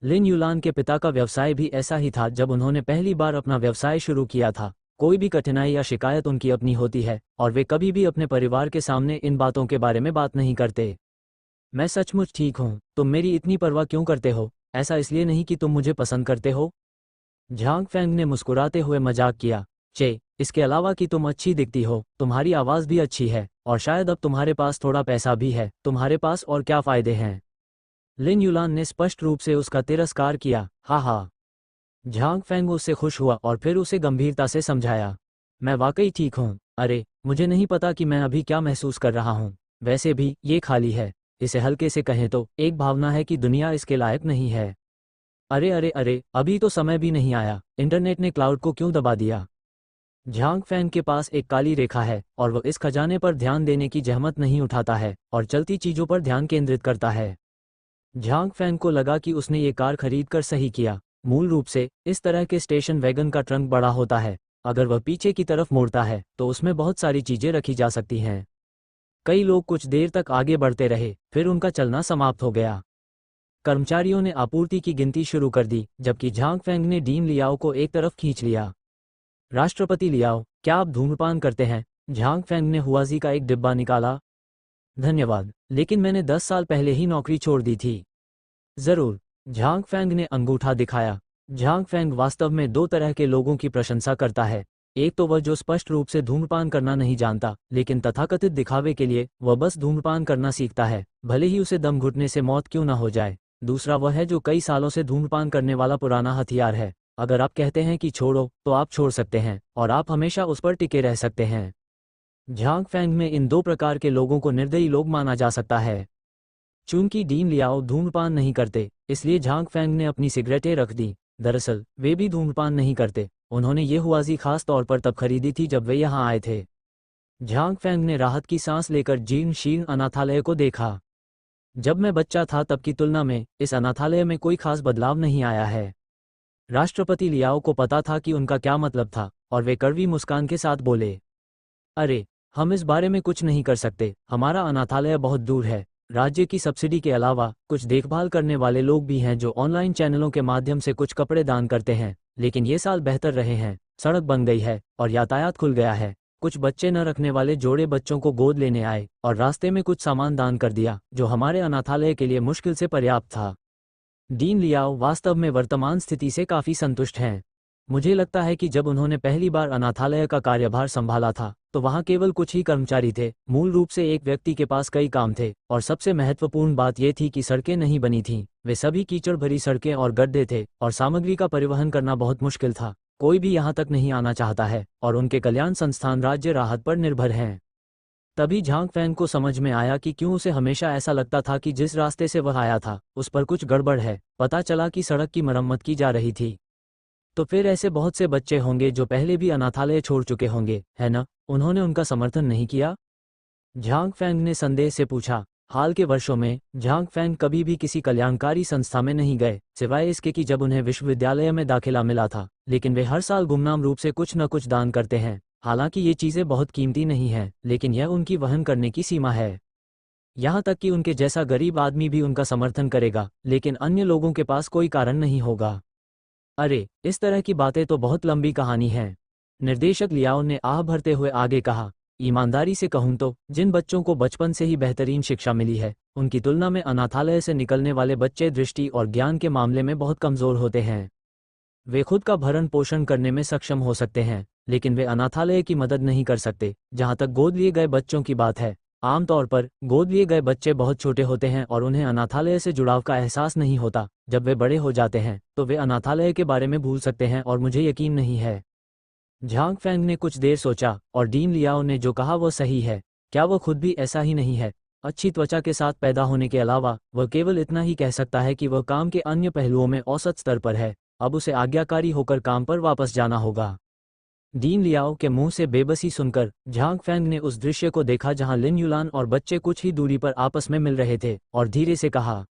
लिन युलान के पिता का व्यवसाय भी ऐसा ही था। जब उन्होंने पहली बार अपना व्यवसाय शुरू किया था, कोई भी कठिनाई या शिकायत उनकी अपनी होती है और वे कभी भी अपने परिवार के सामने इन बातों के बारे में बात नहीं करते। मैं सचमुच ठीक हूँ, तुम मेरी इतनी परवाह क्यों करते हो? ऐसा इसलिए नहीं कि तुम मुझे पसंद करते हो? झांग फैंग ने मुस्कुराते हुए मजाक किया। चे, इसके अलावा कि तुम अच्छी दिखती हो, तुम्हारी आवाज़ भी अच्छी है, और शायद अब तुम्हारे पास थोड़ा पैसा भी है, तुम्हारे पास और क्या फ़ायदे हैं? लिन युलान ने स्पष्ट रूप से उसका तिरस्कार किया। हा हा। झांग फैंग उससे खुश हुआ और फिर उसे गंभीरता से समझाया। मैं वाकई ठीक हूँ। अरे, मुझे नहीं पता कि मैं अभी क्या महसूस कर रहा हूँ। वैसे भी ये खाली है। इसे हल्के से कहें तो एक भावना है कि दुनिया इसके लायक नहीं है। अरे अरे अरे, अभी तो समय भी नहीं आया। इंटरनेट ने क्लाउड को क्यों दबा दिया? झांग फैंग के पास एक काली रेखा है और वह इस खजाने पर ध्यान देने की जहमत नहीं उठाता है और चलती चीजों पर ध्यान केंद्रित करता है। झांग फैंग को लगा कि उसने ये कार खरीदकर सही किया। मूल रूप से इस तरह के स्टेशन वैगन का ट्रंक बड़ा होता है। अगर वह पीछे की तरफ मुड़ता है तो उसमें बहुत सारी चीजें रखी जा सकती हैं। कई लोग कुछ देर तक आगे बढ़ते रहे, फिर उनका चलना समाप्त हो गया। कर्मचारियों ने आपूर्ति की गिनती शुरू कर दी, जबकि झांग फैंग ने डीन लियाओ को एक तरफ खींच लिया। राष्ट्रपति लियाओ, क्या आप धूम्रपान करते हैं? झांग फैंग ने हुआजी का एक डिब्बा निकाला। धन्यवाद, लेकिन मैंने 10 साल पहले ही नौकरी छोड़ दी थी। जरूर। झांग फैंग ने अंगूठा दिखाया। झांग फैंग वास्तव में दो तरह के लोगों की प्रशंसा करता है। एक तो वह जो स्पष्ट रूप से धूम्रपान करना नहीं जानता, लेकिन तथाकथित दिखावे के लिए वह बस धूम्रपान करना सीखता है, भले ही उसे दम घुटने से मौत क्यों न हो जाए। दूसरा वह है जो कई सालों से धूम्रपान करने वाला पुराना हथियार है। अगर आप कहते हैं कि छोड़ो, तो आप छोड़ सकते हैं, और आप हमेशा उस पर टिके रह सकते हैं। झांग फैंग में इन दो प्रकार के लोगों को निर्दयी लोग माना जा सकता है। चूंकि डीन लियाओ धूम्रपान नहीं करते, इसलिए झांग फैंग ने अपनी सिगरेटें रख दी। दरअसल वे भी धूम्रपान नहीं करते। उन्होंने ये हुआजी खास तौर पर तब खरीदी थी जब वे यहाँ आए थे। झांग फैंग ने राहत की सांस लेकर जीर्ण शीर्ण अनाथालय को देखा। जब मैं बच्चा था तब की तुलना में इस अनाथालय में कोई खास बदलाव नहीं आया है। राष्ट्रपति लियाओ को पता था कि उनका क्या मतलब था, और वे कड़वी मुस्कान के साथ बोले, अरे, हम इस बारे में कुछ नहीं कर सकते। हमारा अनाथालय बहुत दूर है। राज्य की सब्सिडी के अलावा कुछ देखभाल करने वाले लोग भी हैं जो ऑनलाइन चैनलों के माध्यम से कुछ कपड़े दान करते हैं, लेकिन ये साल बेहतर रहे हैं। सड़क बन गई है और यातायात खुल गया है। कुछ बच्चे न रखने वाले जोड़े बच्चों को गोद लेने आए और रास्ते में कुछ सामान दान कर दिया, जो हमारे अनाथालय के लिए मुश्किल से पर्याप्त था। डीन लियाओ वास्तव में वर्तमान स्थिति से काफी संतुष्ट हैं। मुझे लगता है कि जब उन्होंने पहली बार अनाथालय का कार्यभार संभाला था, तो वहाँ केवल कुछ ही कर्मचारी थे। मूल रूप से एक व्यक्ति के पास कई काम थे, और सबसे महत्वपूर्ण बात यह थी कि सड़कें नहीं बनी थीं। वे सभी कीचड़ भरी सड़कें और गड्ढे थे, और सामग्री का परिवहन करना बहुत मुश्किल था। कोई भी यहाँ तक नहीं आना चाहता है, और उनके कल्याण संस्थान राज्य राहत पर निर्भर हैं। तभी झांग फैंग को समझ में आया कि क्यों उसे हमेशा ऐसा लगता था कि जिस रास्ते से वह आया था उस पर कुछ गड़बड़ है। पता चला कि सड़क की मरम्मत की जा रही थी। तो फिर ऐसे बहुत से बच्चे होंगे जो पहले भी अनाथालय छोड़ चुके होंगे, है ना? उन्होंने उनका समर्थन नहीं किया? झांग फैंग ने संदेह से पूछा। हाल के वर्षों में झांग फैंग कभी भी किसी कल्याणकारी संस्था में नहीं गए, सिवाय इसके कि जब उन्हें विश्वविद्यालय में दाखिला मिला था। लेकिन वे हर साल गुमनाम रूप से कुछ न कुछ दान करते हैं। हालांकि ये चीज़ें बहुत कीमती नहीं हैं, लेकिन यह उनकी वहन करने की सीमा है। यहाँ तक कि उनके जैसा गरीब आदमी भी उनका समर्थन करेगा, लेकिन अन्य लोगों के पास कोई कारण नहीं होगा। अरे, इस तरह की बातें तो बहुत लंबी कहानी है। निर्देशक लियाओ ने आह भरते हुए आगे कहा, ईमानदारी से कहूं तो जिन बच्चों को बचपन से ही बेहतरीन शिक्षा मिली है, उनकी तुलना में अनाथालय से निकलने वाले बच्चे दृष्टि और ज्ञान के मामले में बहुत कमज़ोर होते हैं। वे खुद का भरण पोषण करने में सक्षम हो सकते हैं, लेकिन वे अनाथालय की मदद नहीं कर सकते। जहाँ तक गोद लिए गए बच्चों की बात है, आमतौर पर गोद लिए गए बच्चे बहुत छोटे होते हैं और उन्हें अनाथालय से जुड़ाव का एहसास नहीं होता। जब वे बड़े हो जाते हैं तो वे अनाथालय के बारे में भूल सकते हैं, और मुझे यकीन नहीं है। झांग फैंग ने कुछ देर सोचा, और डीन लियाओ ने जो कहा वो सही है। क्या वह खुद भी ऐसा ही नहीं है? अच्छी त्वचा के साथ पैदा होने के अलावा वह केवल इतना ही कह सकता है कि वह काम के अन्य पहलुओं में औसत स्तर पर है। अब उसे आज्ञाकारी होकर काम पर वापस जाना होगा। डीन लियाओ के मुंह से बेबसी सुनकर झांग फैंग ने उस दृश्य को देखा जहां लिन युलान और बच्चे कुछ ही दूरी पर आपस में मिल रहे थे, और धीरे से कहा,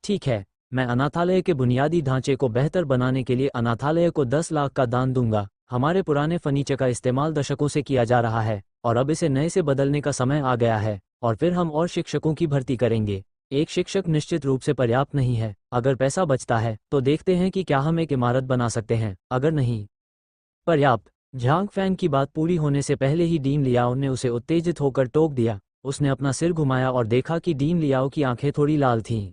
ठीक है, मैं अनाथालय के बुनियादी ढांचे को बेहतर बनाने के लिए अनाथालय को 10 लाख का दान दूंगा। हमारे पुराने फर्नीचर का इस्तेमाल दशकों से किया जा रहा है, और अब इसे नए से बदलने का समय आ गया है। और फिर हम और शिक्षकों की भर्ती करेंगे। एक शिक्षक निश्चित रूप से पर्याप्त नहीं है। अगर पैसा बचता है तो देखते हैं कि क्या हम एक इमारत बना सकते हैं। अगर नहीं पर्याप्त। झांग फैंग की बात पूरी होने से पहले ही डीन लियाओ ने उसे उत्तेजित होकर टोक दिया। उसने अपना सिर घुमाया और देखा कि डीन लियाओ की आंखें थोड़ी लाल थीं।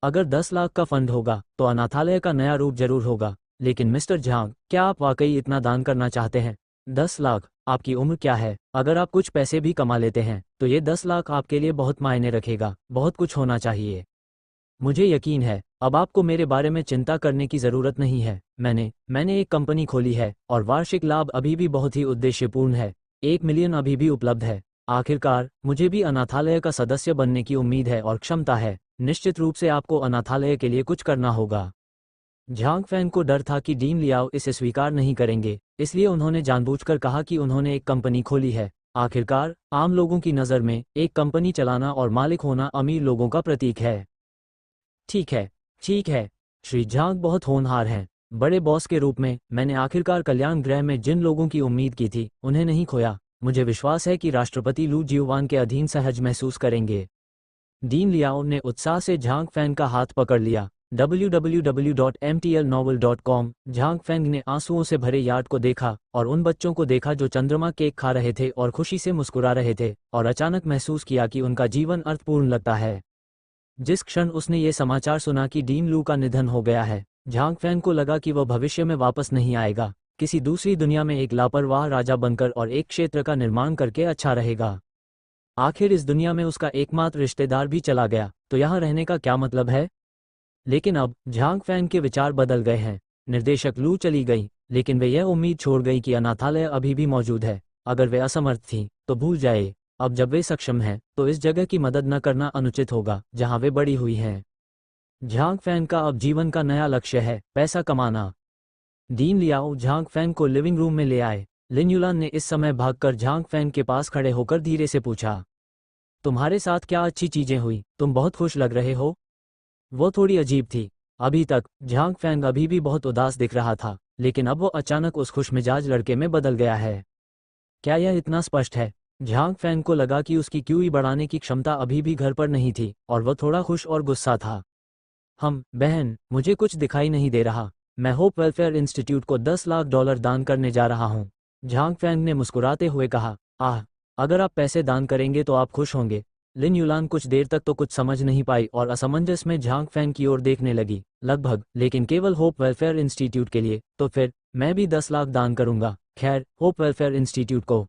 अगर 10 लाख का फंड होगा तो अनाथालय का नया रूप जरूर होगा। लेकिन मिस्टर झांग, क्या आप वाकई इतना दान करना चाहते हैं? 10 लाख? आपकी उम्र क्या है? अगर आप कुछ पैसे भी कमा लेते हैं तो ये 10 लाख आपके लिए बहुत मायने रखेगा। बहुत कुछ होना चाहिए। मुझे यकीन है अब आपको मेरे बारे में चिंता करने की ज़रूरत नहीं है। मैंने एक कंपनी खोली है और वार्षिक लाभ अभी भी बहुत ही उद्देश्यपूर्ण है। 1 मिलियन अभी भी उपलब्ध है। आखिरकार मुझे भी अनाथालय का सदस्य बनने की उम्मीद है और क्षमता है। निश्चित रूप से आपको अनाथालय के लिए कुछ करना होगा। झांग फैंग को डर था कि डीन लियाओ इसे स्वीकार नहीं करेंगे, इसलिए उन्होंने जानबूझकर कहा कि उन्होंने एक कंपनी खोली है। आखिरकार आम लोगों की नज़र में एक कंपनी चलाना और मालिक होना अमीर लोगों का प्रतीक है। ठीक है, ठीक है। श्री झांग बहुत होनहार हैं। बड़े बॉस के रूप में मैंने आखिरकार कल्याण गृह में जिन लोगों की उम्मीद की थी उन्हें नहीं खोया। मुझे विश्वास है कि राष्ट्रपति लू जियोवान के अधीन सहज महसूस करेंगे। डीन लियाओ ने उत्साह से झांग फैंग का हाथ पकड़ लिया। www.mtlnovel.com। झांग फैंग ने आंसुओं से भरे यार्ड को देखा और उन बच्चों को देखा जो चंद्रमा केक खा रहे थे और खुशी से मुस्कुरा रहे थे, और अचानक महसूस किया कि उनका जीवन अर्थपूर्ण लगता है। जिस क्षण उसने ये समाचार सुना कि डीन लू का निधन हो गया है, झांग फैंग को लगा कि वह भविष्य में वापस नहीं आएगा। किसी दूसरी दुनिया में एक लापरवाह राजा बनकर और एक क्षेत्र का निर्माण करके अच्छा रहेगा। आखिर इस दुनिया में उसका एकमात्र रिश्तेदार भी चला गया, तो यहाँ रहने का क्या मतलब है? लेकिन अब झांग फैंग के विचार बदल गए हैं। निर्देशक लू चली गई, लेकिन वे यह उम्मीद छोड़ गई कि अनाथालय अभी भी मौजूद है। अगर वे असमर्थ थीं तो भूल जाए। अब जब वे सक्षम हैं तो इस जगह की मदद न करना अनुचित होगा जहां वे बड़ी हुई हैं। झांग फैंग का अब जीवन का नया लक्ष्य है पैसा कमाना। डीन लियाओ झांग फैंग को लिविंग रूम में ले आए। लिन युलान ने इस समय भागकर झांग फैंग के पास खड़े होकर धीरे से पूछा, तुम्हारे साथ क्या अच्छी चीजें हुई? तुम बहुत खुश लग रहे हो। वो थोड़ी अजीब थी। अभी तक झांग फैंग अभी भी बहुत उदास दिख रहा था, लेकिन अब वो अचानक उस खुशमिजाज लड़के में बदल गया है। क्या यह इतना स्पष्ट है? झांग फैंग को लगा कि उसकी क्यूई बढ़ाने की क्षमता अभी भी घर पर नहीं थी और वह थोड़ा खुश और गुस्सा था। बहन, मुझे कुछ दिखाई नहीं दे रहा। मैं होप वेलफेयर इंस्टीट्यूट को $10 लाख दान करने जा रहा हूँ। झांग फैंग ने मुस्कुराते हुए कहा, आह, अगर आप पैसे दान करेंगे तो आप खुश होंगे। लिन युलान कुछ देर तक तो कुछ समझ नहीं पाई और असमंजस में झांग फैंग की ओर देखने लगी। लगभग, लेकिन केवल होप वेलफेयर इंस्टीट्यूट के लिए? तो फिर मैं भी 10 लाख दान करूंगा। खैर, होप वेलफेयर इंस्टीट्यूट को